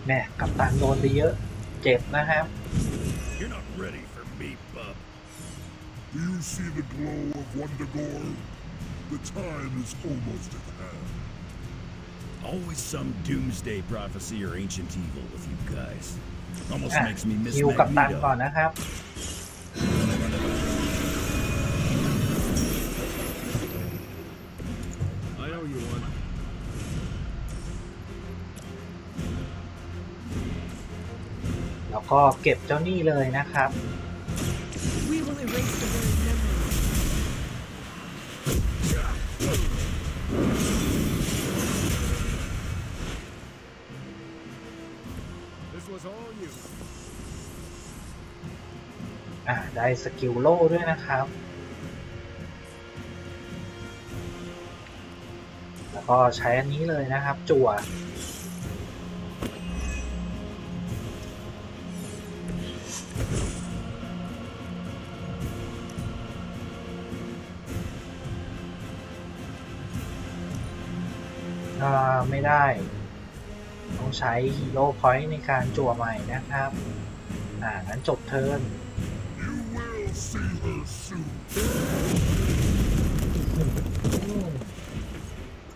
Speaker 1: แม่กัปตันโดนไปเยอะเจ็บนะครับ
Speaker 4: You're not ready for me, bub. Do you see the glow of Wondagore? The time is almost at hand.
Speaker 13: Always some doomsday prophecy or ancient evil with you guys. Almost makes me miss
Speaker 1: คิวกัปตันก่อนนะครับแล้วก็เก็บเจ้านี่เลยนะครับ
Speaker 5: We will erase the very memory.
Speaker 6: This was all you.
Speaker 1: ได้สกิลโล่ด้วยนะครับแล้วก็ใช้อันนี้เลยนะครับจั่วไม่ได้ต้องใช้ฮีโร่พอยต์ในการจั่วใหม่นะครับงั้นจบเทิร์น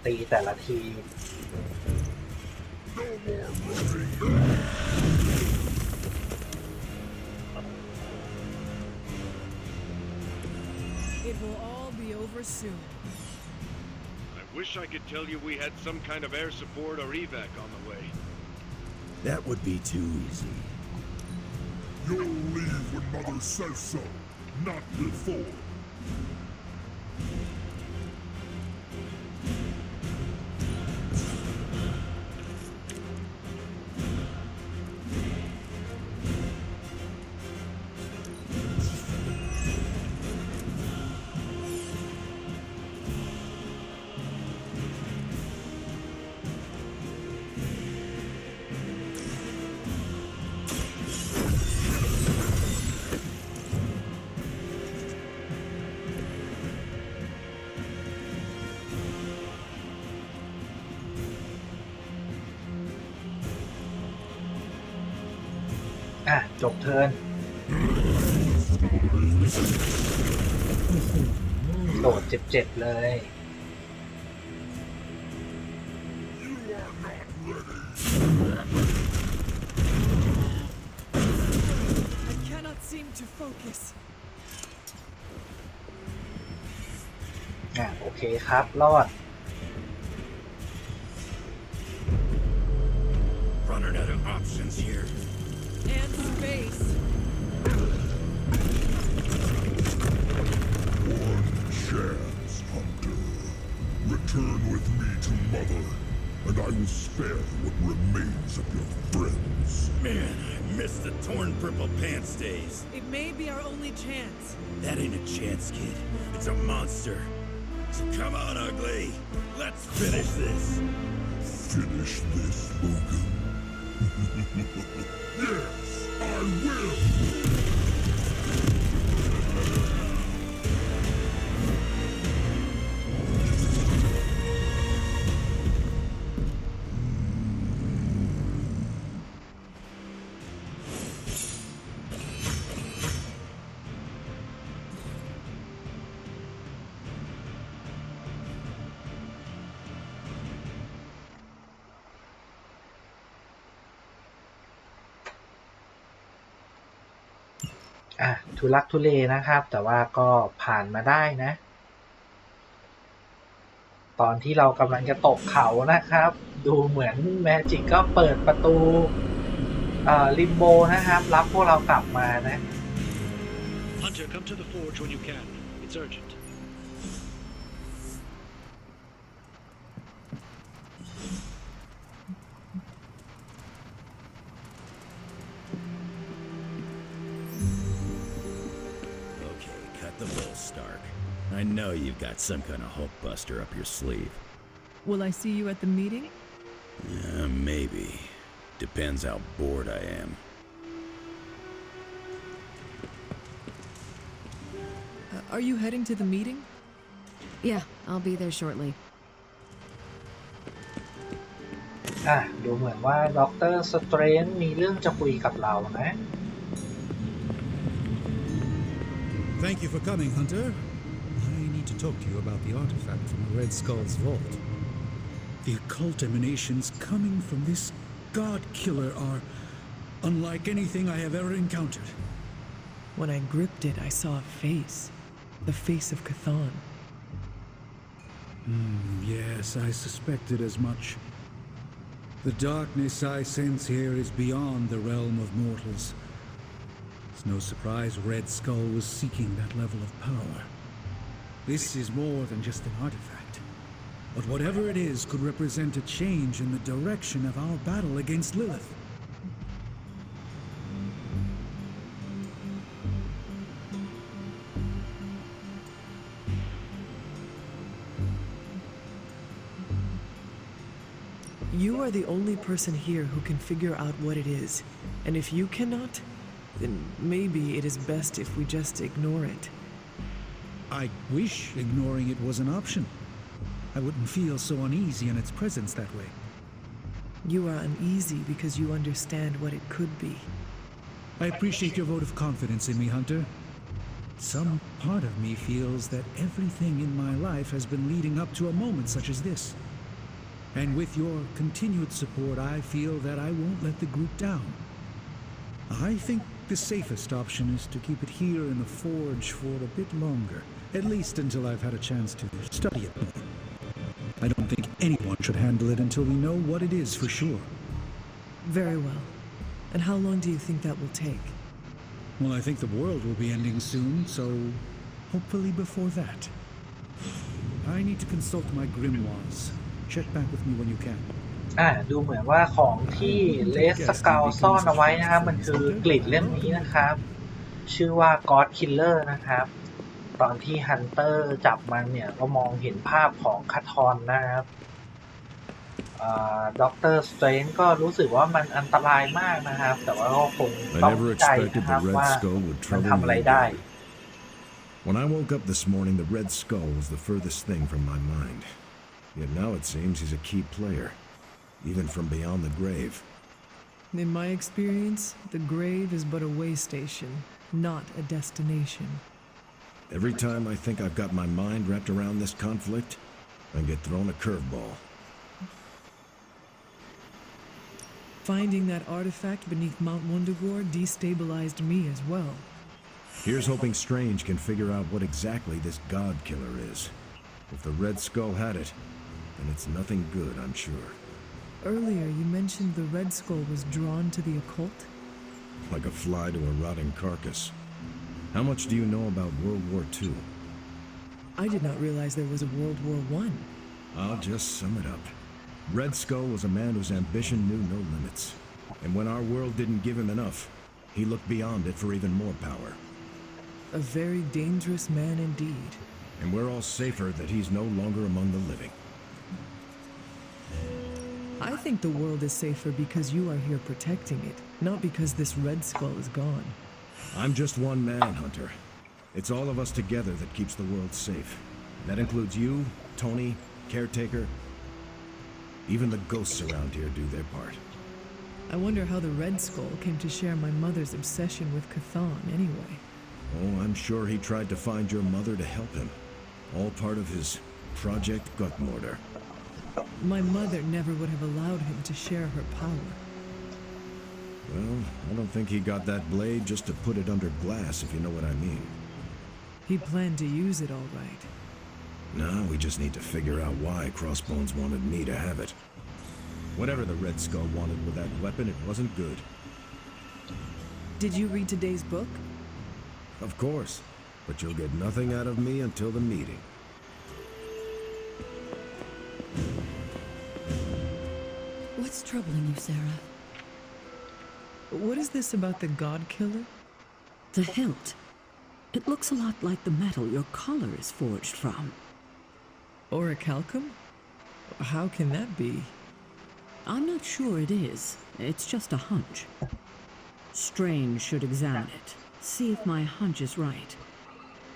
Speaker 1: ตีแต่ละที
Speaker 5: It will all be over soon.
Speaker 19: I wish I could tell you we had some kind of air support or evac on the way.
Speaker 13: That would be too easy.
Speaker 4: You'll leave when Mother says so, not before.
Speaker 1: จบเทิร์นโดดเจ็บๆเลย
Speaker 5: I cannot seem to focus.
Speaker 1: โอเคครับรอด
Speaker 13: Running out of options here.
Speaker 5: And space.
Speaker 4: One chance, Hunter. Return with me to Mother, and I will spare what remains of your friends.
Speaker 13: Man, I miss the torn purple pants days.
Speaker 5: It may be our only chance.
Speaker 13: That ain't a chance, kid. It's a monster. So come on, ugly. Let's finish this.
Speaker 4: Finish this, Logan. Yes, I will!
Speaker 1: ทุลักทุเลนะครับ แต่ว่าก็ผ่านมาได้นะ ตอนที่เรากำลังจะตกเขานะครับ ดูเหมือนแมจิกก็เปิดประตูลิมโบนะครับรับพวกเรากลับมานะ
Speaker 19: Hunter, come to the forge when you can. It's urgent.
Speaker 13: The bull, Stark. I know you've got some kind of Hulk buster up your sleeve.
Speaker 5: Will I see you at the meeting?
Speaker 13: Maybe. Depends how bored I am.
Speaker 5: Are you heading to the meeting?
Speaker 15: Yeah, I'll be there shortly.
Speaker 1: ดูเหมือนว่าด็อกเตอร์สเตรนจ์มีเรื่องจะคุยกับเรานะ
Speaker 6: Thank you for coming, Hunter. I need to talk to you about the artifact from the Red Skull's vault. The occult emanations coming from this god killer are unlike anything I have ever encountered.
Speaker 5: When I gripped it, I saw a face. The face of Chthon.
Speaker 6: Yes, I suspected as much. The darkness I sense here is beyond the realm of mortals. It's no surprise Red Skull was seeking that level of power. This is more than just an artifact. But whatever it is could represent a change in the direction of our battle against Lilith.
Speaker 5: You are the only person here who can figure out what it is. And if you cannot, then maybe it is best if we just ignore it.
Speaker 6: I wish ignoring it was an option. I wouldn't feel so uneasy in its presence that way.
Speaker 5: You are uneasy because you understand what it could be.
Speaker 6: I appreciate your vote of confidence in me, Hunter. Some part of me feels that everything in my life has been leading up to a moment such as this. And with your continued support, I feel that I won't let the group down. I think the safest option is to keep it here in the forge for a bit longer, at least until I've had a chance to study it more. I don't think anyone should handle it until we know what it is for sure.
Speaker 5: Very well. And how long do you think that will take?
Speaker 6: Well, I think the world will be ending soon, so hopefully before that. I need to consult my grimoires. Check back with me when you can.
Speaker 1: ดูเหมือนว่าของที่เลสสเกลซ่อนเอาไว้นะครับมันคือกลิดเล่มนี้นะครับชื่อว่า God Killer นะครับตอนที่ฮันเตอร์จับมันเนี่ยก็มองเห็นภาพของคาทอนนะครับด็อกเตอร์สเตรนจ์ก็รู้สึกว่ามันอันตรายมากนะครับแต่ว่าก็คงต้องใจนะครับว่ามันทำอะไรได้
Speaker 3: When I woke up this morning, the Red Skull was the furthest thing from my mind. Yet now it seems he's a key player, even from beyond the grave.
Speaker 5: In my experience, the grave is but a way station, not a destination.
Speaker 3: Every time I think I've got my mind wrapped around this conflict, I get thrown a curveball.
Speaker 5: Finding that artifact beneath Mount Wundagore destabilized me as well.
Speaker 3: Here's hoping Strange can figure out what exactly this God Killer is. If the Red Skull had it, then it's nothing good, I'm sure.
Speaker 5: Earlier, you mentioned the Red Skull was drawn to the occult?
Speaker 3: Like a fly to a rotting carcass. How much do you know about World War II?
Speaker 5: I did not realize there was a World War I.
Speaker 3: I'll just sum it up. Red Skull was a man whose ambition knew no limits. And when our world didn't give him enough, he looked beyond it for even more power.
Speaker 5: A very dangerous man indeed.
Speaker 3: And we're all safer that he's no longer among the living.
Speaker 5: I think the world is safer because you are here protecting it, not because this Red Skull is gone.
Speaker 3: I'm just one man, Hunter. It's all of us together that keeps the world safe. That includes you, Tony, Caretaker. Even the ghosts around here do their part.
Speaker 5: I wonder how the Red Skull came to share my mother's obsession with Chthon anyway.
Speaker 3: Oh, I'm sure he tried to find your mother to help him. All part of his Project Gutmortar.
Speaker 5: My mother never would have allowed him to share her power.
Speaker 3: Well, I don't think he got that blade just to put it under glass, if you know what I mean.
Speaker 5: He planned to use it all right.
Speaker 3: Now we just need to figure out why Crossbones wanted me to have it. Whatever the Red Skull wanted with that weapon, it wasn't good.
Speaker 5: Did you read today's book?
Speaker 3: Of course, but you'll get nothing out of me until the meeting.
Speaker 10: What's troubling you, Sarah?
Speaker 5: What is this about the God Killer?
Speaker 12: The hilt. It looks a lot like the metal your collar is forged from.
Speaker 5: Orichalcum? How can that be?
Speaker 12: I'm not sure it is. It's just a hunch. Strange should examine it, see if my hunch is right.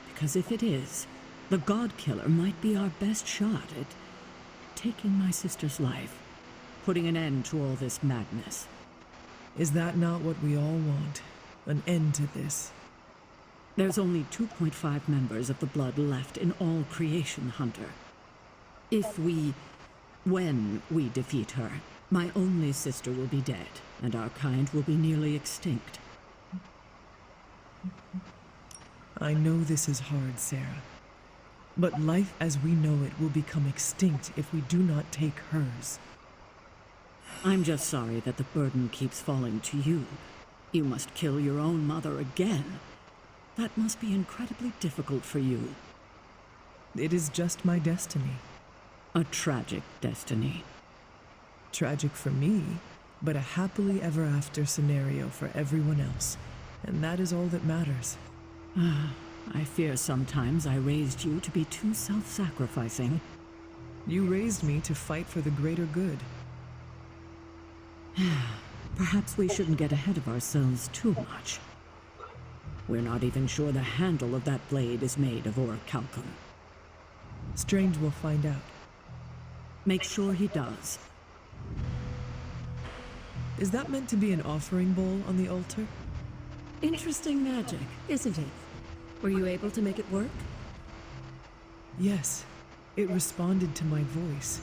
Speaker 12: Because if it is, the God Killer might be our best shot at taking my sister's life, putting an end to all this madness.
Speaker 5: Is that not what we all want? An end to this?
Speaker 12: There's only 2.5 members of the blood left in all creation, Hunter. When we defeat her, my only sister will be dead, and our kind will be nearly extinct.
Speaker 5: I know this is hard, Sarah. But life as we know it will become extinct if we do not take hers.
Speaker 12: I'm just sorry that the burden keeps falling to you. You must kill your own mother again. That must be incredibly difficult for you.
Speaker 5: It is just my destiny.
Speaker 12: A tragic destiny.
Speaker 5: Tragic for me, but a happily ever after scenario for everyone else. And that is all that matters.
Speaker 12: I fear sometimes I raised you to be too self-sacrificing.
Speaker 5: You raised me to fight for the greater good.
Speaker 12: Perhaps we shouldn't get ahead of ourselves too much. We're not even sure the handle of that blade is made of orichalcum.
Speaker 5: Strange will find out.
Speaker 12: Make sure he does.
Speaker 5: Is that meant to be an offering bowl on the altar?
Speaker 10: Interesting magic, isn't it? Were you able to make it work?
Speaker 5: Yes, it responded to my voice.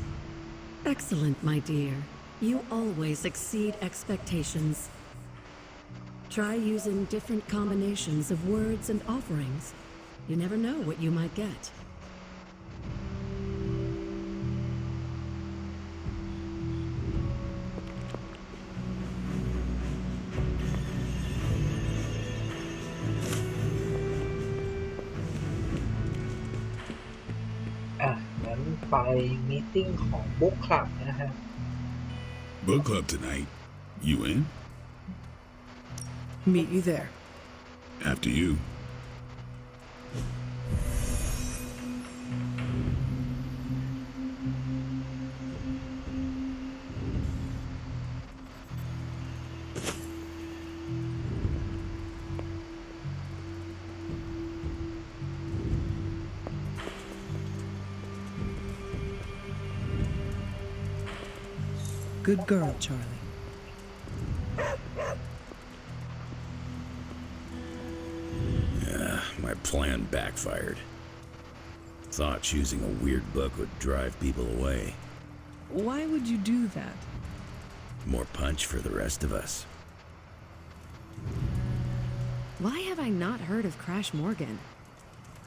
Speaker 10: Excellent, my dear. You always exceed expectations. Try using different combinations of words and offerings. You never know what you might get.
Speaker 1: งั้นไปมีตติ้งของบุ๊กคลับนะฮะ
Speaker 4: Book club tonight. You in?
Speaker 5: Meet you there.
Speaker 4: After you.
Speaker 5: Good girl, Charlie.
Speaker 13: My plan backfired. Thought choosing a weird book would drive people away.
Speaker 5: Why would you do that?
Speaker 13: More punch for the rest of us.
Speaker 15: Why have I not heard of Crash Morgan?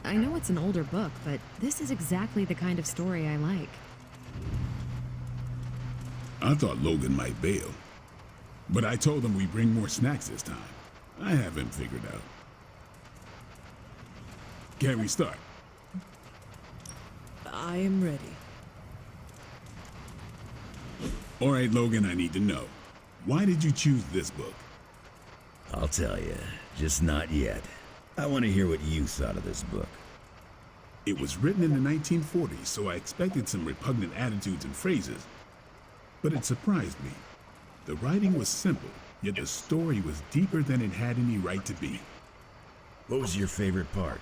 Speaker 15: I know it's an older book, but this is exactly the kind of story I like.
Speaker 4: I thought Logan might bail, but I told him we bring more snacks this time. I have him figured out. Can we start?
Speaker 5: I am ready.
Speaker 4: All right, Logan, I need to know. Why did you choose this book?
Speaker 13: I'll tell you, just not yet. I want to hear what you thought of this book.
Speaker 4: It was written in the 1940s, so I expected some repugnant attitudes and phrases. But it surprised me. The writing was simple, yet the story was deeper than it had any right to be.
Speaker 13: What was your favorite part?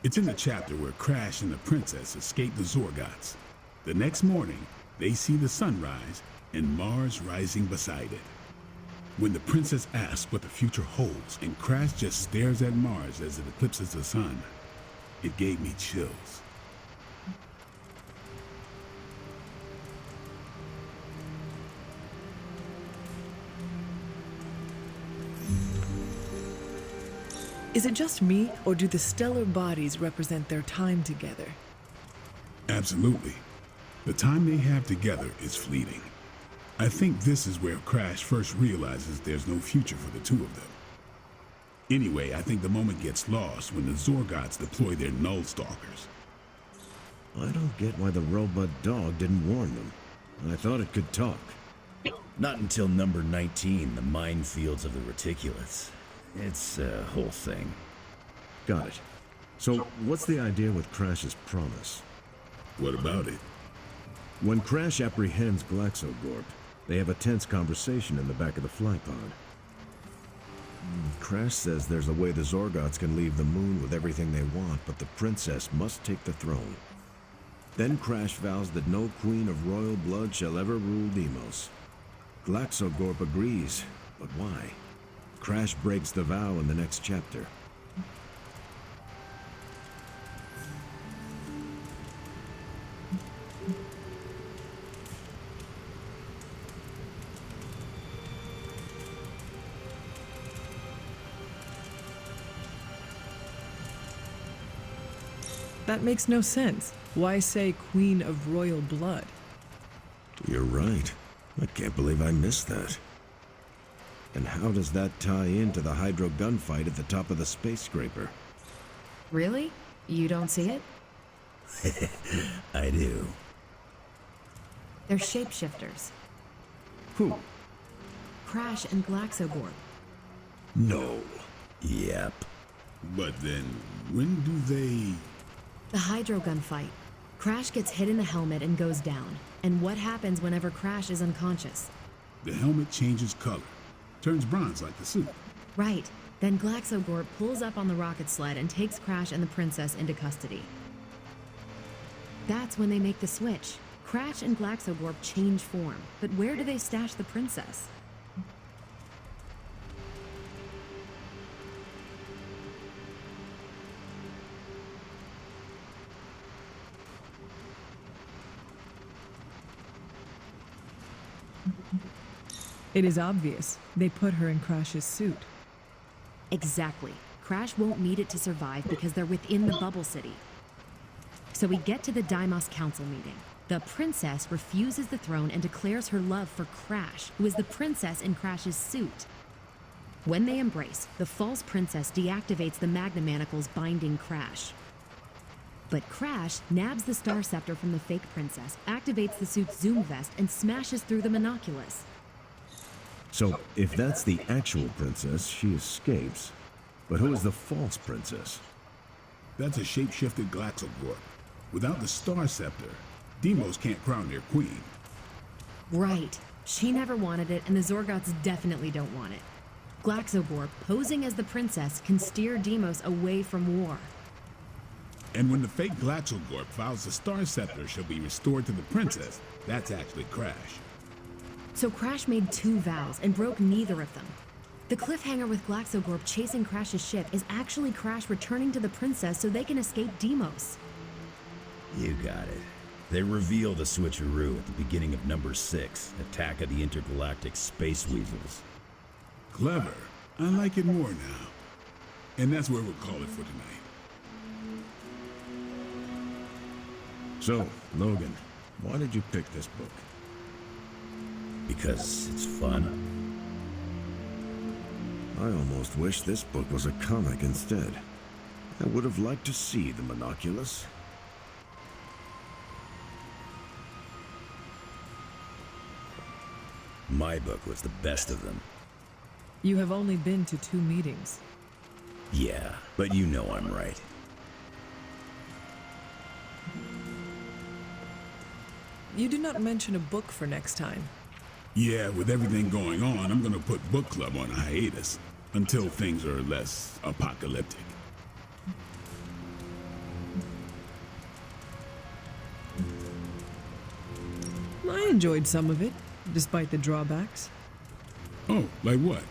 Speaker 4: It's in the chapter where Crash and the princess escape the Zorgots. The next morning, they see the sun rise and Mars rising beside it. When the princess asks what the future holds and Crash just stares at Mars as it eclipses the sun, it gave me chills.
Speaker 5: Is it just me, or do the stellar bodies represent their time together?
Speaker 4: Absolutely. The time they have together is fleeting. I think this is where Crash first realizes there's no future for the two of them. Anyway, I think the moment gets lost when the Zorgots deploy their Null Stalkers.
Speaker 3: I don't get why the robot dog didn't warn them. I thought it could talk.
Speaker 13: Not until number 19, the minefields of the reticulates. It's a whole thing.
Speaker 3: Got it. So, what's the idea with Crash's promise?
Speaker 4: What about it?
Speaker 3: When Crash apprehends Glaxogorp, they have a tense conversation in the back of the fly pod. Crash says there's a way the Zorgots can leave the moon with everything they want, but the princess must take the throne. Then Crash vows that no queen of royal blood shall ever rule Deimos. Glaxogorp agrees, but why? Crash breaks the vow in the next chapter.
Speaker 5: That makes no sense. Why say Queen of Royal Blood?
Speaker 3: You're right. I can't believe I missed that. And how does that tie into the Hydro gunfight at the top of the space scraper?
Speaker 15: Really? You don't see it?
Speaker 13: I do.
Speaker 15: They're shapeshifters.
Speaker 3: Who?
Speaker 15: Crash and Glaxogorp.
Speaker 4: No.
Speaker 13: Yep.
Speaker 4: But then, when do they...
Speaker 15: The Hydro gunfight. Crash gets hit in the helmet and goes down. And what happens whenever Crash is unconscious?
Speaker 4: The helmet changes color. Turns bronze like the suit.
Speaker 15: Right. Then Glaxogorp pulls up on the rocket sled and takes Crash and the princess into custody. That's when they make the switch. Crash and Glaxogorp change form. But where do they stash the princess?
Speaker 5: It is obvious. They put her in Crash's suit.
Speaker 15: Exactly. Crash won't need it to survive because they're within the bubble city. So we get to the Deimos Council meeting. The princess refuses the throne and declares her love for Crash, who is the princess in Crash's suit. When they embrace, the false princess deactivates the Magna Manacles binding Crash. But Crash nabs the Star Scepter from the fake princess, activates the suit's Zoom vest, and smashes through the monoculus.
Speaker 3: So, if that's the actual princess, she escapes. But who is the false princess?
Speaker 4: That's a shape-shifted Glaxogorp. Without the Star Scepter, Deimos can't crown their queen.
Speaker 15: Right. She never wanted it, and the Zorgots definitely don't want it. Glaxogorp, posing as the princess, can steer Deimos away from war.
Speaker 4: And when the fake Glaxogorp vows the Star Scepter shall be restored to the princess, that's actually Crash.
Speaker 15: So Crash made 2 vows and broke neither of them. The cliffhanger with Glaxogorp chasing Crash's ship is actually Crash returning to the princess so they can escape Deimos.
Speaker 13: You got it. They reveal the switcheroo at the beginning of number 6, Attack of the Intergalactic Space Weasels.
Speaker 4: Clever. I like it more now. And that's where we'll call it for tonight.
Speaker 3: So, Logan, why did you pick this book?
Speaker 13: Because it's fun.
Speaker 3: I almost wish this book was a comic instead. I would have liked to see the monoculus.
Speaker 13: My book was the best of them.
Speaker 5: You have only been to 2 meetings.
Speaker 13: Yeah, but you know I'm right.
Speaker 5: You did not mention a book for next time.
Speaker 4: Yeah, with everything going on, I'm gonna put book club on a hiatus until things are less apocalyptic.
Speaker 5: I enjoyed some of it, despite the drawbacks.
Speaker 4: Oh, like what?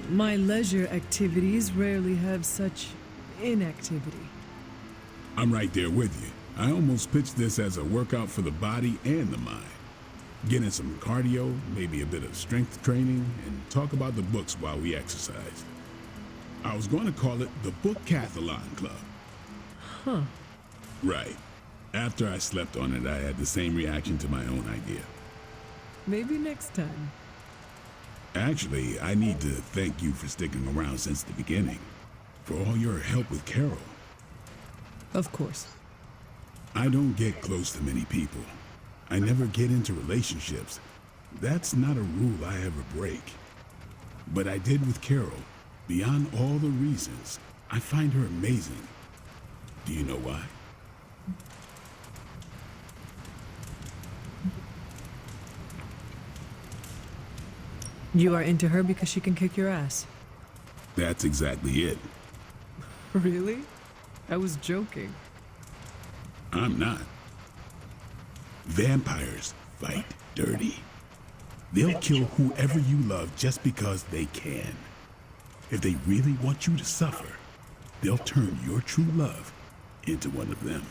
Speaker 5: My leisure activities rarely have such inactivity.
Speaker 4: I'm right there with you. I almost pitched this as a workout for the body and the mind. Getting some cardio, maybe a bit of strength training, and talk about the books while we exercise. I was going to call it the Bookathlon Club.
Speaker 5: Huh.
Speaker 4: Right. After I slept on it, I had the same reaction to my own idea.
Speaker 5: Maybe next time.
Speaker 4: Actually, I need to thank you for sticking around since the beginning. For all your help with Carol.
Speaker 5: Of course.
Speaker 4: I don't get close to many people. I never get into relationships. That's not a rule I ever break. But I did with Carol. Beyond all the reasons, I find her amazing. Do you know why?
Speaker 5: You are into her because she can kick your ass.
Speaker 4: That's exactly it.
Speaker 5: Really? I was joking.
Speaker 4: I'm not. Vampires fight dirty. They'll kill whoever you love just because they can. If they really want you to suffer, they'll turn your true love into one of them.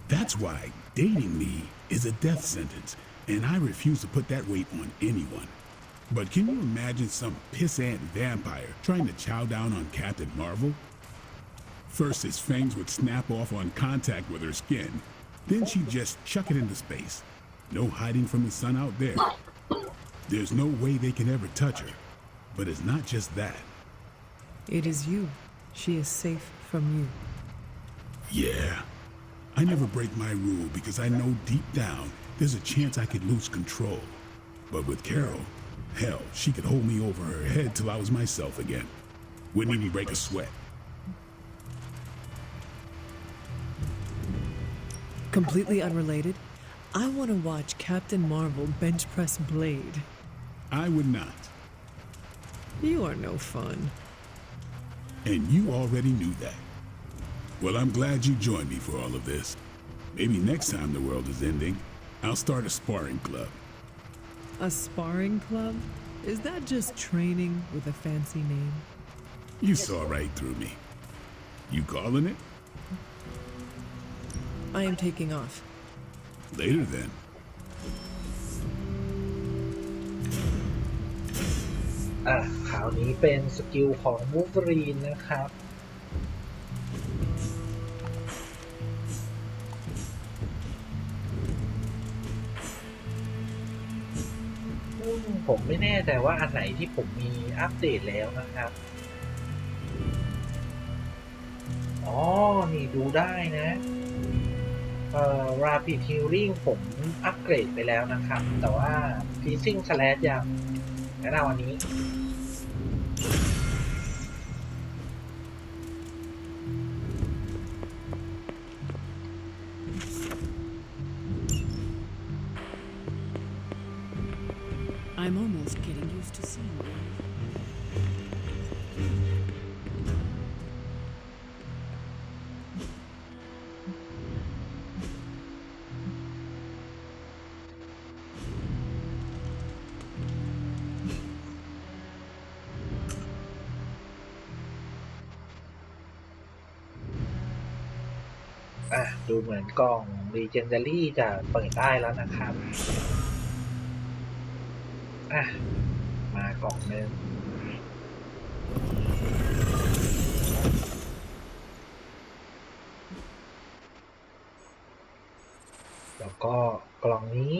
Speaker 4: That's why dating me is a death sentence, and I refuse to put that weight on anyone. But can you imagine some pissant vampire trying to chow down on Captain Marvel? First, his fangs would snap off on contact with her skin. Then she'd just chuck it into space. No hiding from the sun out there. There's no way they can ever touch her. But it's not just that.
Speaker 5: It is you. She is safe from you.
Speaker 4: Yeah. I never break my rule because I know deep down there's a chance I could lose control. But with Carol, hell, she could hold me over her head till I was myself again. Wouldn't even break a sweat.
Speaker 5: Completely unrelated, I want to watch Captain Marvel bench press Blade.
Speaker 4: I would not.
Speaker 5: You are no fun.
Speaker 4: And you already knew that. Well, I'm glad you joined me for all of this. Maybe next time the world is ending, I'll start a sparring club.
Speaker 5: A sparring club? Is that just training with a fancy name?
Speaker 4: You saw right through me. You calling it?
Speaker 5: I am taking off.
Speaker 4: Later then.
Speaker 1: คราวนี้เป็นสกิลของวูล์ฟเวอรีนนะครับผมไม่แน่ใจว่าอันไหนที่ผมมีอัปเดตแล้วนะครับอ๋อนี่ดูได้นะRapid Healing ผมอัปเกรดไปแล้วนะครับแต่ว่า Freezing Slash ยังแนะนำวันนี้
Speaker 12: I'm almost getting used to seeing you.
Speaker 1: ดูเหมือนกล่อง Legendary จะเปิดได้แล้วนะครับมากล่องนึงแล้วก็กล่องนี้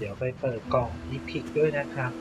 Speaker 1: เดี๋ยวไปเปิดกล่องอีพิกด้วยนะครับ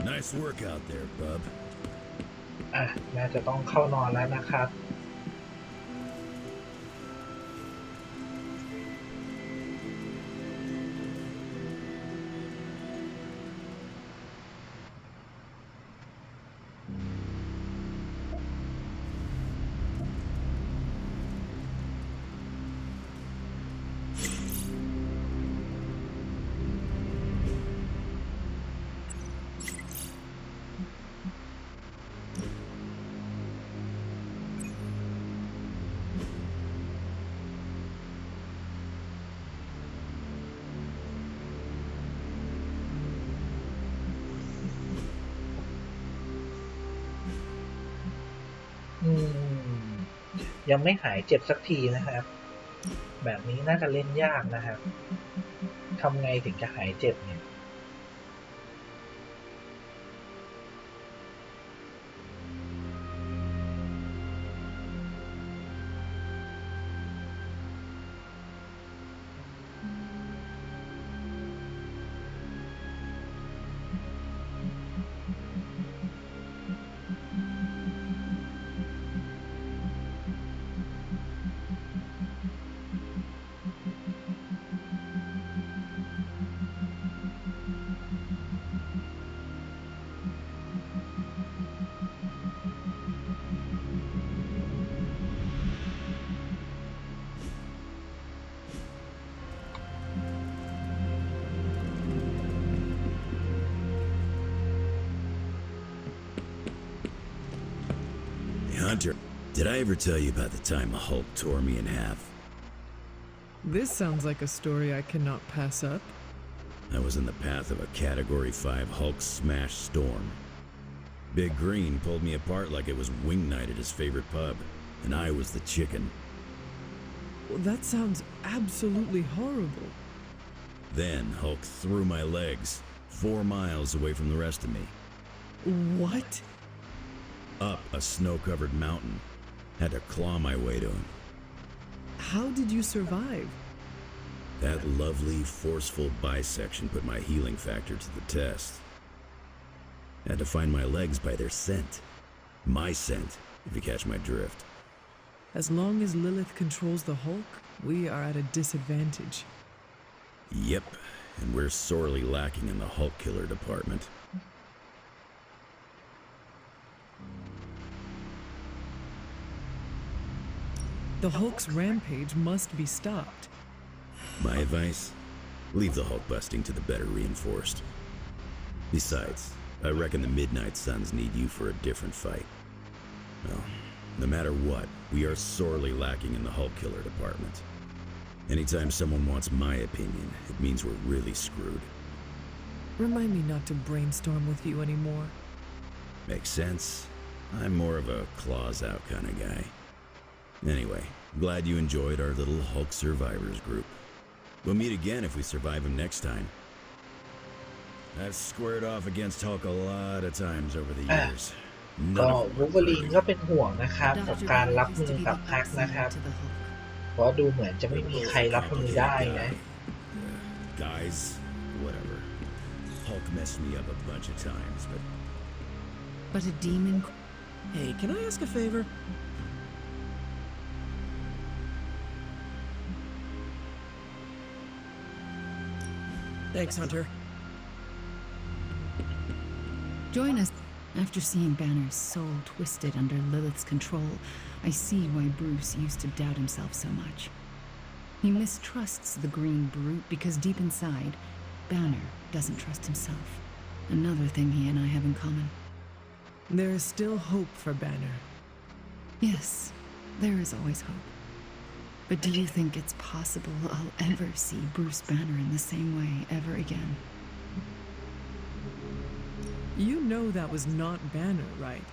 Speaker 13: Nice work out there, bub.
Speaker 1: น่าจะต้องเข้านอนแล้วนะครับยังไม่หายเจ็บสักทีนะครับแบบนี้น่าจะเล่นยากนะครับทำไงถึงจะหายเจ็บเนี่ย
Speaker 13: Hunter, did I ever tell you about the time the Hulk tore me in half?
Speaker 5: This sounds like a story I cannot pass up.
Speaker 13: I was in the path of a Category 5 Hulk smash storm. Big Green pulled me apart like it was wing night at his favorite pub, and I was the chicken.
Speaker 5: Well, that sounds absolutely horrible.
Speaker 13: Then Hulk threw my legs 4 miles away from the rest of me.
Speaker 5: What?
Speaker 13: Up a snow-covered mountain. Had to claw my way to him.
Speaker 5: How did you survive?
Speaker 13: That lovely, forceful bisection put my healing factor to the test. Had to find my legs by their scent. My scent, if you catch my drift.
Speaker 5: As long as Lilith controls the Hulk, we are at a disadvantage.
Speaker 13: Yep, and we're sorely lacking in the Hulk killer department.
Speaker 5: The Hulk's rampage must be stopped.
Speaker 13: My advice? Leave the Hulk busting to the better reinforced. Besides, I reckon the Midnight Suns need you for a different fight. Well, no matter what, we are sorely lacking in the Hulk killer department. Anytime someone wants my opinion, it means we're really screwed.
Speaker 5: Remind me not to brainstorm with you anymore.
Speaker 13: Makes sense. I'm more of a claws out kind of guy. Anyway, glad you enjoyed our little Hulk survivors group. We'll meet again if we survive him next time. I've squared off against Hulk a lot of times over the years.
Speaker 1: ก็วูล์ฟเวอรีนก็เป็นห่วงนะครับกับการรับมือกับฮักนะครับเพราะดูเหมือนจะไม่มีใครรับมือได้นะ
Speaker 13: Guys, whatever. Hulk messed me up a bunch of times,
Speaker 8: But a demon...
Speaker 14: Hey, can I ask a favor? Thanks, Hunter.
Speaker 8: Join us. After seeing Banner's soul twisted under Lilith's control, I see why Bruce used to doubt himself so much. He mistrusts the green brute because deep inside, Banner doesn't trust himself. Another thing he and I have in common.
Speaker 5: There is still hope for Banner.
Speaker 8: Yes, there is always hope. But do you think it's possible I'll ever see Bruce Banner in the same way ever again?
Speaker 5: You know that was not Banner, right?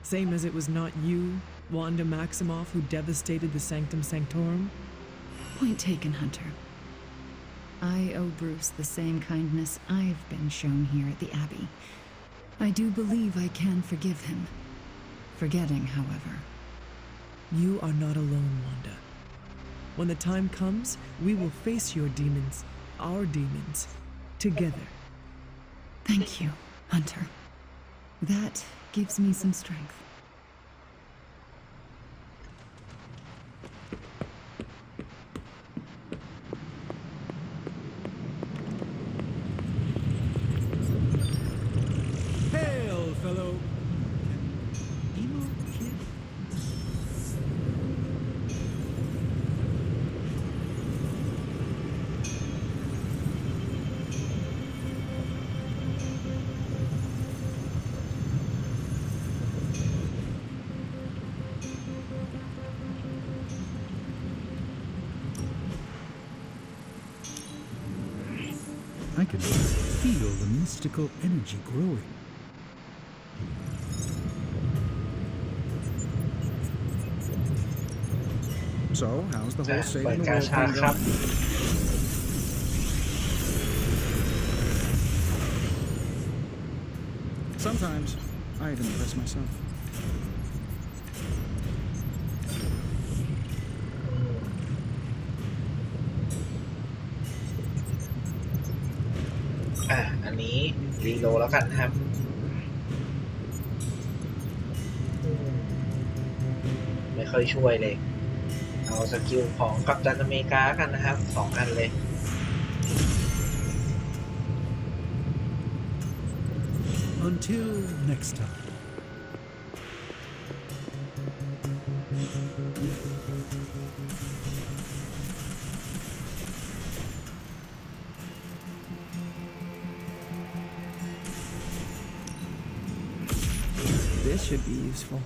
Speaker 5: Same as it was not you, Wanda Maximoff, who devastated the Sanctum Sanctorum?
Speaker 8: Point taken, Hunter. I owe Bruce the same kindness I've been shown here at the Abbey. I do believe I can forgive him. Forgetting, however.
Speaker 5: You are not alone, Wanda. When the time comes, we will face your demons, our demons, together.
Speaker 8: Thank you, Hunter. That gives me some strength.
Speaker 6: Hail, fellow emo kid. I can feel the mystical energy growing. So, how's the whole state of the world been going? Sometimes I even impress myself.
Speaker 1: Ah, อันนี้รีโหลดแล้วกันครับไม่ค่อยช่วยเลยเอาสกิลของกัปตันอเมริกากันนะครับ2 อันเลย
Speaker 6: Until next time.
Speaker 5: This should be useful.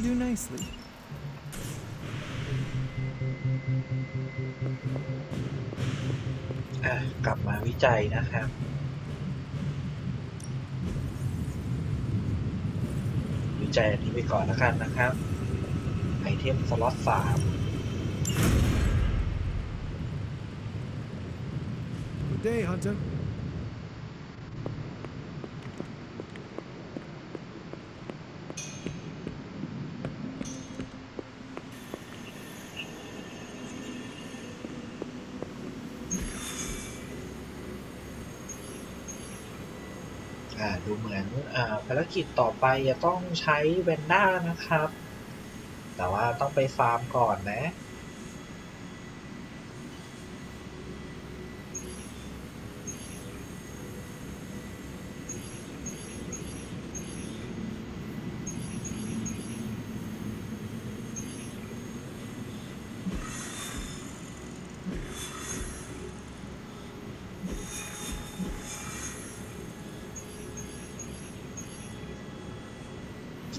Speaker 5: do nicely.
Speaker 1: กลับมาวิจัยนะครับวิจัยอันนี้ไปก่อนแล้วกันนะครับไอเทมสล็อต3Good
Speaker 6: day, Hunter.
Speaker 1: ดูเหมือนภารกิจต่อไปจะต้องใช้แวนด้านะครับ แต่ว่าต้องไปฟาร์มก่อนนะ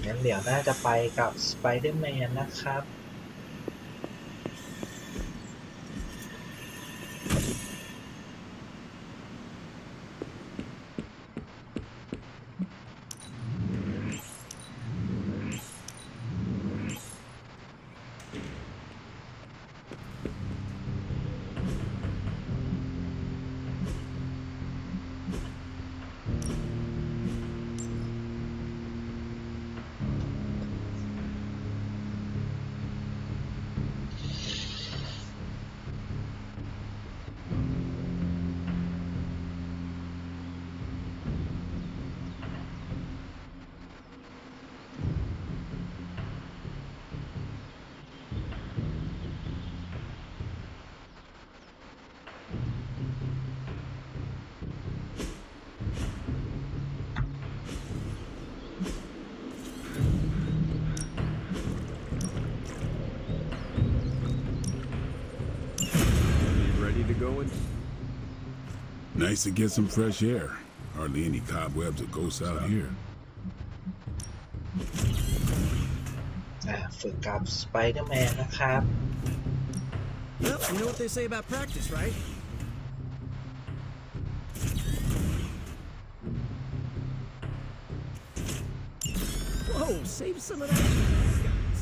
Speaker 1: งั้นเดี๋ยวน่าจะไปกับสไปเดอร์แมนนะครับ
Speaker 3: going?
Speaker 4: Nice to get some fresh air. Hardly any cobwebs or ghosts out here.
Speaker 1: ฝึกกับสไปเดอร์แมนนะครับ
Speaker 14: Well, you know what they say about practice, right? Whoa, save some of that, guys.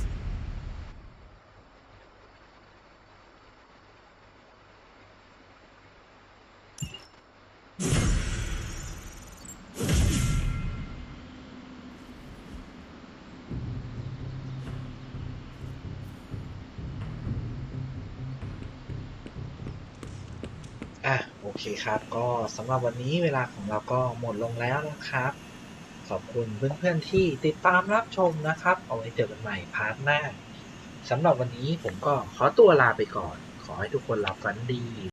Speaker 1: Ah, โอเคครับก็สำหรับวันนี้เวลาของเราก็หมดลงแล้วนะครับขอบคุณเพื่อนๆที่ติดตามรับชมนะครับเอาไว้เจอกันใหม่พาร์ทหน้าสำหรับวันนี้ผมก็ขอตัวลาไปก่อนขอให้ทุกคนหลับฝันดี